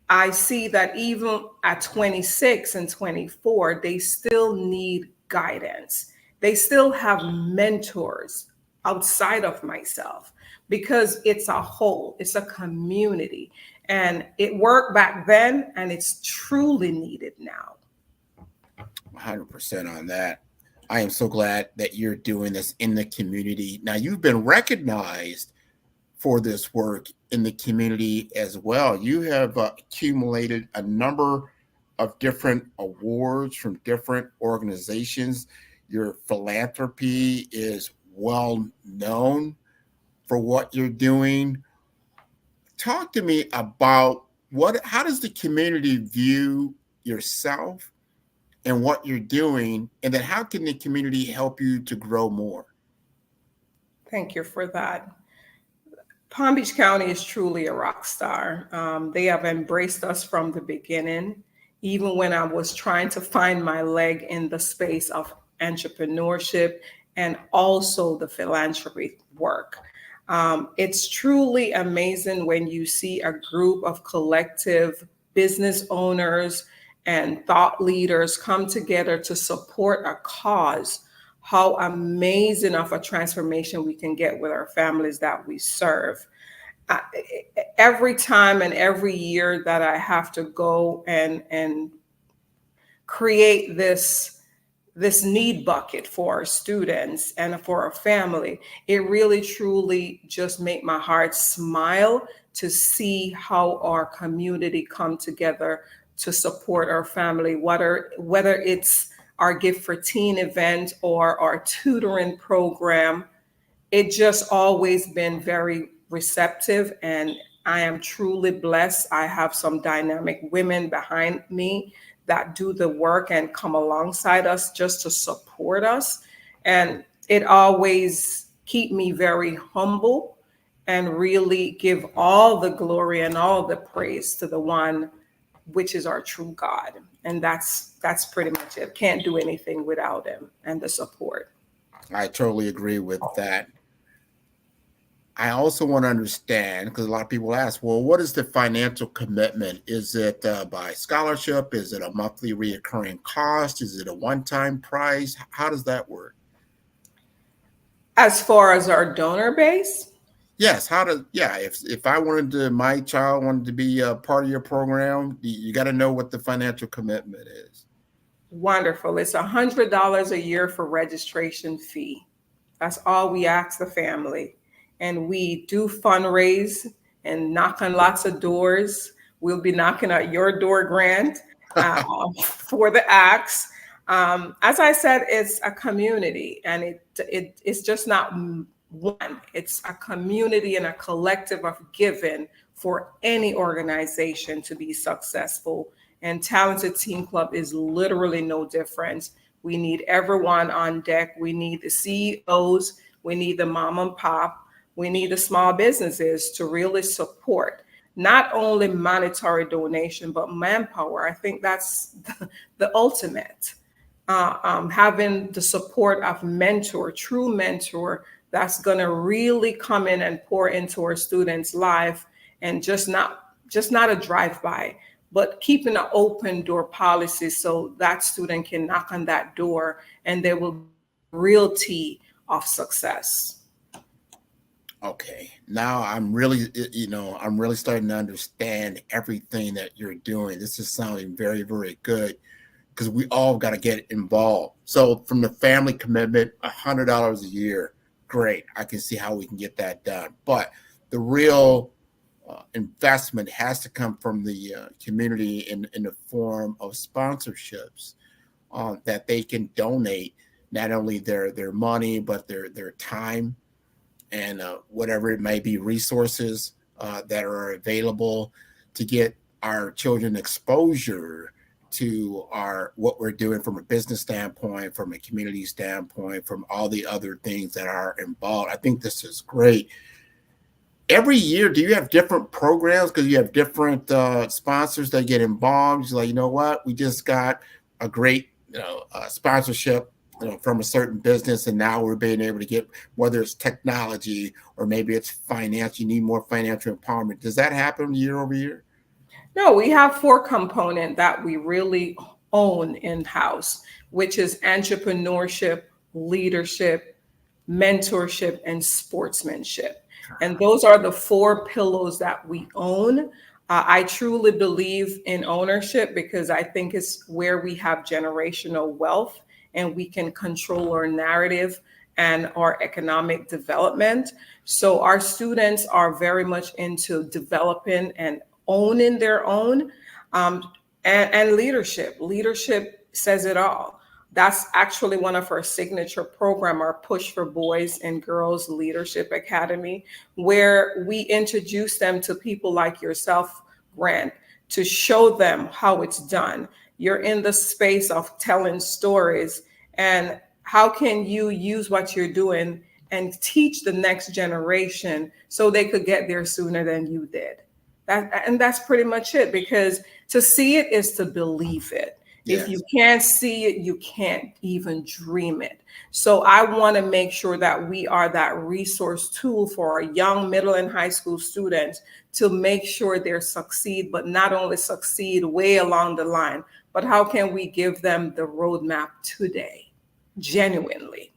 Speaker 17: I see that even at 26 and 24, they still need guidance. They still have mentors outside of myself because it's a whole, it's a community. And it worked back then and it's truly needed now.
Speaker 6: 100% on that. I am so glad that you're doing this in the community. Now, you've been recognized for this work in the community as well. You have accumulated a number of different awards from different organizations. Your philanthropy is well known for what you're doing. Talk to me about how does the community view yourself and what you're doing, and then how can the community help you to grow more?
Speaker 17: Thank you for that. Palm Beach County is truly a rock star. They have embraced us from the beginning, even when I was trying to find my leg in the space of entrepreneurship and also the philanthropy work. It's truly amazing when you see a group of collective business owners and thought leaders come together to support a cause, how amazing of a transformation we can get with our families that we serve. every time and every year that I have to go and create this need bucket for our students and for our family, it really truly just make my heart smile to see how our community come together to support our family, whether it's our Gift for Teen event or our tutoring program. It just always been very receptive, and I am truly blessed. I have some dynamic women behind me that do the work and come alongside us just to support us. And it always keep me very humble and really give all the glory and all the praise to the one which is our true God. And that's pretty much it. Can't do anything without him and the support.
Speaker 6: I totally agree with that. I also want to understand, because a lot of people ask, well, what is the financial commitment? Is it by scholarship? Is it a monthly reoccurring cost? Is it a one-time price? How does that work?
Speaker 17: As far as our donor base?
Speaker 6: Yes. If I wanted to, my child wanted to be a part of your program, you got to know what the financial commitment is.
Speaker 17: Wonderful. It's $100 a year for registration fee. That's all we ask the family. And we do fundraise and knock on lots of doors. We'll be knocking at your door, Grant, for the acts. As I said, it's a community, and it's just not one. It's a community and a collective of giving for any organization to be successful. And Talented Teen Club is literally no different. We need everyone on deck. We need the CEOs. We need the mom and pop. We need the small businesses to really support not only monetary donation, but manpower. I think that's the ultimate. Having the support of true mentor, that's going to really come in and pour into our students' life, and just not a drive-by, but keeping an open door policy so that student can knock on that door and there will be realty of success.
Speaker 6: Okay, now I'm really starting to understand everything that you're doing. This is sounding very, very good, because we all got to get involved. So from the family commitment, $100 a year, great. I can see how we can get that done. But the real investment has to come from the community in the form of sponsorships that they can donate, not only their money, but their time, and whatever it may be, resources that are available to get our children exposure to what we're doing from a business standpoint, from a community standpoint, from all the other things that are involved. I think this is great. Every year, do you have different programs because you have different sponsors that get involved? It's like, you know what, we just got a great sponsorship from a certain business, and now we're being able to get, whether it's technology or maybe it's finance, you need more financial empowerment. Does that happen year over year?
Speaker 17: No, we have 4 components that we really own in-house, which is entrepreneurship, leadership, mentorship, and sportsmanship. And those are the 4 pillars that we own. I truly believe in ownership because I think it's where we have generational wealth and we can control our narrative and our economic development. So our students are very much into developing and owning their own, and leadership. Leadership says it all. That's actually one of our signature program, our Push for Boys and Girls Leadership Academy, where we introduce them to people like yourself, Grant, to show them how it's done. You're in the space of telling stories, and how can you use what you're doing and teach the next generation so they could get there sooner than you did. And that's pretty much it, because to see it is to believe it. Yes. If you can't see it, you can't even dream it. So I want to make sure that we are that resource tool for our young middle and high school students to make sure they succeed, but not only succeed way along the line, but how can we give them the roadmap today, genuinely?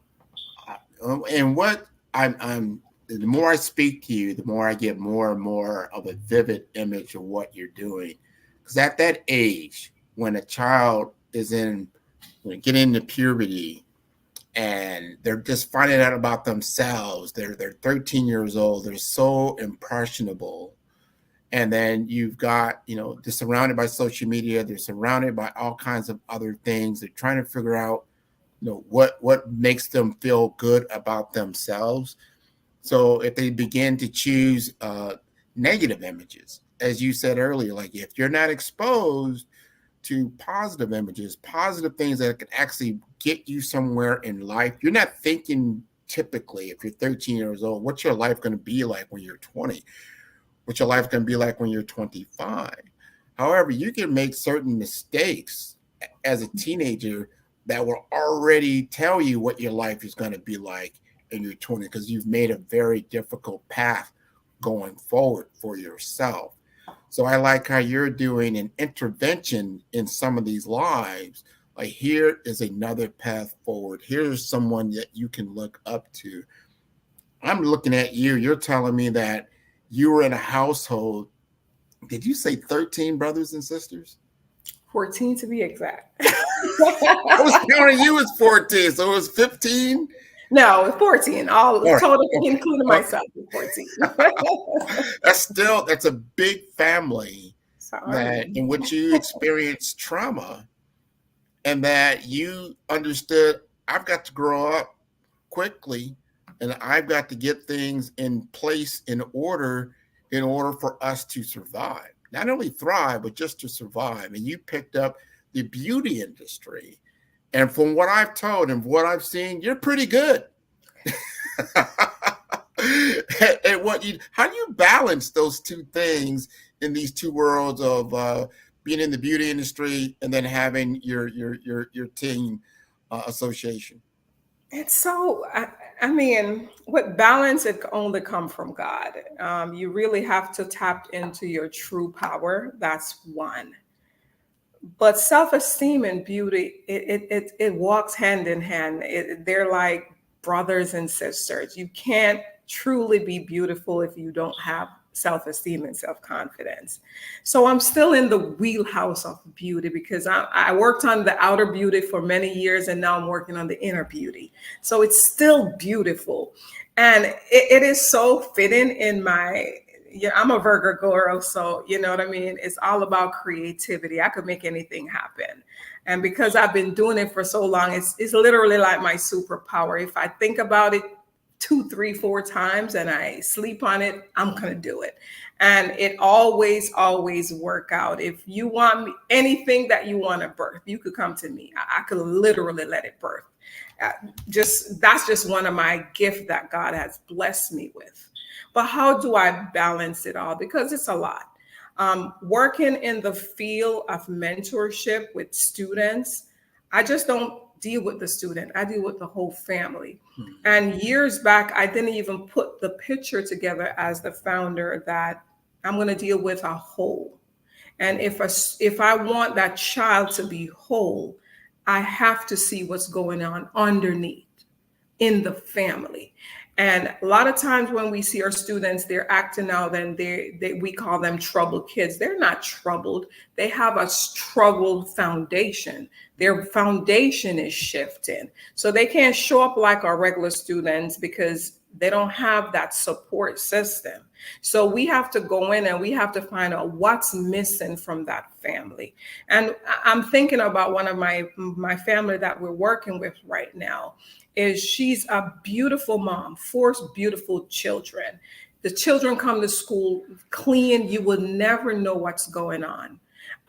Speaker 6: And what I'm the more I speak to you, the more I get more and more of a vivid image of what you're doing. Because at that age, when a child is getting into puberty and they're just finding out about themselves, they're 13 years old, they're so impressionable. And then you've got, they're surrounded by social media, they're surrounded by all kinds of other things. They're trying to figure out, what makes them feel good about themselves. So if they begin to choose negative images, as you said earlier, like if you're not exposed to positive images, positive things that can actually get you somewhere in life, you're not thinking typically, if you're 13 years old, what's your life going to be like when you're 20? What's your life going to be like when you're 25? However, you can make certain mistakes as a teenager that will already tell you what your life is going to be like in your 20s, because you've made a very difficult path going forward for yourself. So I like how you're doing an intervention in some of these lives. Like, here is another path forward. Here's someone that you can look up to. I'm looking at you. You're telling me that you were in a household. Did you say 13 brothers and sisters?
Speaker 17: 14 to be exact.
Speaker 6: I was counting you as 14, so it was 15?
Speaker 17: No, it's 14. All
Speaker 6: right.
Speaker 17: Total, including myself, is 14.
Speaker 6: That's a big family in which you experienced trauma, and that you understood, I've got to grow up quickly, and I've got to get things in place in order for us to survive. Not only thrive, but just to survive. And you picked up the beauty industry. And from what I've told and what I've seen, you're pretty good. And how do you balance those two things in these two worlds of being in the beauty industry and then having your team association?
Speaker 17: It's so, I mean, with balance, it can only come from God. You really have to tap into your true power. That's one. But self-esteem and beauty, it walks hand in hand. They're like brothers and sisters. You can't truly be beautiful if you don't have self-esteem and self-confidence. So I'm still in the wheelhouse of beauty because I worked on the outer beauty for many years, and now I'm working on the inner beauty. So it's still beautiful. And it is so fitting in I'm a Virgo girl, so you know what I mean? It's all about creativity. I could make anything happen. And because I've been doing it for so long, it's literally like my superpower. If I think about it 2, 3, 4 times and I sleep on it, I'm going to do it. And it always work out. If you want anything that you want to birth, you could come to me. I could literally let it birth. That's just one of my gifts that God has blessed me with. But how do I balance it all? Because it's a lot. Working in the field of mentorship with students, I just don't deal with the student. I deal with the whole family. Mm-hmm. And years back, I didn't even put the picture together as the founder that I'm going to deal with a whole. And if I want that child to be whole, I have to see what's going on underneath in the family. And a lot of times when we see our students, they're acting out and we call them troubled kids. They're not troubled. They have a troubled foundation. Their foundation is shifting. So they can't show up like our regular students because they don't have that support system. So we have to go in and we have to find out what's missing from that family. And I'm thinking about one of my family that we're working with right now. She's a beautiful mom, 4 beautiful children. The children come to school clean. You will never know what's going on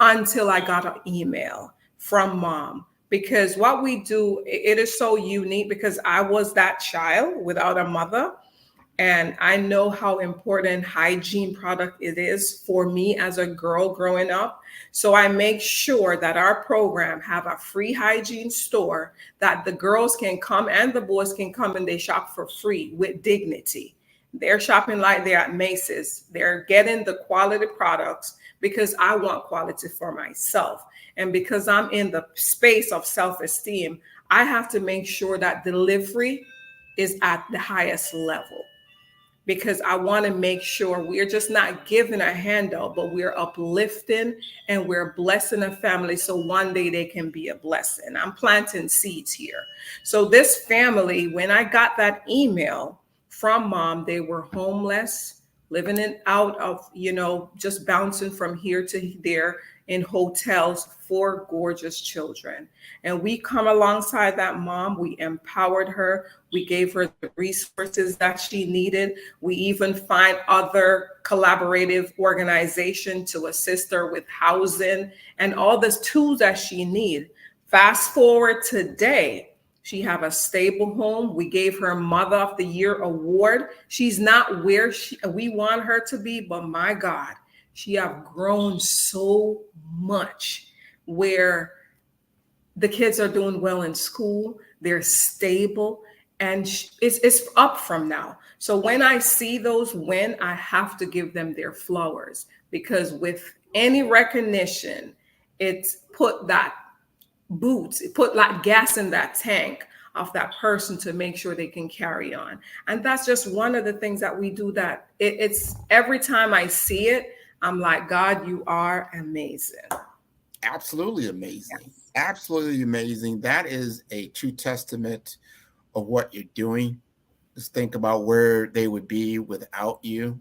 Speaker 17: until I got an email from mom. Because what we do, it is so unique because I was that child without a mother. And I know how important hygiene product it is for me as a girl growing up. So I make sure that our program have a free hygiene store that the girls can come and the boys can come and they shop for free with dignity. They're shopping like they're at Macy's. They're getting the quality products because I want quality for myself. And because I'm in the space of self-esteem, I have to make sure that delivery is at the highest level. because I want to make sure we're just not giving a handout, but we're uplifting and we're blessing a family so one day they can be a blessing. I'm planting seeds here. So this family, when I got that email from mom, they were homeless, living out of, just bouncing from here to there in hotels, 4 gorgeous children. And we come alongside that mom. We empowered her. We gave her the resources that she needed. We even find other collaborative organizations to assist her with housing and all the tools that she needs. Fast forward today, she have a stable home. We gave her Mother of the Year award. She's not where we want her to be, but my God, she have grown so much where the kids are doing well in school. They're stable, and it's up from now. So when I see those win, I have to give them their flowers, because with any recognition, it's put that it put like gas in that tank of that person to make sure they can carry on. And that's just one of the things that we do, that it's every time I see it, I'm like, God, you are amazing.
Speaker 6: Absolutely amazing. Yes. Absolutely amazing. That is a true testament of what you're doing. Just think about where they would be without you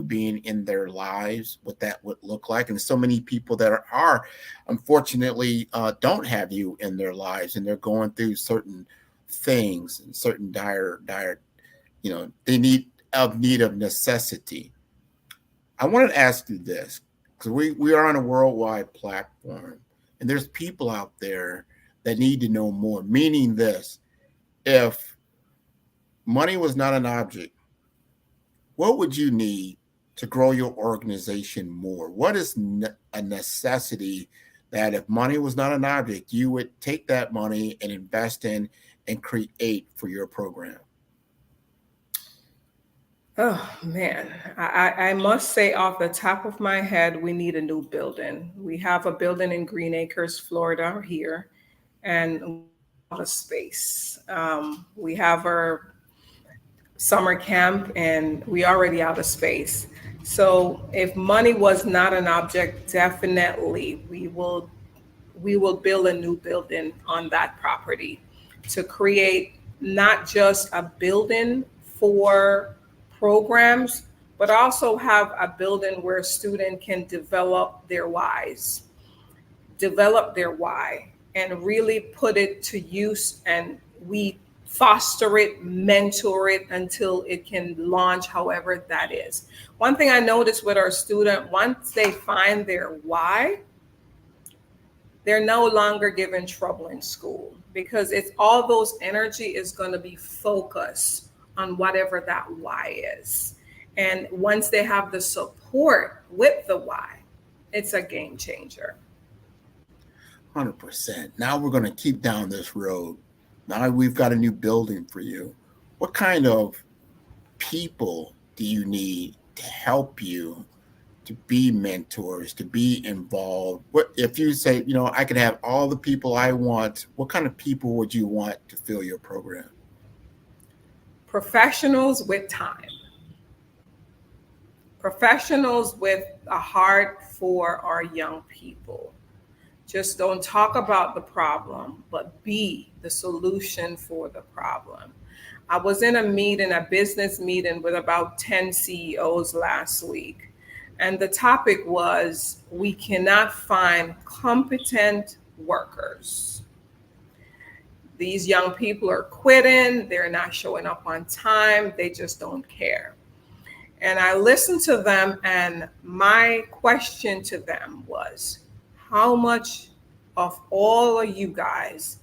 Speaker 6: being in their lives, what that would look like. And so many people that are unfortunately don't have you in their lives, and they're going through certain things and certain dire, they need of necessity. I wanted to ask you this, because we are on a worldwide platform, and there's people out there that need to know more, meaning this: if money was not an object, what would you need to grow your organization more? What is a necessity that if money was not an object, you would take that money and invest in and create for your program?
Speaker 17: Oh, man. I must say off the top of my head, we need a new building. We have a building in Green Acres, Florida here, and a space. We have our summer camp, and we already out of space. So if money was not an object, definitely we will build a new building on that property to create not just a building for programs, but also have a building where a student can develop their why, and really put it to use, and we foster it, mentor it until it can launch, however that is. One thing I noticed with our student, once they find their why, they're no longer given trouble in school, because it's all those energy is going to be focused on whatever that why is. And once they have the support with the why, it's a game changer.
Speaker 6: 100%. Now we're going to keep down this road. Now we've got a new building for you. What kind of people do you need to help you to be mentors, to be involved? What if you say, I can have all the people I want, what kind of people would you want to fill your program?
Speaker 17: Professionals with time. Professionals with a heart for our young people. Just don't talk about the problem, but be the solution for the problem. I was in a business meeting with about 10 CEOs last week, and the topic was, we cannot find competent workers. These young people are quitting, they're not showing up on time, they just don't care. And I listened to them, and my question to them was, how much of all of you guys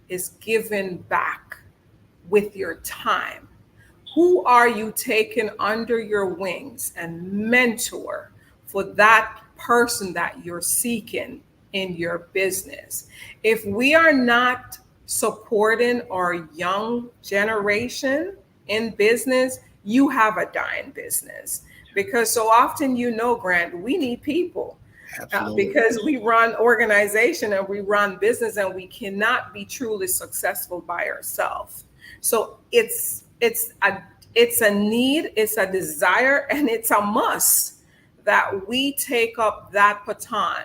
Speaker 17: is given back with your time? Who are you taking under your wings and mentor for that person that you're seeking in your business? If we are not supporting our young generation in business, you have a dying business. Because so often, Grant, we need people. Because we run organization and we run business, and we cannot be truly successful by ourselves. So it's It's a need, it's a desire, and it's a must that we take up that baton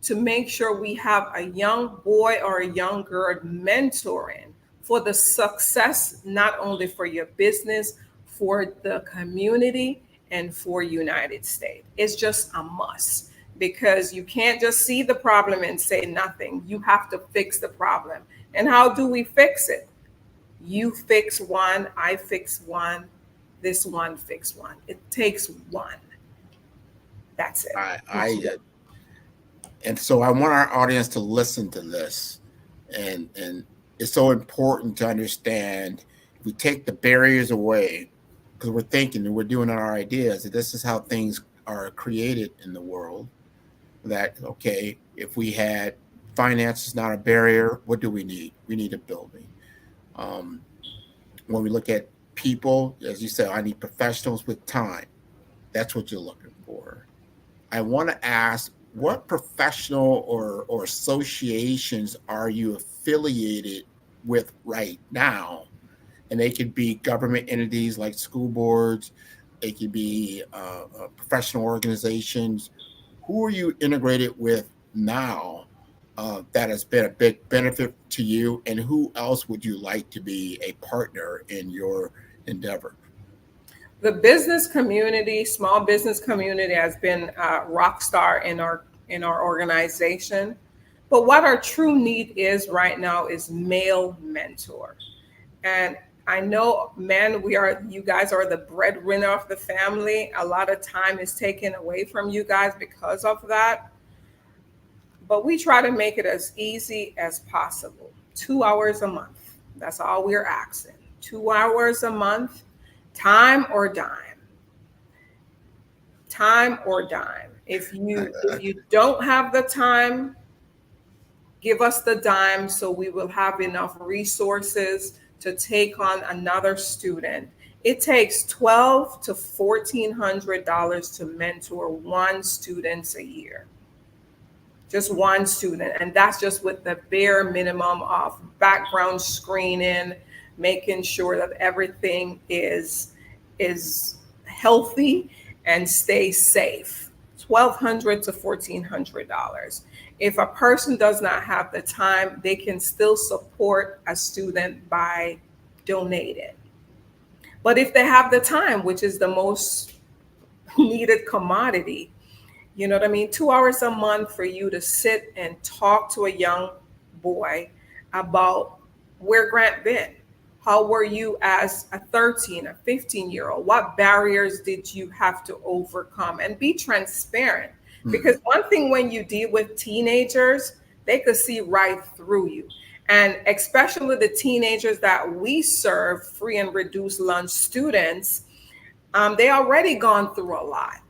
Speaker 17: to make sure we have a young boy or a young girl mentoring for the success, not only for your business, for the community, and for United States. It's just a must, because you can't just see the problem and say nothing. You have to fix the problem. And how do we fix it? You fix one, I fix one, this one fix one. It takes one. That's it.
Speaker 6: And so I want our audience to listen to this. And it's so important to understand, if we take the barriers away, because we're thinking and we're doing our ideas, that this is how things are created in the world. That, okay, if we had finance is not a barrier, what do we need? We need a building. When we look at people, as you said, I need professionals with time. That's what you're looking for. I want to ask, what professional or associations are you affiliated with right now? And they could be government entities like school boards. They could be professional organizations. Who are you integrated with now that has been a big benefit to you? And who else would you like to be a partner in your endeavor?
Speaker 17: The business community, small business community, has been a rock star in our organization. But what our true need is right now is male mentor. And I know, men, you guys are the breadwinner of the family. A lot of time is taken away from you guys because of that. But we try to make it as easy as possible. 2 hours a month. That's all we're asking. 2 hours a month. Time or dime. Time or dime. If you don't have the time, give us the dime so we will have enough resources to take on another student. It takes $1,200 to $1,400 to mentor one student a year. Just one student. And that's just with the bare minimum of background screening, making sure that everything is healthy and stays safe. $1,200 to $1,400. If a person does not have the time, they can still support a student by donating. But if they have the time, which is the most needed commodity, you know what I mean? 2 hours a month for you to sit and talk to a young boy about where Grant been. How were you as a 13, a 15-year-old? What barriers did you have to overcome? And be transparent. Because one thing, when you deal with teenagers, they could see right through you. And especially the teenagers that we serve, free and reduced lunch students, they already gone through a lot.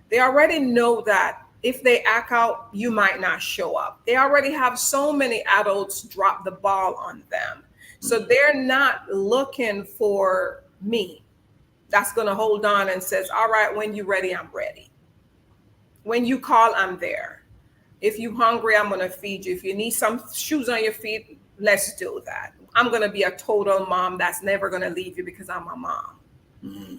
Speaker 17: They already know that if they act out, you might not show up. They already have so many adults drop the ball on them. So they're not looking for me. That's going to hold on and says, all right, when you're ready, I'm ready. When you call, I'm there. If you're hungry, I'm going to feed you. If you need some shoes on your feet, let's do that. I'm going to be a total mom that's never going to leave you because I'm a mom. Mm-hmm.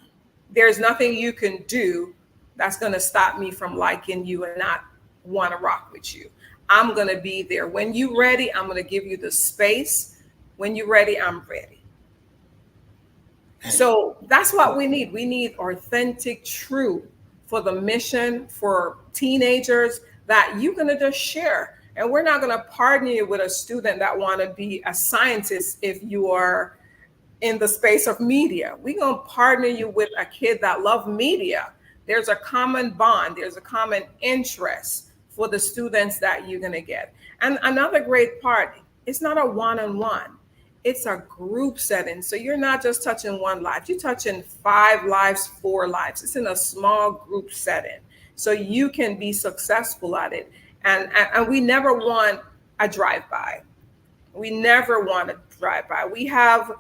Speaker 17: There's nothing you can do that's going to stop me from liking you and not want to rock with you. I'm going to be there. When you're ready, I'm going to give you the space. When you're ready, I'm ready. So that's what we need. We need authentic truth for the mission, for teenagers that you're going to just share. And we're not going to partner you with a student that want to be a scientist if you are in the space of media. We're going to partner you with a kid that loves media. There's a common bond. There's a common interest for the students that you're going to get. And another great part, it's not a one-on-one. It's a group setting. So you're not just touching one life. You're touching 5 lives, 4 lives. It's in a small group setting. So you can be successful at it. And we never want a drive-by. We never want a drive-by. We have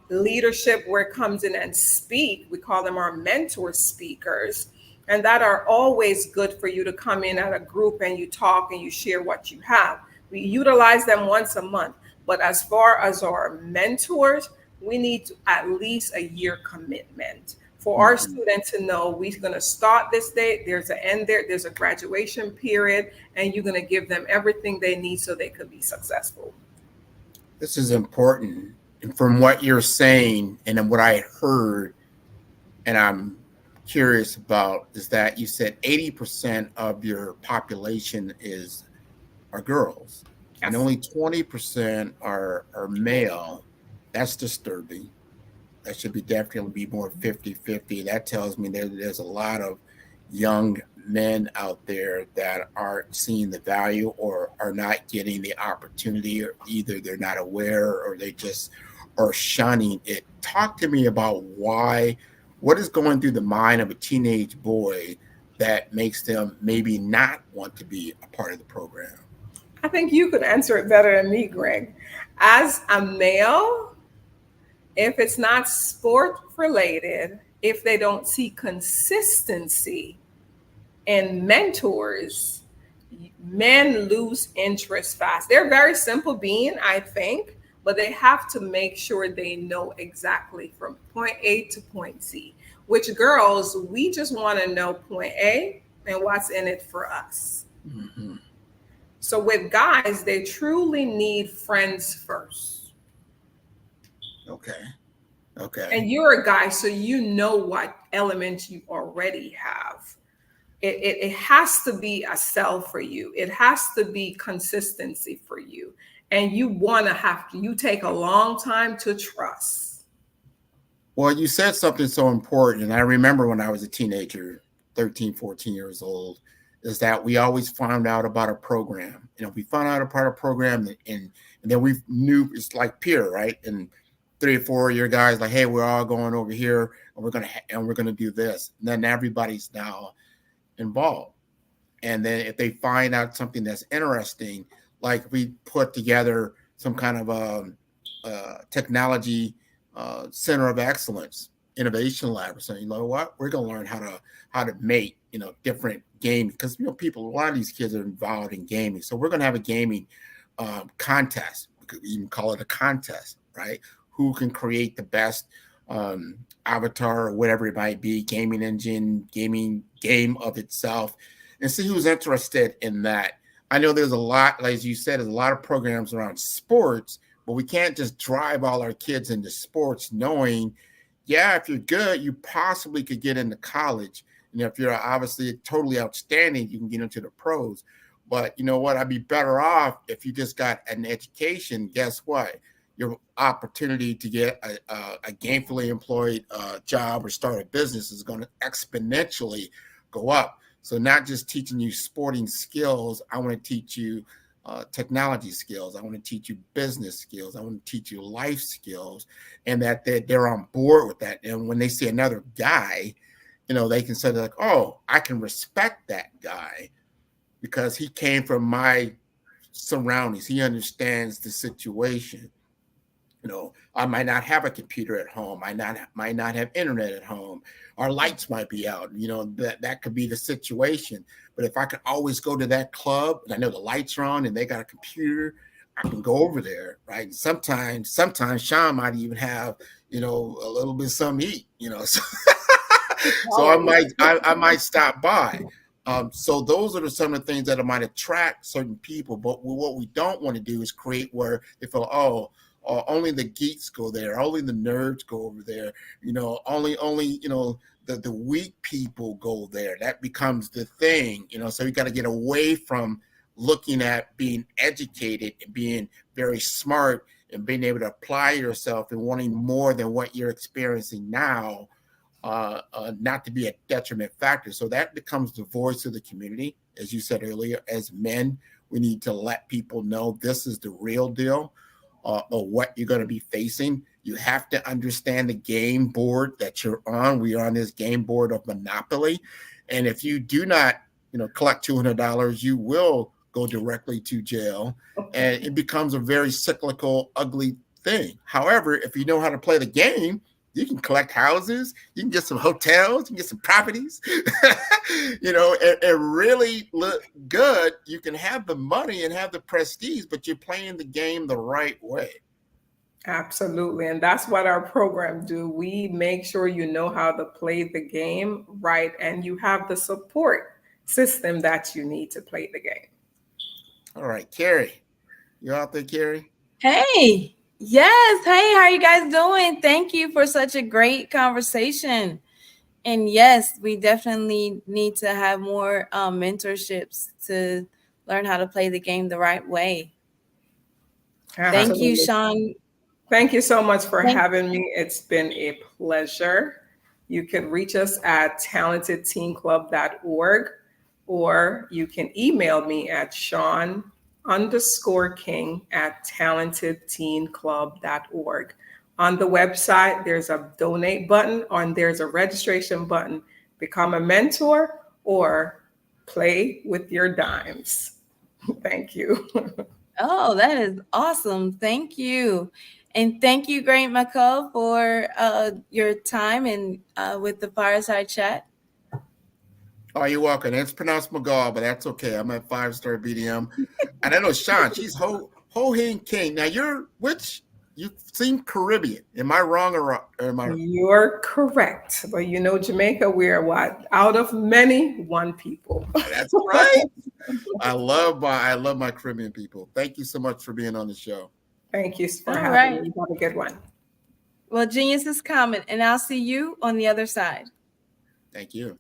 Speaker 17: leadership where it comes in and speak. We call them our mentor speakers. And that are always good for you to come in at a group and you talk and you share what you have. We utilize them once a month. But as far as our mentors, we need at least a year commitment for our student to know we're going to start this date, there's an end there, there's a graduation period, and you're going to give them everything they need so they could be successful.
Speaker 6: This is important. And from what you're saying and then what I heard, and I'm curious about, is that you said 80% of your population are girls, and only 20% are male. That's disturbing. That should definitely be more 50-50. That tells me there's a lot of young men out there that aren't seeing the value or are not getting the opportunity, or either they're not aware or they just are shunning it. Talk to me about what is going through the mind of a teenage boy that makes them maybe not want to be a part of the program.
Speaker 17: I think you could answer it better than me, Greg. As a male, if it's not sport related, if they don't see consistency in mentors, men lose interest fast. They're very simple being, I think, but they have to make sure they know exactly from point A to point Z. Which girls, we just want to know point A and what's in it for us.
Speaker 6: Mm-hmm.
Speaker 17: So with guys, they truly need friends first.
Speaker 6: Okay.
Speaker 17: And you're a guy, so you know what elements you already have. It has to be a sell for you. It has to be consistency for you. And you take a long time to trust.
Speaker 6: Well, you said something so important. And I remember when I was a teenager, 13, 14 years old, is that we always found out about a program. We found out about a program and then we knew it's like peer, right? And 3 or 4 of your guys like, hey, we're all going over here and we're gonna do this. And then everybody's now involved. And then if they find out something that's interesting, like we put together some kind of technology center of excellence, innovation lab or something, you know what? We're gonna learn how to make different gaming, because a lot of these kids are involved in gaming. So we're gonna have a gaming contest. We could even call it a contest, right? Who can create the best avatar or whatever it might be, gaming engine, gaming game of itself, and see who's interested in that. I know there's a lot, as you said, there's a lot of programs around sports, but we can't just drive all our kids into sports knowing, if you're good, you possibly could get into college. And if you're obviously totally outstanding, you can get into the pros. But you know what? I'd be better off if you just got an education. Guess what? Your opportunity to get a gainfully employed job or start a business is going to exponentially go up. So not just teaching you sporting skills, I want to teach you technology skills. I want to teach you business skills. I want to teach you life skills, and that they're on board with that. And when they see another guy, they can say like, oh, I can respect that guy because he came from my surroundings. He understands the situation. I might not have a computer at home. I might not have internet at home. Our lights might be out. That could be the situation. But if I could always go to that club and I know the lights are on and they got a computer, I can go over there, right? And sometimes Sean might even have, a little bit of something to eat, So I might stop by. So those are some of the things that might attract certain people. But what we don't want to do is create where they feel, only the geeks go there, only the nerds go over there, only the weak people go there. That becomes the thing, so you got to get away from looking at being educated and being very smart and being able to apply yourself and wanting more than what you're experiencing now, not to be a detriment factor. So that becomes the voice of the community. As you said earlier, as men, we need to let people know this is the real deal. Or what you're going to be facing. You have to understand the game board that you're on. We are on this game board of Monopoly. And if you do not, collect $200, you will go directly to jail. And it becomes a very cyclical, ugly thing. However, if you know how to play the game, you can collect houses, you can get some hotels, you can get some properties, and really look good. You can have the money and have the prestige, but you're playing the game the right way.
Speaker 17: Absolutely. And that's what our program do. We make sure you know how to play the game right and you have the support system that you need to play the game.
Speaker 6: All right, Carrie. You out there, Carrie?
Speaker 13: Hey, yes. Hey, how are you guys doing? Thank you for such a great conversation. And yes, we definitely need to have more mentorships to learn how to play the game the right way. Thank you, Sean.
Speaker 17: Thank you so much for having me. It's been a pleasure. You can reach us at talentedteenclub.org, or you can email me at Sean_King@talentedteenclub.org. On the website, there's a donate button and there's a registration button. Become a mentor or play with your dimes. Thank you.
Speaker 13: Oh, that is awesome. Thank you. And thank you, Great McCall, for your time and with the Fireside Chat.
Speaker 6: Oh, you're welcome. It's pronounced McGall, but that's okay. I'm at 5-star BDM. And I know Sean, she's Ho-Hing King. Now, you seem Caribbean. Am I wrong or am I?
Speaker 17: You're correct. But you know, Jamaica, we're what? Out of many, one people.
Speaker 6: That's right. I love my Caribbean people. Thank you so much for being on the show.
Speaker 17: Thank you for having me. Have a good one.
Speaker 13: Well, genius is coming, and I'll see you on the other side.
Speaker 6: Thank you.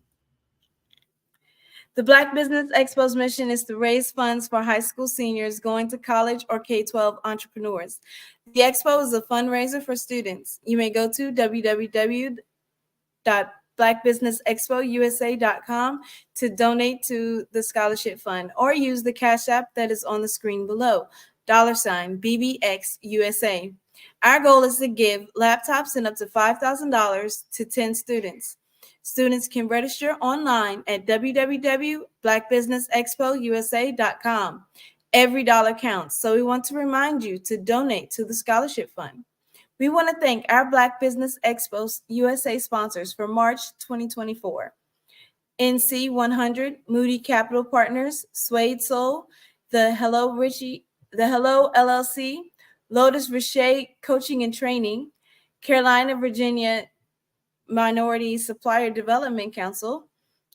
Speaker 13: The Black Business Expo's mission is to raise funds for high school seniors going to college or K-12 entrepreneurs. The expo is a fundraiser for students. You may go to www.blackbusinessexpousa.com to donate to the scholarship fund, or use the Cash App that is on the screen below, $BBXUSA. Our goal is to give laptops and up to $5,000 to 10 students. Students can register online at www.blackbusinessexpousa.com. Every dollar counts, so we want to remind you to donate to the scholarship fund. We want to thank our Black Business Expo USA sponsors for March 2024. NC 100, Moody Capital Partners, Suede Soul, the Hello LLC, Lotus Richey Coaching and Training, Carolina, Virginia Minority Supplier Development Council,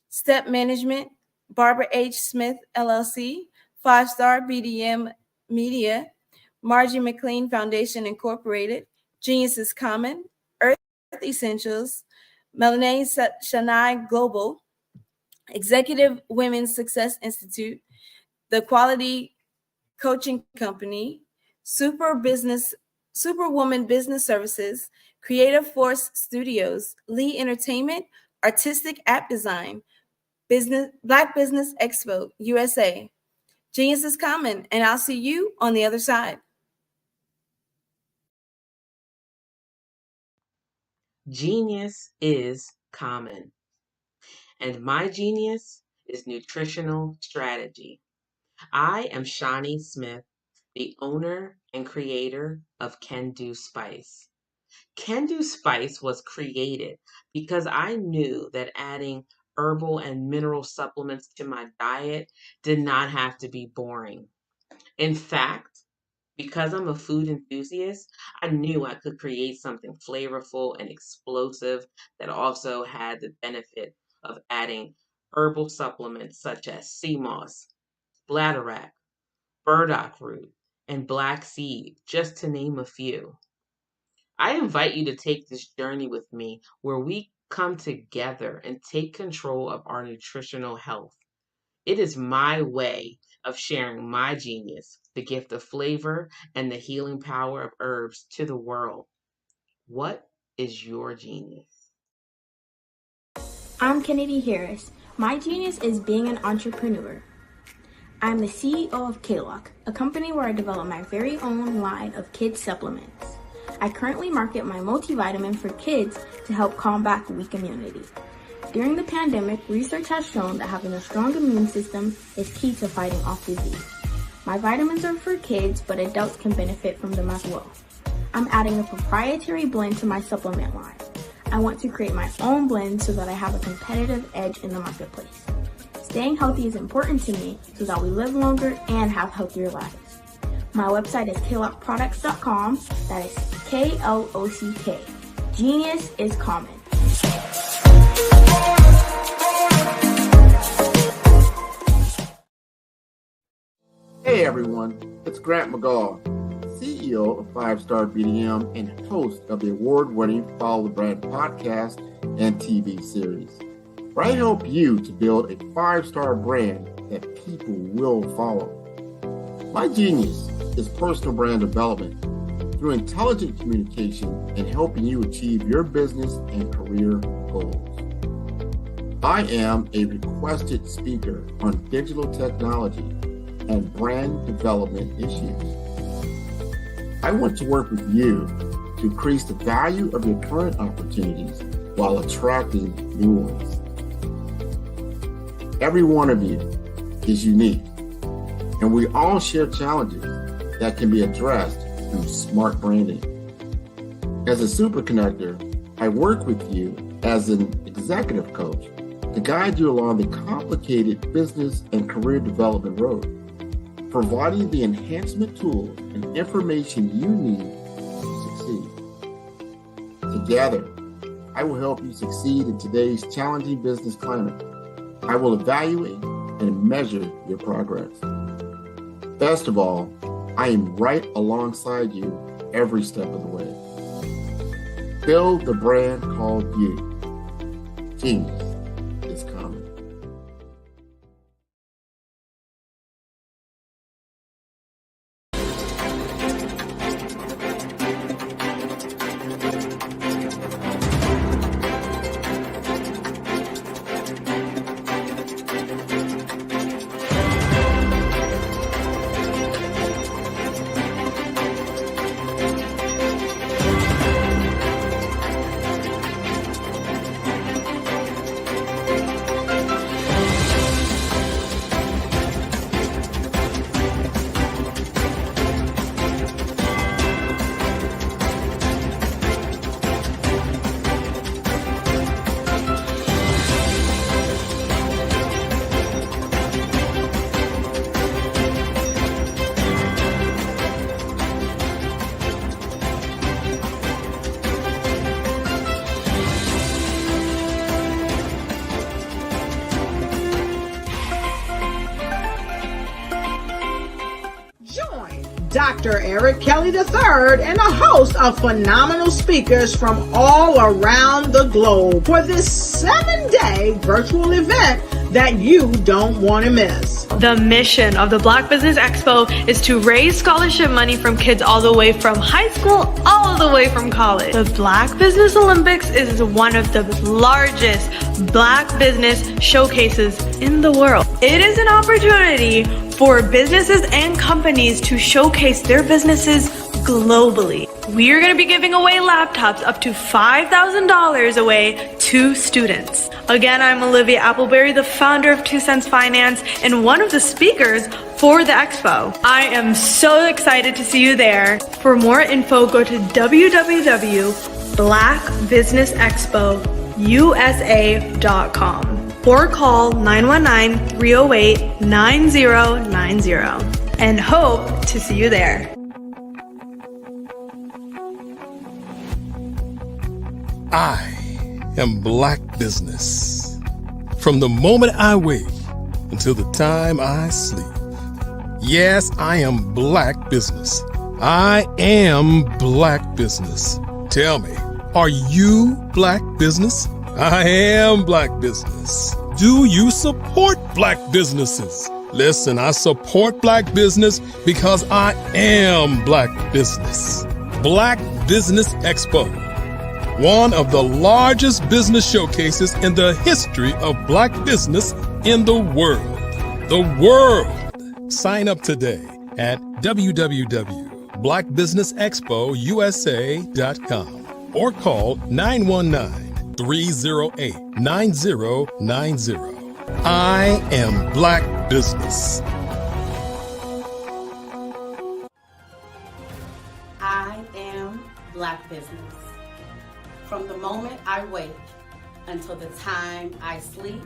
Speaker 13: Step Management, Barbara H. Smith LLC, 5-Star BDM Media, Margie McLean Foundation Incorporated, Genius is Common, Earth Essentials, Melanie Shania Global, Executive Women's Success Institute, The Quality Coaching Company, Superwoman Business Services, Creative Force Studios, Lee Entertainment, Artistic App Design, Black Business Expo USA. Genius is coming, and I'll see you on the other side.
Speaker 14: Genius is common. And my genius is nutritional strategy. I am Shawnee Smith, the owner and creator of Can Do Spice. Can Do Spice was created because I knew that adding herbal and mineral supplements to my diet did not have to be boring. In fact, because I'm a food enthusiast, I knew I could create something flavorful and explosive that also had the benefit of adding herbal supplements such as sea moss, bladderwrack, burdock root, and black seed, just to name a few. I invite you to take this journey with me where we come together and take control of our nutritional health. It is my way of sharing my genius, the gift of flavor and the healing power of herbs to the world. What is your genius?
Speaker 25: I'm Kennedy Harris. My genius is being an entrepreneur. I'm the CEO of K-Lock, a company where I develop my very own line of kids supplements. I currently market my multivitamin for kids to help combat weak immunity. During the pandemic, research has shown that having a strong immune system is key to fighting off disease. My vitamins are for kids, but adults can benefit from them as well. I'm adding a proprietary blend to my supplement line. I want to create my own blend so that I have a competitive edge in the marketplace. Staying healthy is important to me so that we live longer and have healthier lives. My website is klockproducts.com. That is KLOCK. Genius is common.
Speaker 6: Hey everyone, it's Grant McGaw, CEO of 5-Star BDM and host of the award-winning Follow the Brand podcast and TV series, where I help you to build a 5-star brand that people will follow. My genius is personal brand development through intelligent communication and helping you achieve your business and career goals. I am a requested speaker on digital technology and brand development issues. I want to work with you to increase the value of your current opportunities while attracting new ones. Every one of you is unique, and we all share challenges that can be addressed through smart branding. As a super connector, I work with you as an executive coach to guide you along the complicated business and career development road, providing the enhancement tools and information you need to succeed. Together, I will help you succeed in today's challenging business climate. I will evaluate and measure your progress. Best of all, I am right alongside you every step of the way. Build the brand called you. Genius is common.
Speaker 1: Dr. Eric Kelly III and a host of phenomenal speakers from all around the globe for this 7-day virtual event that you don't want to miss.
Speaker 2: The mission of the Black Business Expo is to raise scholarship money from kids all the way from high school, all the way from college. The Black Business Olympics is one of the largest Black business showcases in the world. It is an opportunity for businesses and companies to showcase their businesses globally. We are going to be giving away laptops up to $5,000 away to students. Again, I'm Olivia Appleberry, the founder of 2 Cents Finance and one of the speakers for the expo. I am so excited to see you there. For more info, go to www.blackbusinessexpousa.com or call 919-308-9090 and hope to see you there.
Speaker 3: I am Black Business. From the moment I wake until the time I sleep. Yes, I am Black Business. I am Black Business. Tell me, are you Black Business? I am Black Business. Do you support Black businesses? Listen, I support Black business because I am Black Business. Black Business Expo, one of the largest business showcases in the history of Black business in the world. The world! Sign up today at www.blackbusinessexpousa.com or call 919-308-9090. I am Black Business.
Speaker 4: I am Black Business. From the moment I wake until the time I sleep,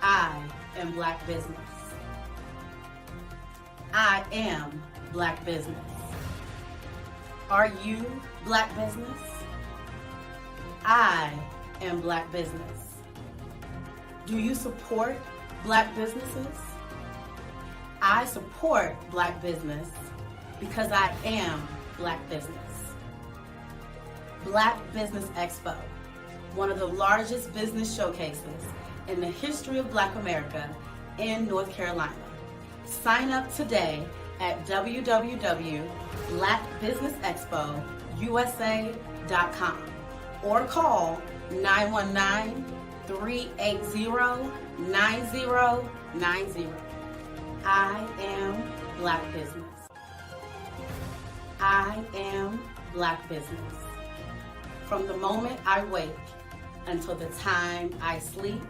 Speaker 4: I am Black Business. I am Black Business. Are you Black business? I am Black business. Do you support Black businesses? I support Black business because I am Black business. Black Business Expo, one of the largest business showcases in the history of Black America in North Carolina. Sign up today at www.blackbusinessexpousa.com or call 919-380-9090. I am Black business. I am Black business. From the moment I wake until the time I sleep,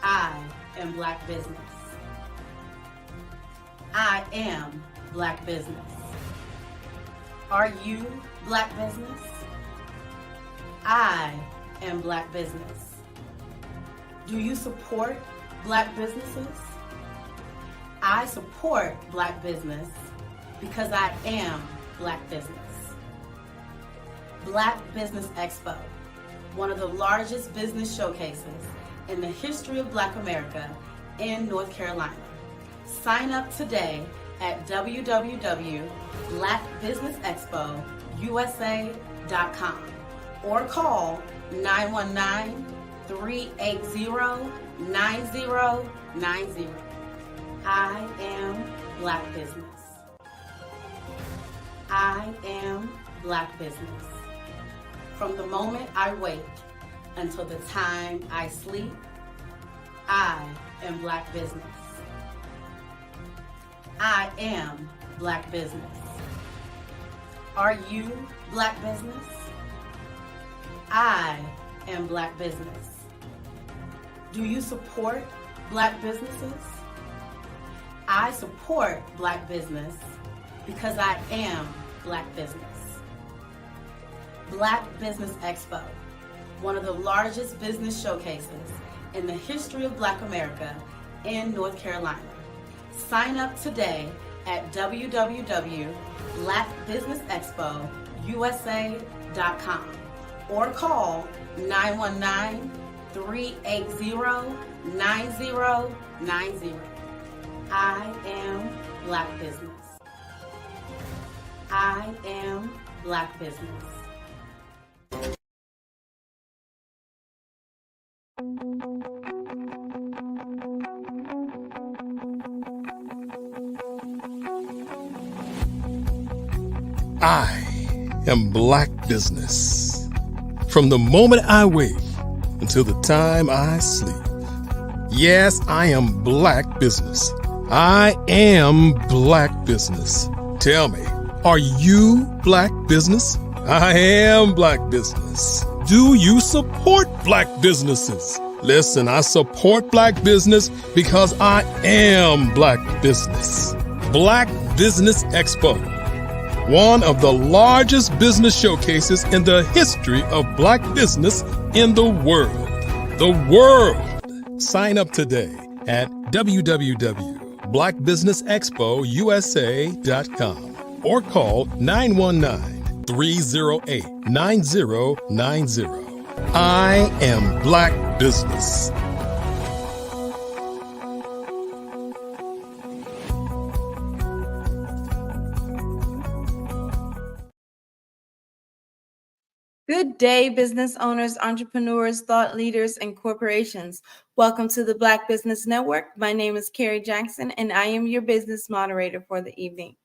Speaker 4: I am Black business. I am Black business. Are you Black business? I am Black business. Do you support Black businesses? I support Black business because I am Black business. Black Business Expo, one of the largest business showcases in the history of Black America in North Carolina. Sign up today at www.blackbusinessexpousa.com or call 919-380-9090. I am Black business. I am Black business. From the moment I wake until the time I sleep, I am Black business. I am Black business. Are you Black business? I am Black business. Do you support Black businesses? I support Black business because I am Black business. Black Business Expo, one of the largest business showcases in the history of Black America in North Carolina. Sign up today at www.blackbusinessexpousa.com or call 919-380-9090. I am Black business. I am Black business.
Speaker 3: I am Black business. From the moment I wake until the time I sleep. Yes, I am Black business. I am Black business. Tell me, are you Black business? I am Black business. Do you support Black businesses? Listen, I support Black business because I am Black business. Black Business Expo, one of the largest business showcases in the history of Black business in the world. The world. Sign up today at www.blackbusinessexpousa.com or call 919-308-9090. I am Black business.
Speaker 13: Good day, business owners, entrepreneurs, thought leaders, and corporations. Welcome to the Black Business Network. My name is Carrie Jackson, and I am your business moderator for the evening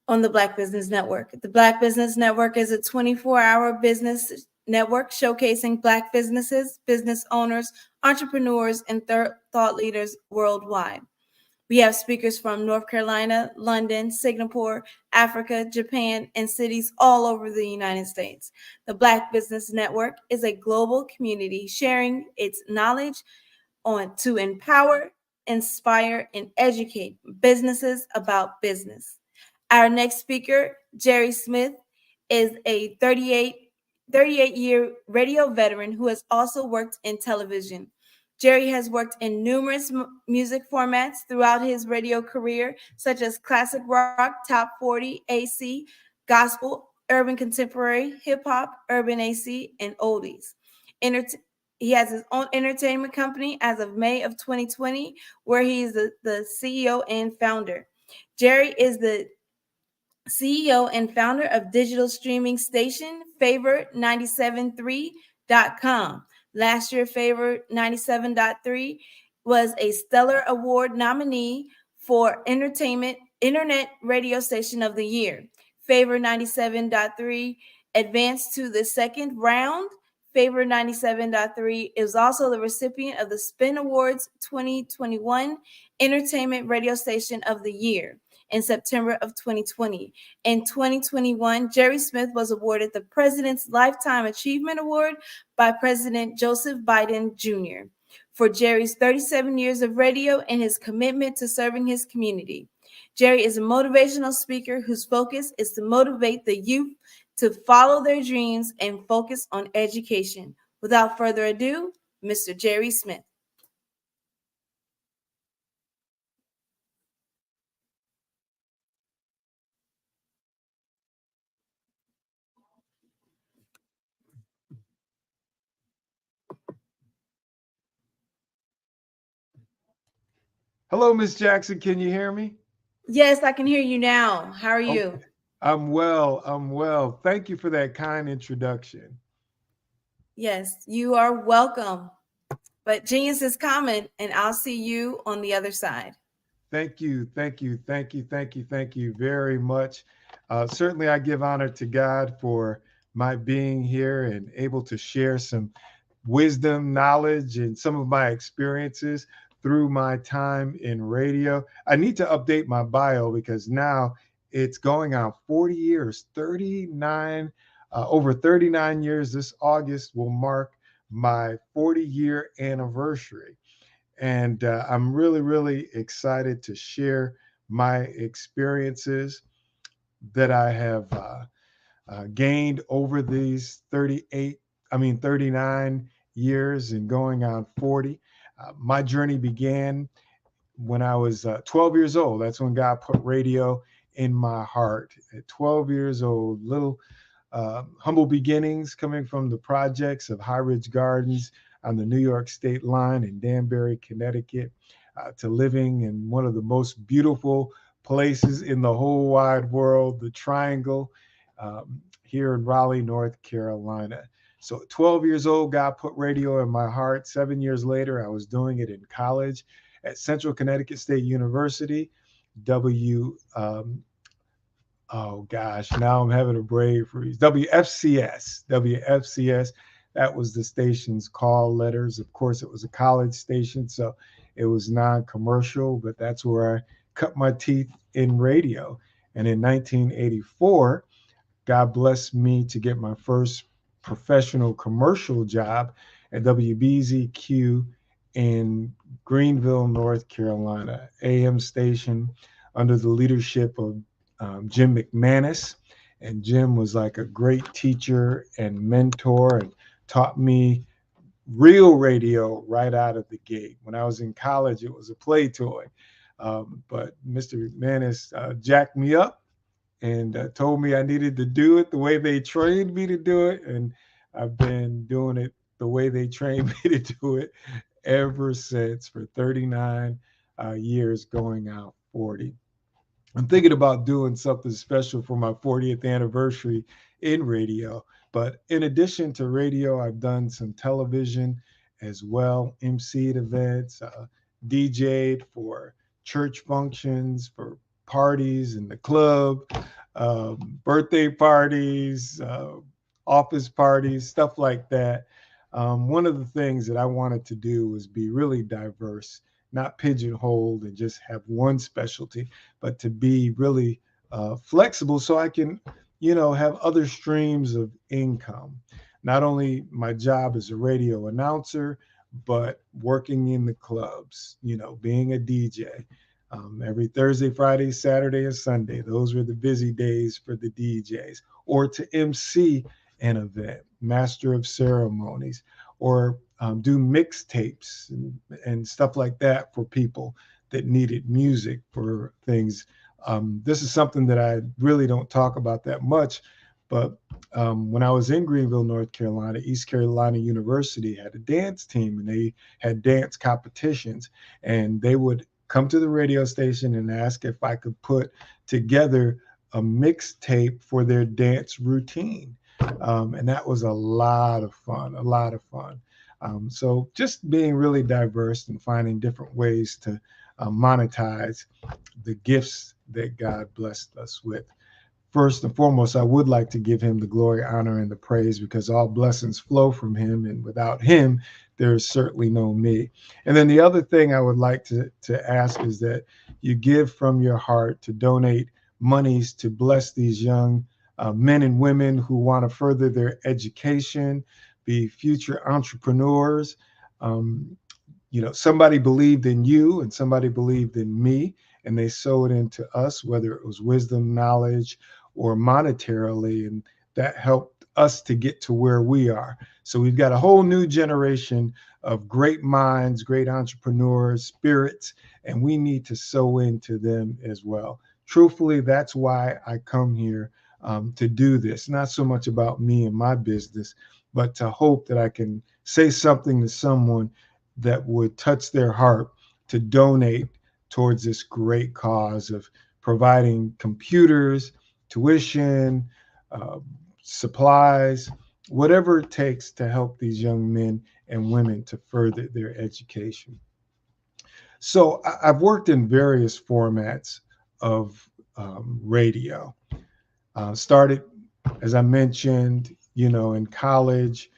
Speaker 13: on the Black Business Network. The Black Business Network is a 24-hour business network showcasing Black businesses, business owners, entrepreneurs, and thought leaders worldwide. We have speakers from North Carolina, London, Singapore, Africa, Japan, and cities all over the United States. The Black Business Network is a global community sharing its knowledge to empower, inspire, and educate businesses about business. Our next speaker, Jerry Smith, is a 38-year radio veteran who has also worked in television. Jerry has worked in numerous music formats throughout his radio career, such as classic rock, top 40, AC, gospel, urban contemporary, hip hop, urban AC, and oldies. He has his own entertainment company as of May of 2020, where he is the CEO and founder. Jerry is the CEO and founder of digital streaming station Favor973.com. Last year, Favor 97.3 was a Stellar Award nominee for Internet Radio Station of the Year. Favor 97.3 advanced to the second round. Favor 97.3 is also the recipient of the Spin Awards 2021 Entertainment Radio Station of the Year in September of 2020. In 2021, Jerry Smith was awarded the President's Lifetime Achievement Award by President Joseph Biden Jr. for Jerry's 37 years of radio and his commitment to serving his community. Jerry is a motivational speaker whose focus is to motivate the youth to follow their dreams and focus on education. Without further ado, Mr. Jerry Smith.
Speaker 8: Hello, Miss Jackson. Can you hear me?
Speaker 13: Yes, I can hear you now. How are you?
Speaker 8: Okay. I'm well. I'm well. Thank you for that kind introduction.
Speaker 13: Yes, you are welcome. But genius is coming, and I'll see you on the other side.
Speaker 8: Thank you. Thank you. Thank you. Thank you. Thank you very much. Certainly, I give honor to God for my being here and able to share some wisdom, knowledge, and some of my experiences through my time in radio. I need to update my bio because now it's going on 40 years, 39, over 39 years. This August will mark my 40-year anniversary. And I'm really, really excited to share my experiences that I have gained over these 39 years and going on 40. My journey began when I was 12 years old. That's when God put radio in my heart. At 12 years old, little humble beginnings coming from the projects of High Ridge Gardens on the New York State line in Danbury, Connecticut, to living in one of the most beautiful places in the whole wide world, the Triangle, here in Raleigh, North Carolina. So at 12 years old, God put radio in my heart. 7 years later, I was doing it in college at Central Connecticut State University, oh gosh, now I'm having a brain freeze. WFCS. That was the station's call letters. Of course, it was a college station, so it was non-commercial, but that's where I cut my teeth in radio. And in 1984, God blessed me to get my first professional commercial job at WBZQ in Greenville, North Carolina, AM station under the leadership of Jim McManus. And Jim was like a great teacher and mentor and taught me real radio right out of the gate. When I was in college, it was a play toy. But Mr. McManus jacked me up and told me I needed to do it the way they trained me to do it. And I've been doing it the way they trained me to do it ever since, for 39 years, going out 40. I'm thinking about doing something special for my 40th anniversary in radio. But in addition to radio, I've done some television as well, emceed events, DJ'd for church functions, for parties in the club, birthday parties, office parties, stuff like that. One of the things that I wanted to do was be really diverse, not pigeonholed and just have one specialty, but to be really flexible so I can, have other streams of income. Not only my job as a radio announcer, but working in the clubs, being a DJ. Every Thursday, Friday, Saturday, and Sunday. Those were the busy days for the DJs. Or to MC an event, master of ceremonies, or do mixtapes and stuff like that for people that needed music for things This is something that I really don't talk about that much, but when I was in Greenville, North Carolina, East Carolina University had a dance team, and they had dance competitions, and they would come to the radio station and ask if I could put together a mixtape for their dance routine. And that was a lot of fun, a lot of fun. So just being really diverse and finding different ways to monetize the gifts that God blessed us with. First and foremost, I would like to give him the glory, honor, and the praise, because all blessings flow from him, and without him, there is certainly no me. And then the other thing I would like to ask is that you give from your heart to donate monies to bless these young men and women who want to further their education, be future entrepreneurs. Somebody believed in you and somebody believed in me, and they sowed into us, whether it was wisdom, knowledge, or monetarily, and that helped us to get to where we are. So we've got a whole new generation of great minds, great entrepreneurs, spirits, and we need to sow into them as well. Truthfully, that's why I come here to do this. Not so much about me and my business, but to hope that I can say something to someone that would touch their heart to donate towards this great cause of providing computers, tuition, supplies, whatever it takes to help these young men and women to further their education. So I've worked in various formats of radio. Started, as I mentioned, in college,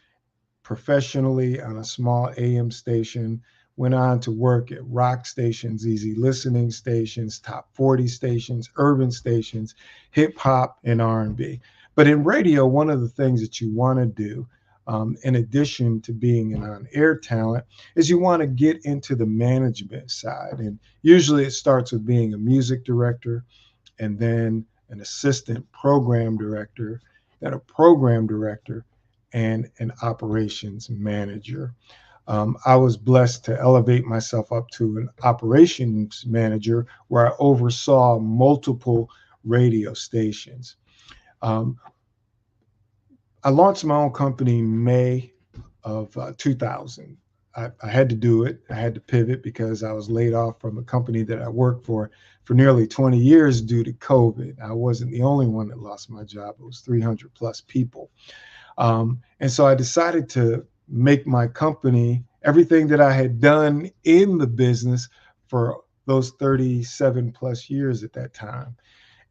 Speaker 8: professionally on a small AM station, went on to work at rock stations, easy listening stations, top 40 stations, urban stations, hip hop, and R&B. But in radio, one of the things that you want to do, in addition to being an on-air talent, is you want to get into the management side. And usually it starts with being a music director, and then an assistant program director, then a program director, and an operations manager. I was blessed to elevate myself up to an operations manager where I oversaw multiple radio stations. I launched my own company in May of 2000. I had to do it. I had to pivot because I was laid off from a company that I worked for nearly 20 years due to COVID. I wasn't the only one that lost my job. It was 300 plus people. And so I decided to make my company everything that I had done in the business for those 37 plus years at that time.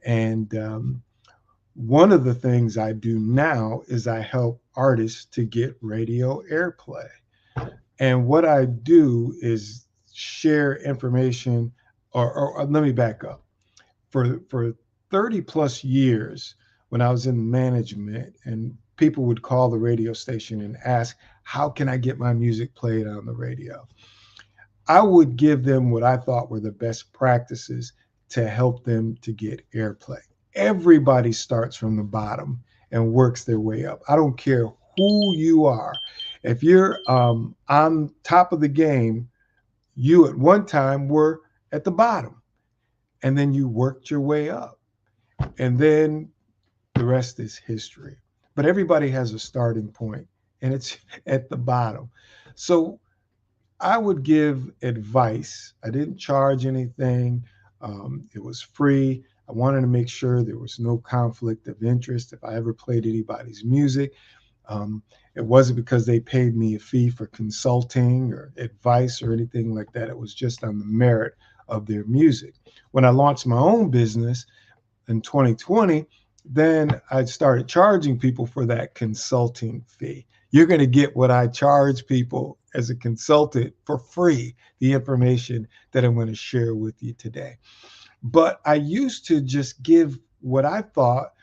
Speaker 8: And one of the things I do now is I help artists to get radio airplay. And what I do is share information, or let me back up. For 30 plus years, when I was in management, and people would call the radio station and ask, how can I get my music played on the radio? I would give them what I thought were the best practices to help them to get airplay. Everybody starts from the bottom and works their way up. I don't care who you are. If you're on top of the game, you at one time were at the bottom, and then you worked your way up, and then the rest is history. But everybody has a starting point, and it's at the bottom. So I would give advice. I didn't charge anything. It was free. I wanted to make sure there was no conflict of interest if I ever played anybody's music. It wasn't because they paid me a fee for consulting or advice or anything like that. It was just on the merit of their music. When I launched my own business in 2020, then I started charging people for that consulting fee. You're going to get what I charge people as a consultant for free, the information that I'm going to share with you today. But I used to just give what I thought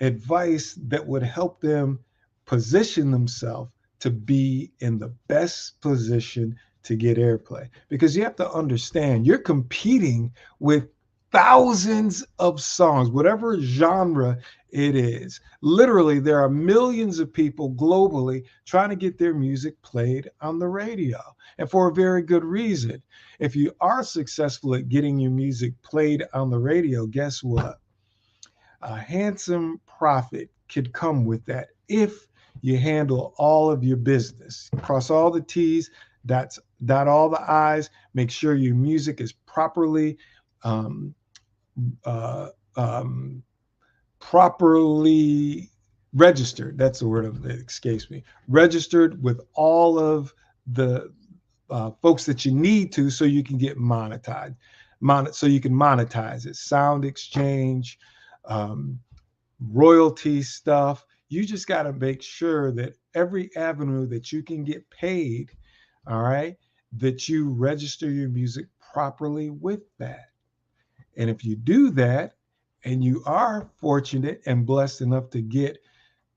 Speaker 8: advice that would help them position themselves to be in the best position to get airplay. Because you have to understand, you're competing with thousands of songs, whatever genre it is. Literally, there are millions of people globally trying to get their music played on the radio, and for a very good reason. If you are successful at getting your music played on the radio, guess what? A handsome profit could come with that if you handle all of your business. Cross all the T's, dot all the I's, make sure your music is properly uh, um, properly registered. That's the word that escapes me. Registered with all of the folks that you need to, so you can get monetized. So you can monetize it. Sound exchange, royalty stuff. You just got to make sure that every avenue that you can get paid, all right, that you register your music properly with that. And if you do that, and you are fortunate and blessed enough to get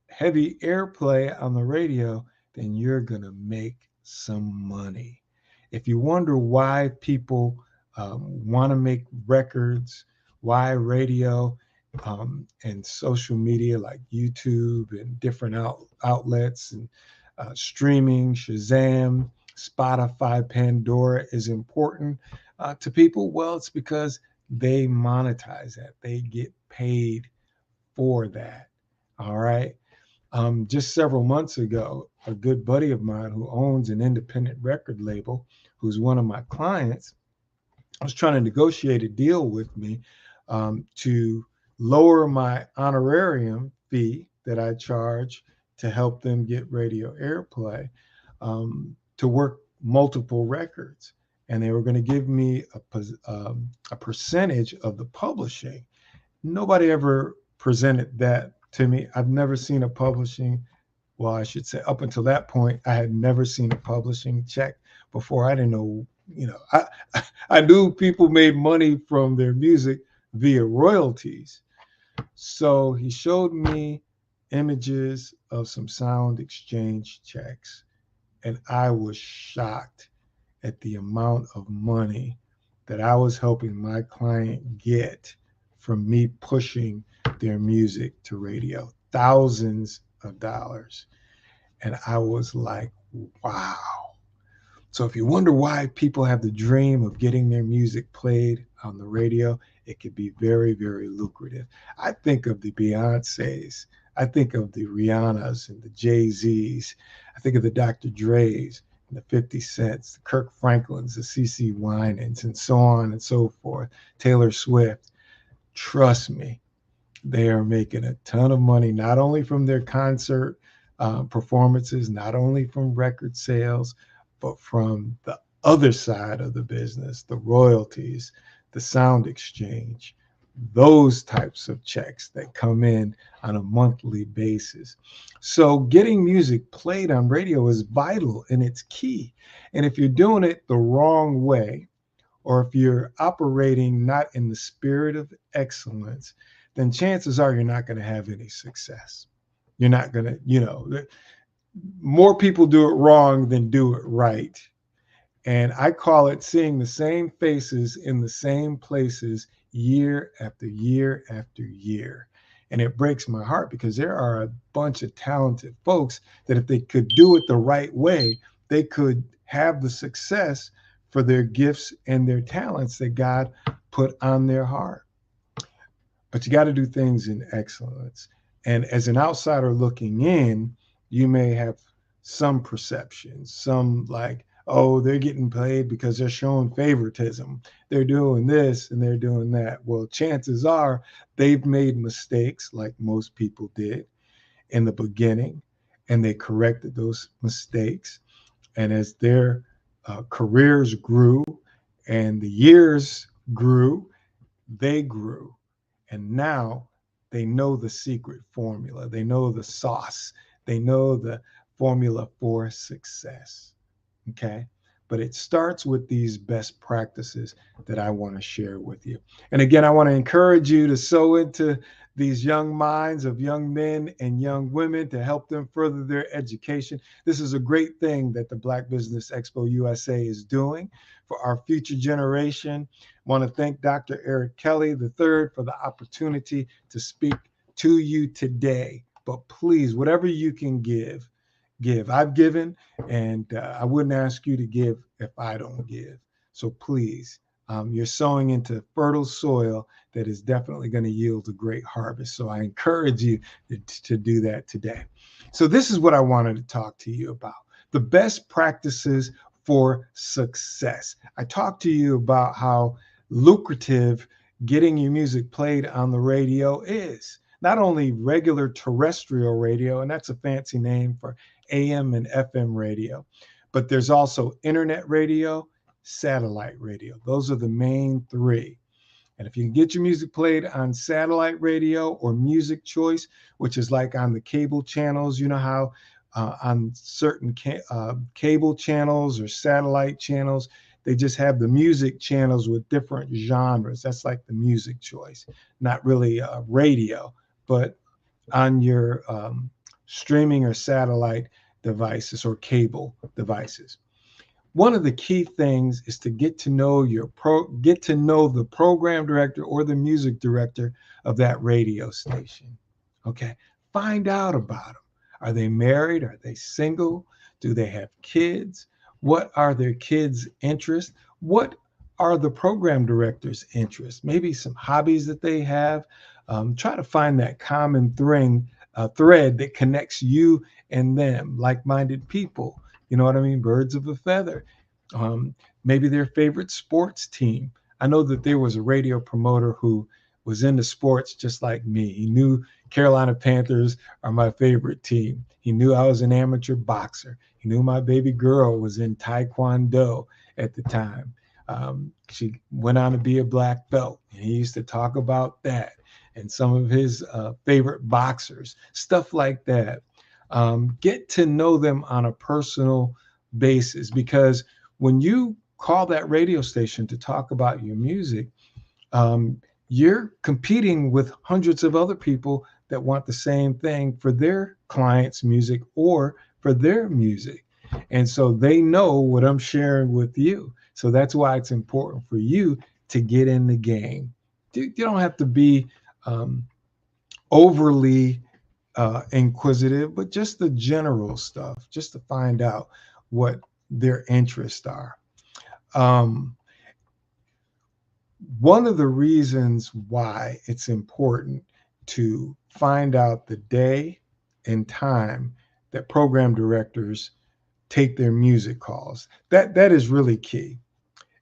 Speaker 8: heavy airplay on the radio, then you're going to make some money. If you wonder why people want to make records, why radio and social media like YouTube and different outlets and streaming, Shazam, Spotify, Pandora is important to people, well, it's because they monetize that. They get paid for that. All right. Just several months ago, a good buddy of mine who owns an independent record label, who's one of my clients, was trying to negotiate a deal with me to lower my honorarium fee that I charge to help them get radio airplay, to work multiple records. And they were going to give me a percentage of the publishing. Nobody ever presented that to me. I've never seen a publishing, well, I should say up until that point, I had never seen a publishing check before. I didn't know, I knew people made money from their music via royalties. So he showed me images of some sound exchange checks, and I was shocked at the amount of money that I was helping my client get from me pushing their music to radio, thousands of dollars. And I was like, wow. So if you wonder why people have the dream of getting their music played on the radio, it could be very, very lucrative. I think of the Beyoncés, I think of the Rihannas and the Jay-Z's, I think of the Dr. Dre's, the 50 Cents, the Kirk Franklins, the CeCe Winans, and so on and so forth, Taylor Swift. Trust me, they are making a ton of money, not only from their concert performances, not only from record sales, but from the other side of the business, the royalties, the sound exchange, those types of checks that come in on a monthly basis. So getting music played on radio is vital and it's key. And if you're doing it the wrong way, or if you're operating not in the spirit of excellence, then chances are you're not going to have any success. You're not going to, more people do it wrong than do it right. And I call it seeing the same faces in the same places year after year after year. And it breaks my heart because there are a bunch of talented folks that if they could do it the right way, they could have the success for their gifts and their talents that God put on their heart. But you got to do things in excellence. And as an outsider looking in, you may have some perceptions, some like, oh, they're getting paid because they're showing favoritism. They're doing this and they're doing that. Well, chances are they've made mistakes like most people did in the beginning, and they corrected those mistakes. And as their careers grew and the years grew, they grew. And now they know the secret formula. They know the sauce. They know the formula for success. Okay. But it starts with these best practices that I want to share with you. And again, I want to encourage you to sow into these young minds of young men and young women to help them further their education. This is a great thing that the Black Business Expo USA is doing for our future generation. I want to thank Dr. Eric Kelly III for the opportunity to speak to you today. But please, whatever you can give. I've given, and I wouldn't ask you to give if I don't give. So please, you're sowing into fertile soil that is definitely going to yield a great harvest. So I encourage you to do that today. So this is what I wanted to talk to you about: the best practices for success. I talked to you about how lucrative getting your music played on the radio is. Not only regular terrestrial radio, and that's a fancy name for AM and FM radio, but there's also internet radio, satellite radio. Those are the main three. And if you can get your music played on satellite radio or Music Choice, which is like on the cable channels, you know how on certain cable channels or satellite channels, they just have the music channels with different genres. That's like the Music Choice, not really radio, but on your streaming or satellite devices or cable devices. One of the key things is to get to know the program director or the music director of that radio station. Okay, find out about them. Are they married? Are they single? Do they have kids? What are their kids' interests? What are the program director's interests? Maybe some hobbies that they have. Try to find that common thread that connects you and them, like-minded people. You know what I mean? Birds of a feather. Maybe their favorite sports team. I know that there was a radio promoter who was into sports just like me. He knew Carolina Panthers are my favorite team. He knew I was an amateur boxer. He knew my baby girl was in Taekwondo at the time. She went on to be a black belt, and he used to talk about that and some of his favorite boxers, stuff like that. Get to know them on a personal basis, because when you call that radio station to talk about your music, you're competing with hundreds of other people that want the same thing for their clients' music or for their music. And so they know what I'm sharing with you. So that's why it's important for you to get in the game. You don't have to be overly inquisitive, but just the general stuff, just to find out what their interests are. One of the reasons why it's important to find out the day and time that program directors take their music calls, that is really key.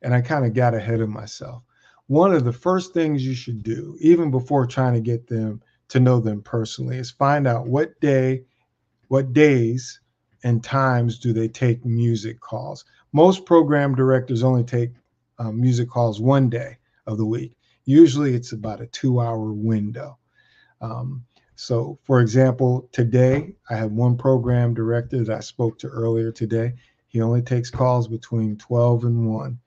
Speaker 8: And I kind of got ahead of myself. One of the first things you should do, even before trying to get them to know them personally, is find out what days and times do they take music calls. Most program directors only take music calls one day of the week. Usually it's about a 2-hour window. So for example, today I have one program director that I spoke to earlier today. He only takes calls between 12 and 1.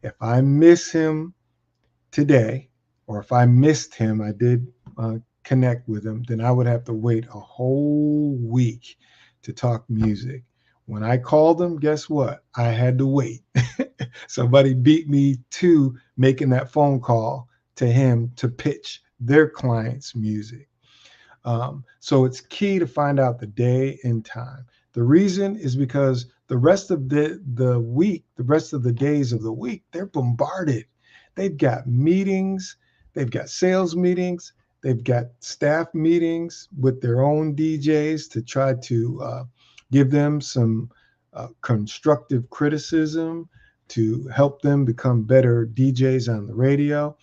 Speaker 8: If I miss him today, or if I missed him, I did connect with him, then I would have to wait a whole week to talk music. When I called him, guess what? I had to wait. Somebody beat me to making that phone call to him to pitch their client's music. So it's key to find out the day and time. The reason is because the rest of the week, the rest of the days of the week, they're bombarded. They've got meetings, they've got sales meetings, they've got staff meetings with their own DJs to try to give them some constructive criticism to help them become better DJs on the radio.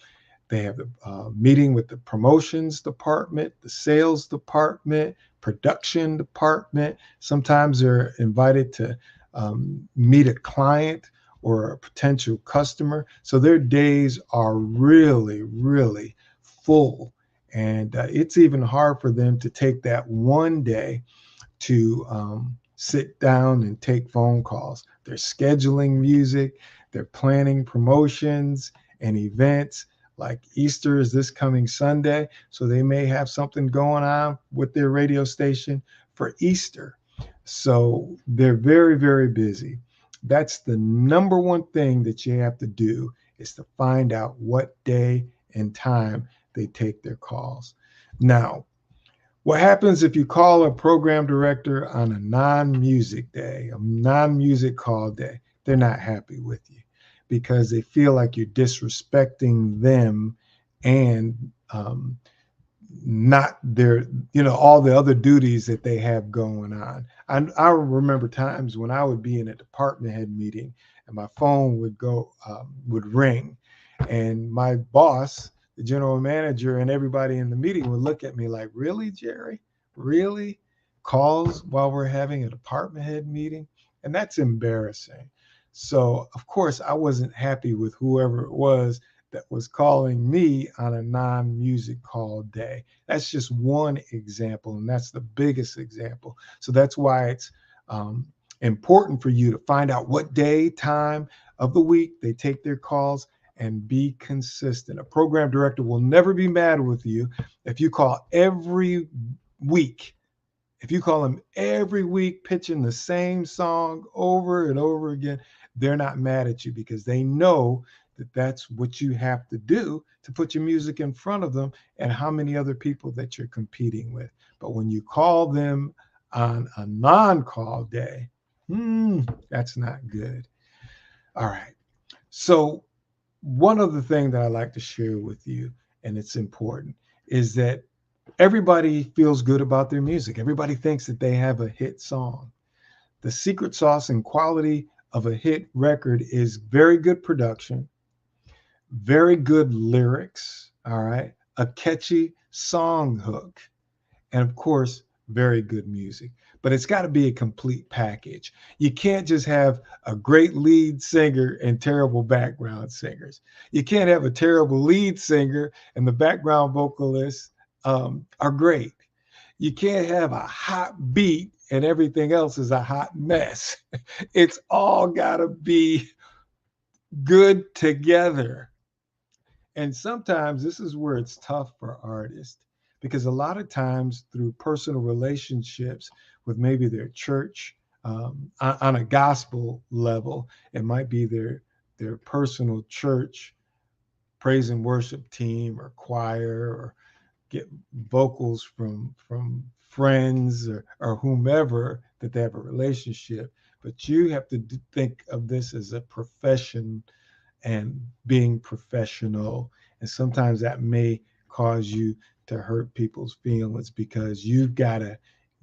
Speaker 8: They have a meeting with the promotions department, the sales department, production department. Sometimes they're invited to meet a client or a potential customer. So their days are really, really full. And it's even hard for them to take that one day to sit down and take phone calls. They're scheduling music, they're planning promotions and events. Like Easter is this coming Sunday, so they may have something going on with their radio station for Easter. So they're very, very busy. That's the number one thing that you have to do, is to find out what day and time they take their calls. Now, what happens if you call a program director on a non-music day, a non-music call day? They're not happy with you because they feel like you're disrespecting them and not their, all the other duties that they have going on. I remember times when I would be in a department head meeting and my phone would ring, and my boss, the general manager, and everybody in the meeting would look at me like, "Really, Jerry? Really? Calls while we're having a department head meeting?" And that's embarrassing. So, of course, I wasn't happy with whoever it was that was calling me on a non-music call day. That's just one example, and that's the biggest example. So that's why it's important for you to find out what day, time of the week they take their calls, and be consistent. A program director will never be mad with you if you call every week. If you call them every week pitching the same song over and over again, they're not mad at you because they know that that's what you have to do to put your music in front of them and how many other people that you're competing with. But when you call them on a non-call day, that's not good. All right. So one other thing that I like to share with you, and it's important, is that everybody feels good about their music. Everybody thinks that they have a hit song. The secret sauce and quality of a hit record is very good production, very good lyrics, all right, a catchy song hook, and of course, very good music. But it's got to be a complete package. You can't just have a great lead singer and terrible background singers. You can't have a terrible lead singer and the background vocalists are great. You can't have a hot beat and everything else is a hot mess. It's all got to be good together. And sometimes this is where it's tough for artists, because a lot of times through personal relationships with maybe their church, on a gospel level, it might be their personal church praise and worship team or choir, or get vocals from friends or whomever that they have a relationship. But you have to think of this as a profession and being professional. And sometimes that may cause you to hurt people's feelings because you've got to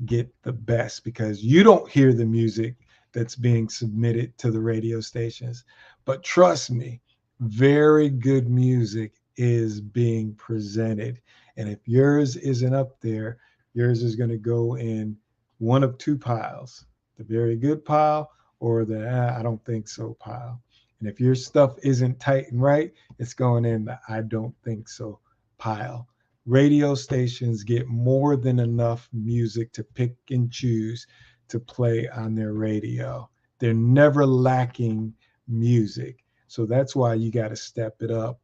Speaker 8: get the best, because you don't hear the music that's being submitted to the radio stations. But trust me, very good music is being presented. And if yours isn't up there, yours is going to go in one of two piles, the very good pile or the I don't think so pile. And if your stuff isn't tight and right, it's going in the I don't think so pile. Radio stations get more than enough music to pick and choose to play on their radio. They're never lacking music. So that's why you got to step it up.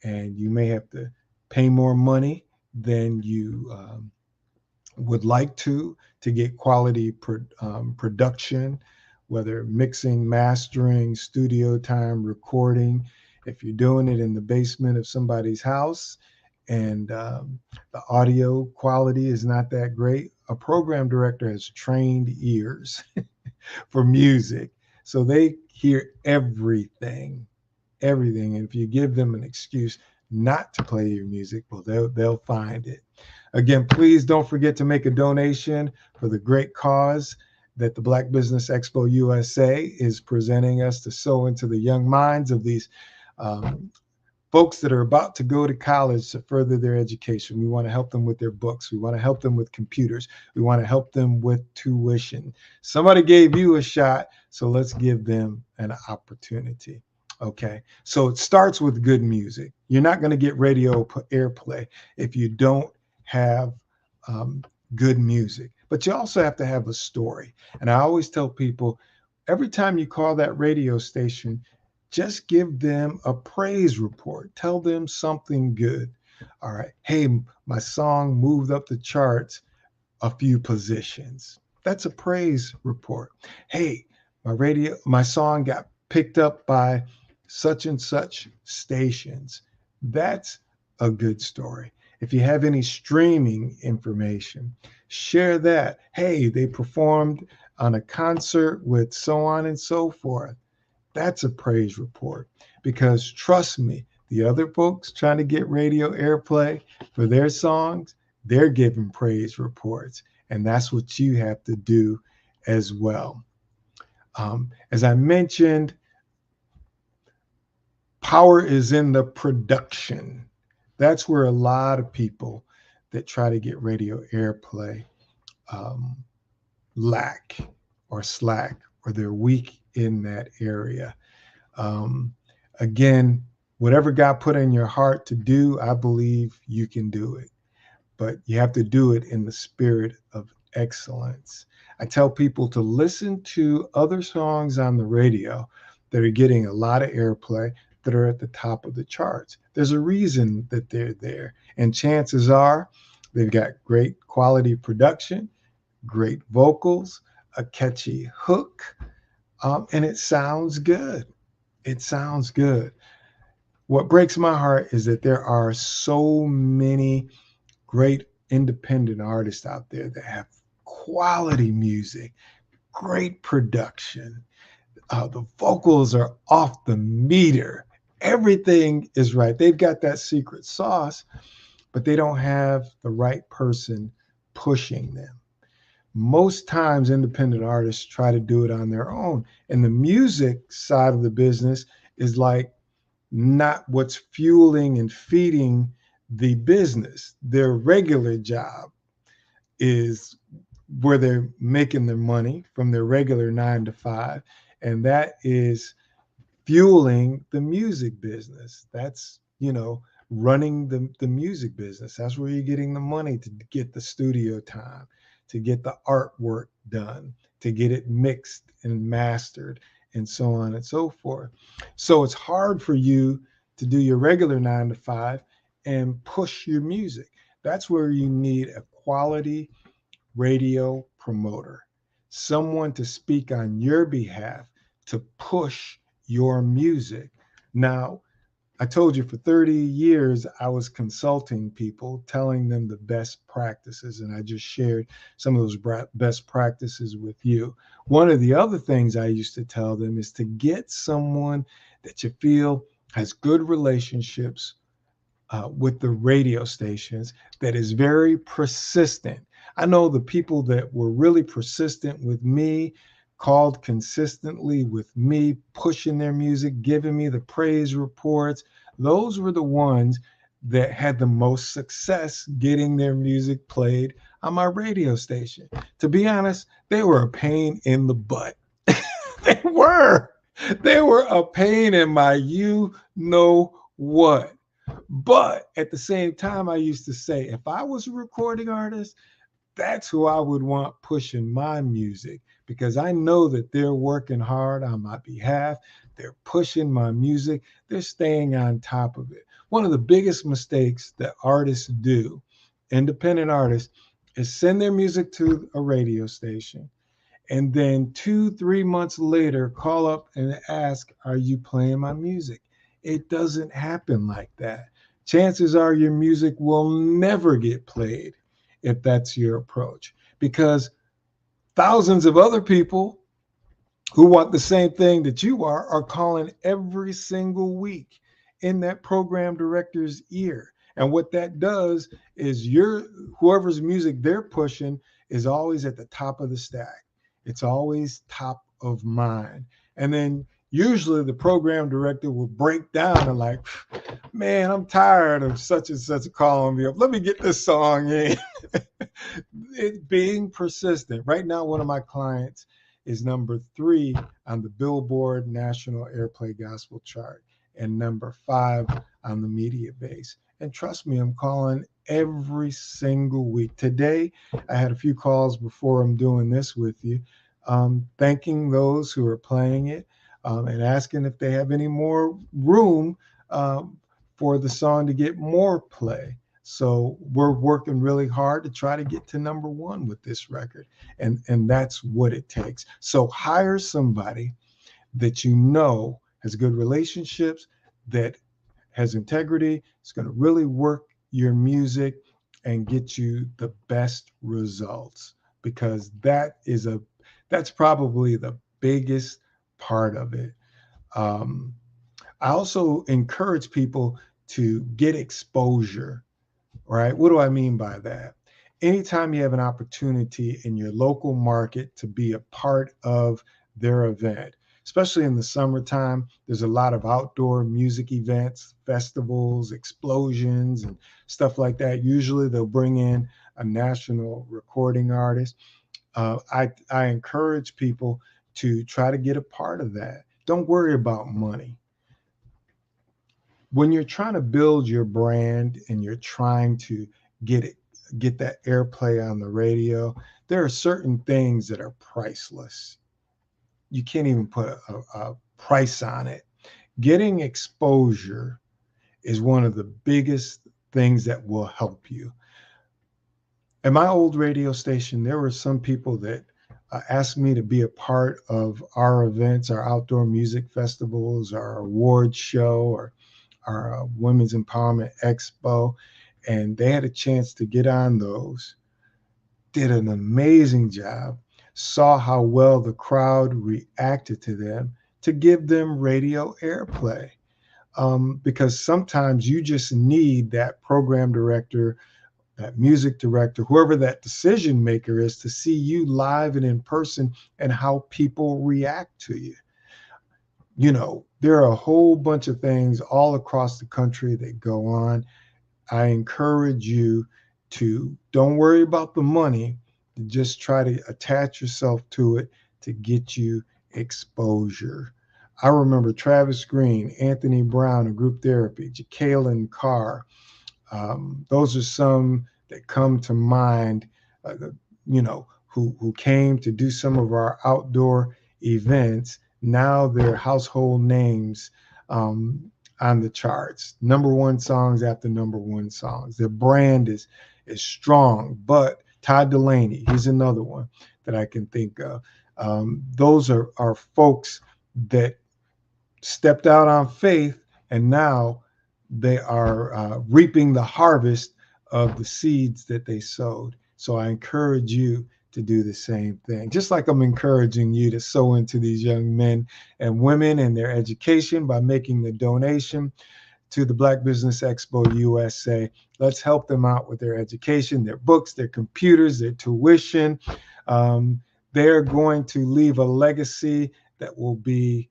Speaker 8: And you may have to pay more money than you would like to get quality production, whether mixing, mastering, studio time, recording. If you're doing it in the basement of somebody's house and the audio quality is not that great, a program director has trained ears for music. So they hear everything. And if you give them an excuse not to play your music, well, they'll find it. Again, please don't forget to make a donation for the great cause that the Black Business Expo USA is presenting us to sow into the young minds of these folks that are about to go to college to further their education. We want to help them with their books. We want to help them with computers. We want to help them with tuition. Somebody gave you a shot, so let's give them an opportunity. Okay, so it starts with good music. You're not going to get radio airplay if you don't have good music, but you also have to have a story. And I always tell people, every time you call that radio station, just give them a praise report. Tell them something good. All right. Hey, my song moved up the charts a few positions. That's a praise report. Hey, my song got picked up by such and such stations. That's a good story. If you have any streaming information, share that. Hey, they performed on a concert with so on and so forth. That's a praise report, because trust me, the other folks trying to get radio airplay for their songs, they're giving praise reports. And that's what you have to do as well. As I mentioned, power is in the production. That's where a lot of people that try to get radio airplay lack or slack, or they're weak in that area. Again, whatever God put in your heart to do, I believe you can do it. But you have to do it in the spirit of excellence. I tell people to listen to other songs on the radio that are getting a lot of airplay, that are at the top of the charts. There's a reason that they're there. And chances are they've got great quality production, great vocals, a catchy hook, and it sounds good. It sounds good. What breaks my heart is that there are so many great independent artists out there that have quality music, great production. The vocals are off the meter. Everything is right. They've got that secret sauce, but they don't have the right person pushing them. Most times, independent artists try to do it on their own. And the music side of the business is like not what's fueling and feeding the business. Their regular job is where they're making their money from their regular 9 to 5. And that is fueling the music business. That's, running the music business. That's where you're getting the money to get the studio time, to get the artwork done, to get it mixed and mastered, and so on and so forth. So it's hard for you to do your regular 9 to 5 and push your music. That's where you need a quality radio promoter, someone to speak on your behalf, to push your music. Now, I told you for 30 years, I was consulting people, telling them the best practices, and I just shared some of those best practices with you. One of the other things I used to tell them is to get someone that you feel has good relationships with the radio stations, that is very persistent. I know the people that were really persistent with me, called consistently with me, pushing their music, giving me the praise reports. Those were the ones that had the most success getting their music played on my radio station. To be honest, they were a pain in the butt. They were a pain in my what. But at the same time, I used to say, if I was a recording artist, that's who I would want pushing my music, because I know that they're working hard on my behalf. They're pushing my music. They're staying on top of it. One of the biggest mistakes that artists do, independent artists, is send their music to a radio station and then 2-3 months later call up and ask, are you playing my music? It doesn't happen like that. Chances are your music will never get played if that's your approach, because thousands of other people who want the same thing that you are calling every single week in that program director's ear. And what that does is whoever's music they're pushing is always at the top of the stack. It's always top of mind. And then usually the program director will break down and like, man, I'm tired of such and such calling me up. Let me get this song in. It's being persistent. Right now, one of my clients is number 3 on the Billboard National Airplay Gospel Chart and number 5 on the Media Base. And trust me, I'm calling every single week. Today, I had a few calls before I'm doing this with you, thanking those who are playing it. and asking if they have any more room for the song to get more play. So we're working really hard to try to get to number one with this record. And that's what it takes. So hire somebody that you know has good relationships, that has integrity, is going to really work your music and get you the best results, because that's probably the biggest part of it. I also encourage people to get exposure, right? What do I mean by that? Anytime you have an opportunity in your local market to be a part of their event, especially in the summertime, there's a lot of outdoor music events, festivals, explosions, and stuff like that. Usually they'll bring in a national recording artist. I encourage people to try to get a part of that. Don't worry about money. When you're trying to build your brand and you're trying to get that airplay on the radio, there are certain things that are priceless. You can't even put a price on it. Getting exposure is one of the biggest things that will help you. At my old radio station, there were some people that asked me to be a part of our events, our outdoor music festivals, our award show, or our Women's Empowerment Expo, and they had a chance to get on those, did an amazing job, saw how well the crowd reacted to them, to give them radio airplay. Because sometimes you just need that program director, that music director, whoever that decision maker is, to see you live and in person and how people react to you. You know, there are a whole bunch of things all across the country that go on. I encourage you to don't worry about the money, to just try to attach yourself to it to get you exposure. I remember Travis Green, Anthony Brown of Group Therapy, Jacqueline Carr. Those are some that come to mind, who came to do some of our outdoor events. Now they're household names on the charts, number one songs after number one songs. Their brand is strong. But Todd Delaney, he's another one that I can think of. Those are folks that stepped out on faith, and now they are reaping the harvest of the seeds that they sowed. So I encourage you to do the same thing, just like I'm encouraging you to sow into these young men and women and their education by making the donation to the Black Business Expo USA. Let's help them out with their education, their books, their computers, their tuition. They're going to leave a legacy that will be,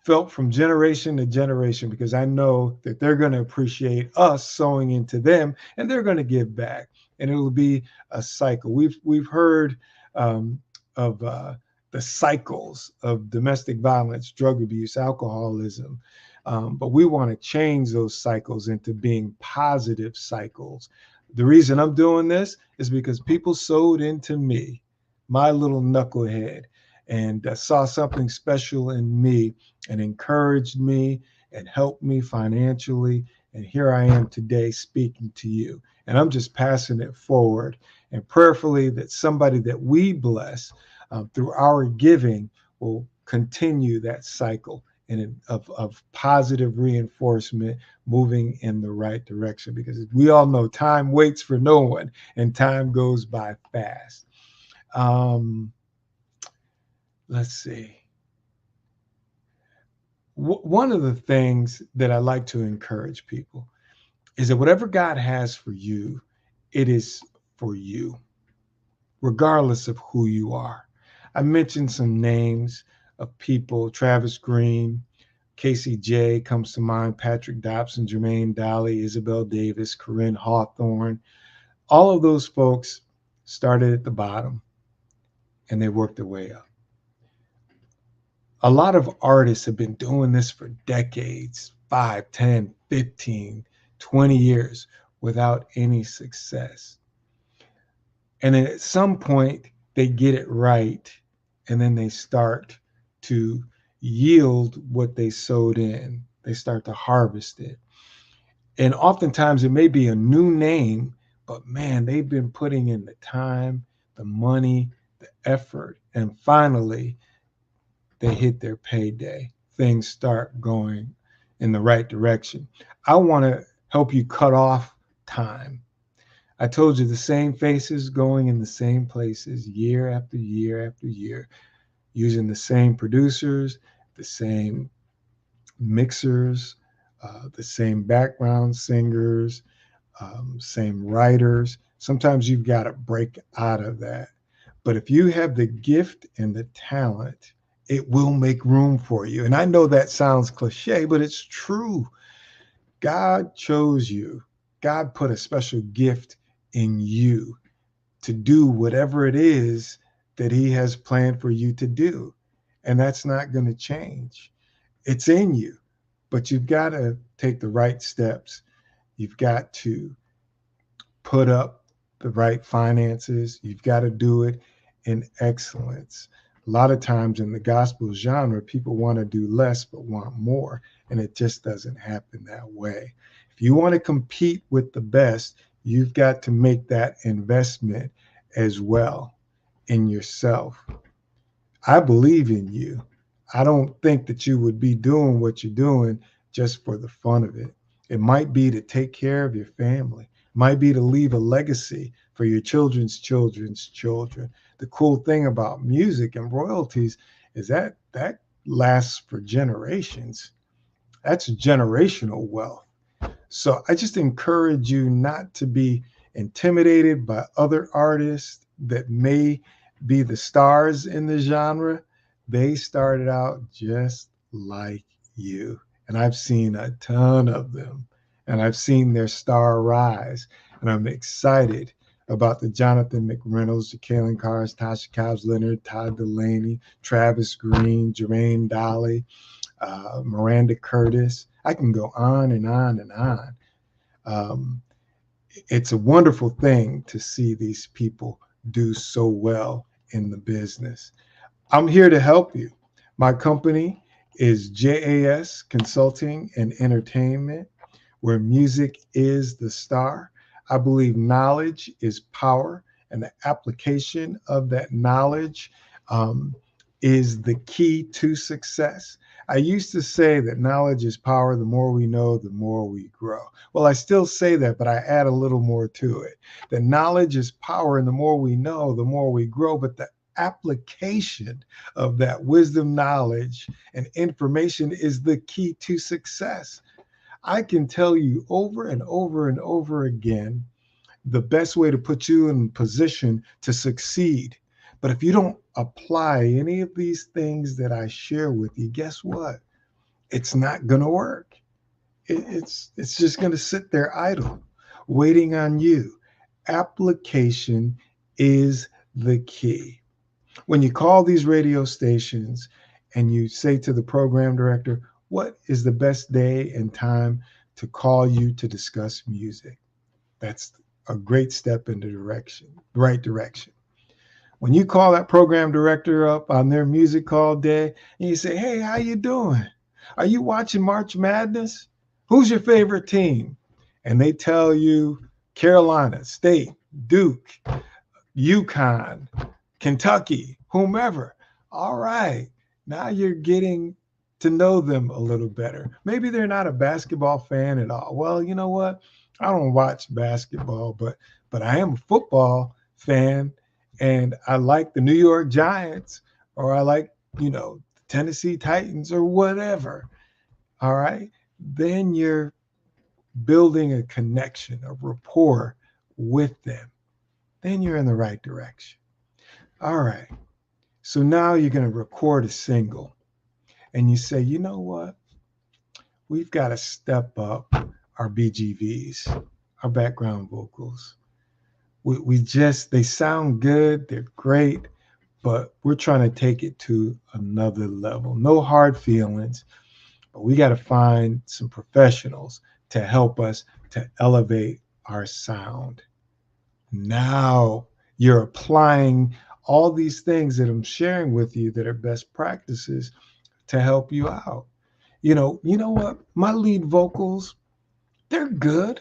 Speaker 8: felt from generation to generation, because I know that they're going to appreciate us sowing into them, and they're going to give back, and it will be a cycle. We've heard of the cycles of domestic violence, drug abuse, alcoholism, but we want to change those cycles into being positive cycles. The reason I'm doing this is because people sowed into me, my little knucklehead, and saw something special in me and encouraged me and helped me financially. And here I am today speaking to you. And I'm just passing it forward, and prayerfully that somebody that we bless through our giving will continue that cycle of positive reinforcement, moving in the right direction. Because we all know time waits for no one, and time goes by fast. Let's see. One of the things that I like to encourage people is that whatever God has for you, it is for you, regardless of who you are. I mentioned some names of people: Travis Green, Casey J comes to mind, Patrick Dobson, Jermaine Dolly, Isabel Davis, Corinne Hawthorne. All of those folks started at the bottom and they worked their way up. A lot of artists have been doing this for decades, 5, 10, 15, 20 years without any success. And then at some point they get it right, and then they start to yield what they sowed in. They start to harvest it. And oftentimes it may be a new name, but man, they've been putting in the time, the money, the effort, and finally they hit their payday. Things start going in the right direction. I want to help you cut off time. I told you the same faces going in the same places year after year after year, using the same producers, the same mixers, the same background singers, same writers. Sometimes you've got to break out of that. But if you have the gift and the talent, it will make room for you. And I know that sounds cliche, but it's true. God chose you. God put a special gift in you to do whatever it is that he has planned for you to do. And that's not going to change. It's in you, but you've got to take the right steps. You've got to put up the right finances. You've got to do it in excellence. A lot of times in the gospel genre, people want to do less but want more, and it just doesn't happen that way. If you want to compete with the best, you've got to make that investment as well in yourself. I believe in you. I don't think that you would be doing what you're doing just for the fun of it. It might be to take care of your family, it might be to leave a legacy for your children's children's children. The cool thing about music and royalties is that that lasts for generations. That's generational wealth. So I just encourage you not to be intimidated by other artists that may be the stars in the genre. They started out just like you. And I've seen a ton of them. And I've seen their star rise. And I'm excited about the Jonathan McReynolds, the Jacqueline Carrs, Tasha Cobbs Leonard, Todd Delaney, Travis Green, Jermaine Dolly, Miranda Curtis. I can go on and on and on. It's a wonderful thing to see these people do so well in the business. I'm here to help you. My company is JAS Consulting and Entertainment, where music is the star. I believe knowledge is power, and the application of that knowledge is the key to success. I used to say that knowledge is power. The more we know, the more we grow. Well, I still say that, but I add a little more to it. That knowledge is power, and the more we know, the more we grow. But the application of that wisdom, knowledge, and information is the key to success. I can tell you over and over and over again the best way to put you in position to succeed. But if you don't apply any of these things that I share with you, guess what? It's not going to work. It's just going to sit there idle, waiting on you. Application is the key. When you call these radio stations and you say to the program director, what is the best day and time to call you to discuss music? That's a great step in the right direction. When you call that program director up on their music call day and you say, hey, how you doing? Are you watching March Madness? Who's your favorite team? And they tell you Carolina, State, Duke, UConn, Kentucky, whomever. All right, now you're getting to know them a little better. Maybe they're not a basketball fan at all. Well, you know what? I don't watch basketball, but I am a football fan, and I like the New York Giants, or I like, Tennessee Titans or whatever. All right. Then you're building a connection, a rapport with them. Then you're in the right direction. All right. So now you're going to record a single and you say, you know what? We've got to step up our BGVs, our background vocals. They sound good. They're great, but we're trying to take it to another level. No hard feelings, but we got to find some professionals to help us to elevate our sound. Now you're applying all these things that I'm sharing with you that are best practices to help you out. You know what? My lead vocals, they're good.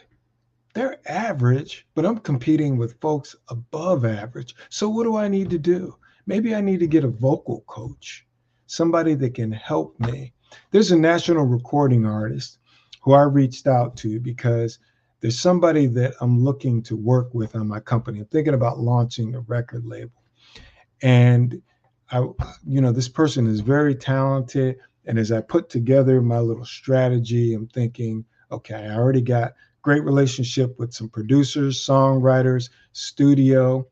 Speaker 8: They're average, but I'm competing with folks above average. So what do I need to do? Maybe I need to get a vocal coach, somebody that can help me. There's a national recording artist who I reached out to because there's somebody that I'm looking to work with on my company. I'm thinking about launching a record label. And this person is very talented. And as I put together my little strategy, I'm thinking, okay, I already got great relationship with some producers, songwriters, studio.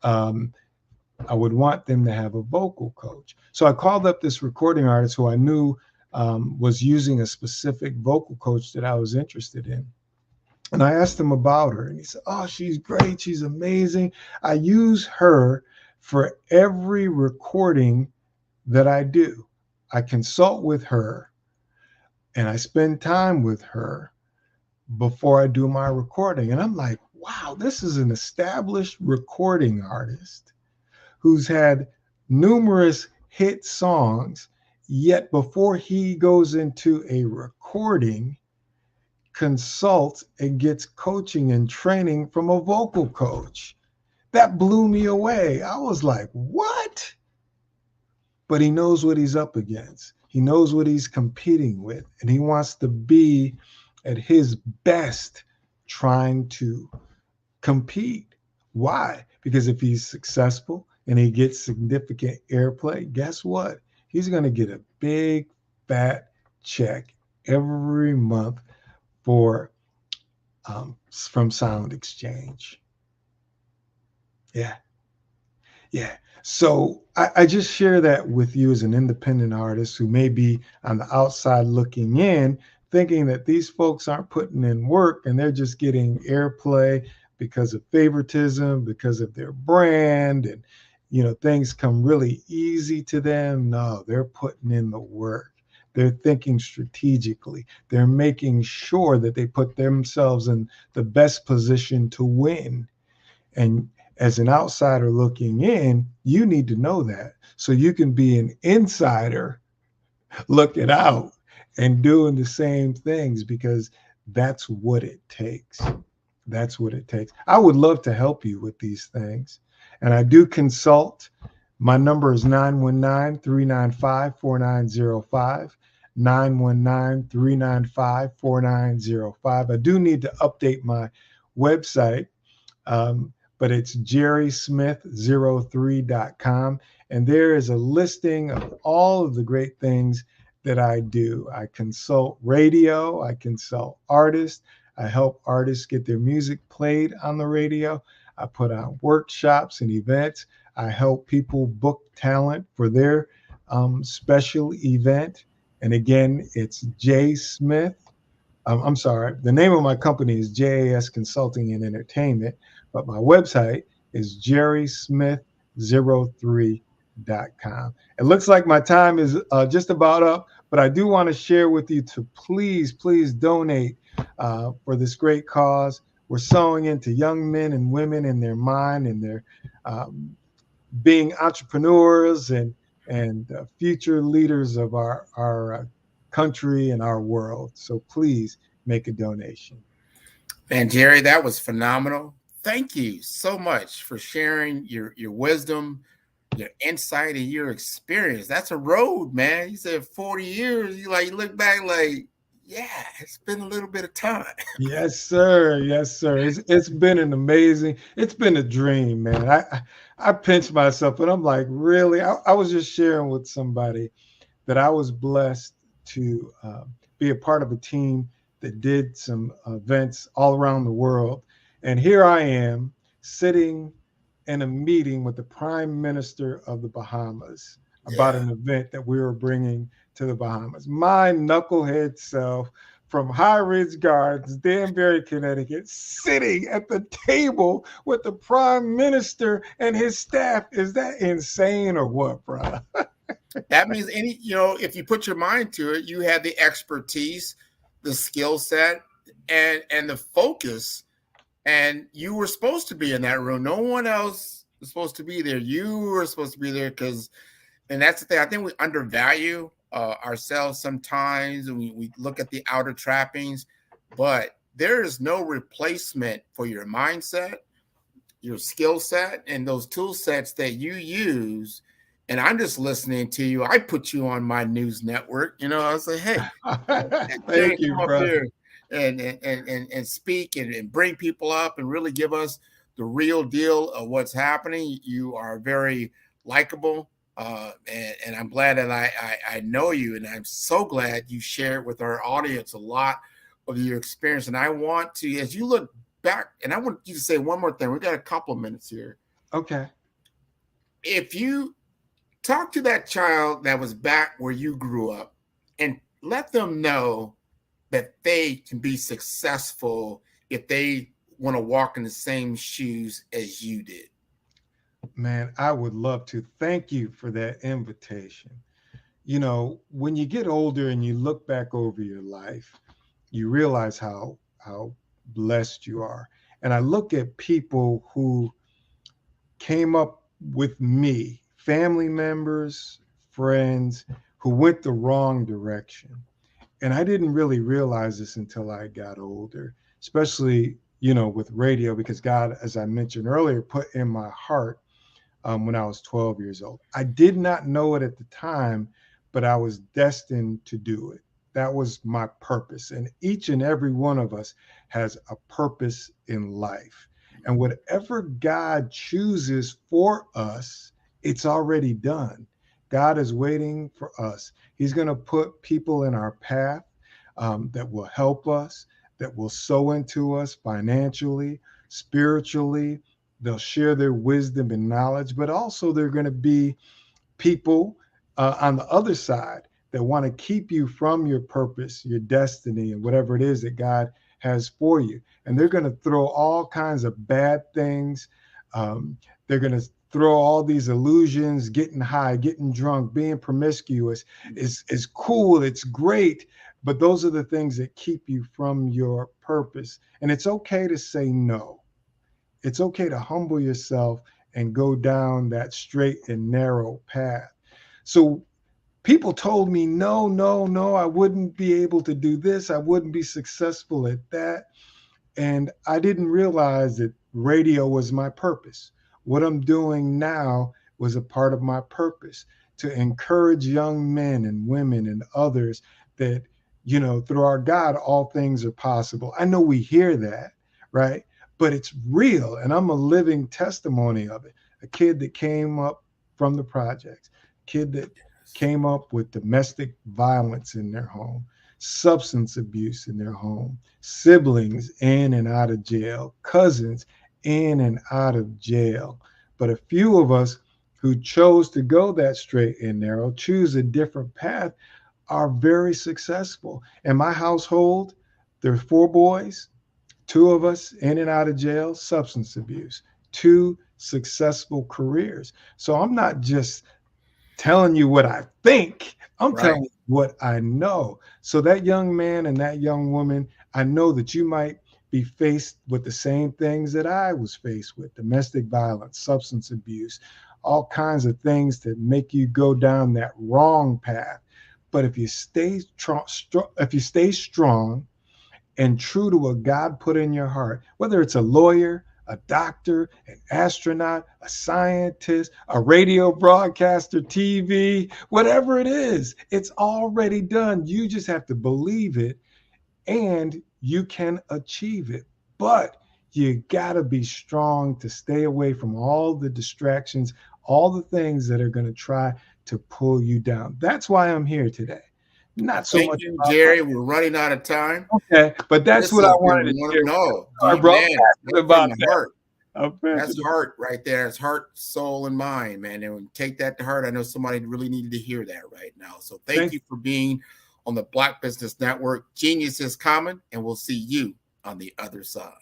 Speaker 8: I would want them to have a vocal coach. So I called up this recording artist who I knew was using a specific vocal coach that I was interested in. And I asked him about her, and he said, "Oh, she's great. She's amazing. I use her for every recording that I do. I consult with her and I spend time with her before I do my recording." And I'm like, wow, this is an established recording artist who's had numerous hit songs, yet before he goes into a recording, consults and gets coaching and training from a vocal coach. That blew me away. I was like, what? But he knows what he's up against. He knows what he's competing with, and he wants to be at his best trying to compete. Why? Because if he's successful and he gets significant airplay, guess what? He's going to get a big fat check every month from Sound Exchange. Yeah. So I just share that with you as an independent artist who may be on the outside looking in, thinking that these folks aren't putting in work and they're just getting airplay because of favoritism, because of their brand, and things come really easy to them. No, they're putting in the work. They're thinking strategically. They're making sure that they put themselves in the best position to win. And as an outsider looking in, you need to know that so you can be an insider looking out and doing the same things, because that's what it takes. That's what it takes. I would love to help you with these things. And I do consult. My number is 919-395-4905. 919-395-4905. I do need to update my website, but it's jerrysmith03.com. And there is a listing of all of the great things that I do. I consult radio, I consult artists, I help artists get their music played on the radio. I put on workshops and events. I help people book talent for their special event. And again, it's J Smith. I'm sorry, the name of my company is JAS Consulting and Entertainment, but my website is jerrysmith03.com. It looks like my time is just about up, but I do want to share with you to please donate for this great cause. We're sowing into young men and women in their mind and their being entrepreneurs and future leaders of our country and our world. So please make a donation.
Speaker 6: Man, Jerry, that was phenomenal. Thank you so much for sharing your wisdom, your insight, and your experience. That's a road, man. You said 40 years. You look back like, yeah, it's been a little bit of time.
Speaker 8: Yes, sir. Yes, sir. It's been it's been a dream, man. I pinch myself and I'm like, really? I was just sharing with somebody that I was blessed to be a part of a team that did some events all around the world. And here I am sitting in a meeting with the Prime Minister of the Bahamas about an event that we were bringing to the Bahamas. My knucklehead self from High Ridge Gardens, Danbury, Connecticut, sitting at the table with the Prime Minister and his staff. Is that insane or what, bro?
Speaker 6: That means if you put your mind to it, you had the expertise, the skill set, and the focus, and you were supposed to be in that room. No one else was supposed to be there. You were supposed to be there and that's the thing. I think we undervalue ourselves sometimes, and we look at the outer trappings, but there is no replacement for your mindset, your skill set, and those tool sets that you use. And I'm just listening to you. I put you on my news network. I say, hey,
Speaker 8: Thank you,
Speaker 6: come up
Speaker 8: brother.
Speaker 6: here and speak and bring people up and really give us the real deal of what's happening. You are very likable. And I'm glad that I know you, and I'm so glad you shared with our audience a lot of your experience. And I want to, as you look back, and I want you to say one more thing. We've got a couple of minutes here.
Speaker 8: Okay.
Speaker 6: If you talk to that child that was back where you grew up and let them know that they can be successful if they want to walk in the same shoes as you did.
Speaker 8: Man, I would love to. Thank you for that invitation. When you get older and you look back over your life, you realize how blessed you are. And I look at people who came up with me, family members, friends who went the wrong direction. And I didn't really realize this until I got older, especially, with radio, because God, as I mentioned earlier, put in my heart when I was 12 years old. I did not know it at the time, but I was destined to do it. That was my purpose. And each and every one of us has a purpose in life. And whatever God chooses for us, it's already done. God is waiting for us. He's going to put people in our path that will help us, that will sow into us financially, spiritually. They'll share their wisdom and knowledge, but also they're going to be people on the other side that want to keep you from your purpose, your destiny, and whatever it is that God has for you. And they're going to throw all kinds of bad things. They're going to throw all these illusions, getting high, getting drunk, being promiscuous is cool. It's great. But those are the things that keep you from your purpose. And it's okay to say no. It's okay to humble yourself and go down that straight and narrow path. So people told me, no, I wouldn't be able to do this. I wouldn't be successful at that. And I didn't realize that radio was my purpose. What I'm doing now was a part of my purpose, to encourage young men and women and others that, through our God, all things are possible. I know we hear that, right? But it's real. And I'm a living testimony of it. A kid that came up from the projects, a kid that came up with domestic violence in their home, substance abuse in their home, siblings in and out of jail, cousins in and out of jail. But a few of us who chose to go that straight and narrow, choose a different path, are very successful. In my household, there's 4 boys, 2 of us in and out of jail, substance abuse, 2 successful careers. So I'm not just telling you what I think, I'm telling you what I know. So that young man and that young woman, I know that you might be faced with the same things that I was faced with: domestic violence, substance abuse, all kinds of things that make you go down that wrong path. But if you stay strong and true to what God put in your heart, whether it's a lawyer, a doctor, an astronaut, a scientist, a radio broadcaster, TV, whatever it is, it's already done. You just have to believe it, and you can achieve it. But you gotta be strong to stay away from all the distractions, all the things that are going to try to pull you down. That's why I'm here today. Not so
Speaker 6: Thank
Speaker 8: much
Speaker 6: you, Jerry. We're running out of time.
Speaker 8: Okay, but that's what I wanted to share.
Speaker 6: No,
Speaker 8: I
Speaker 6: man,
Speaker 8: about
Speaker 6: the heart.
Speaker 8: that.
Speaker 6: That's heart right there. It's heart, soul, and mind, man. And take that to heart. I know somebody really needed to hear that right now. So thank you for being on the Black Business Network. Genius is common, and we'll see you on the other side.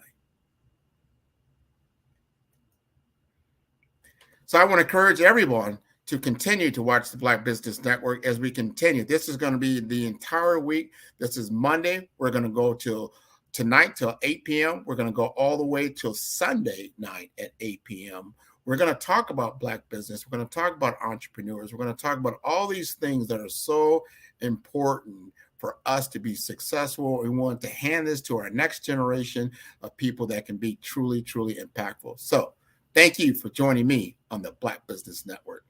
Speaker 6: So I want to encourage everyone to continue to watch the Black Business Network as we continue. This is going to be the entire week. This is Monday. We're going to go till tonight till 8 p.m. We're going to go all the way till Sunday night at 8 p.m. We're going to talk about Black business. We're going to talk about entrepreneurs. We're going to talk about all these things that are so important for us to be successful. We want to hand this to our next generation of people that can be truly, truly impactful. So thank you for joining me on the Black Business Network.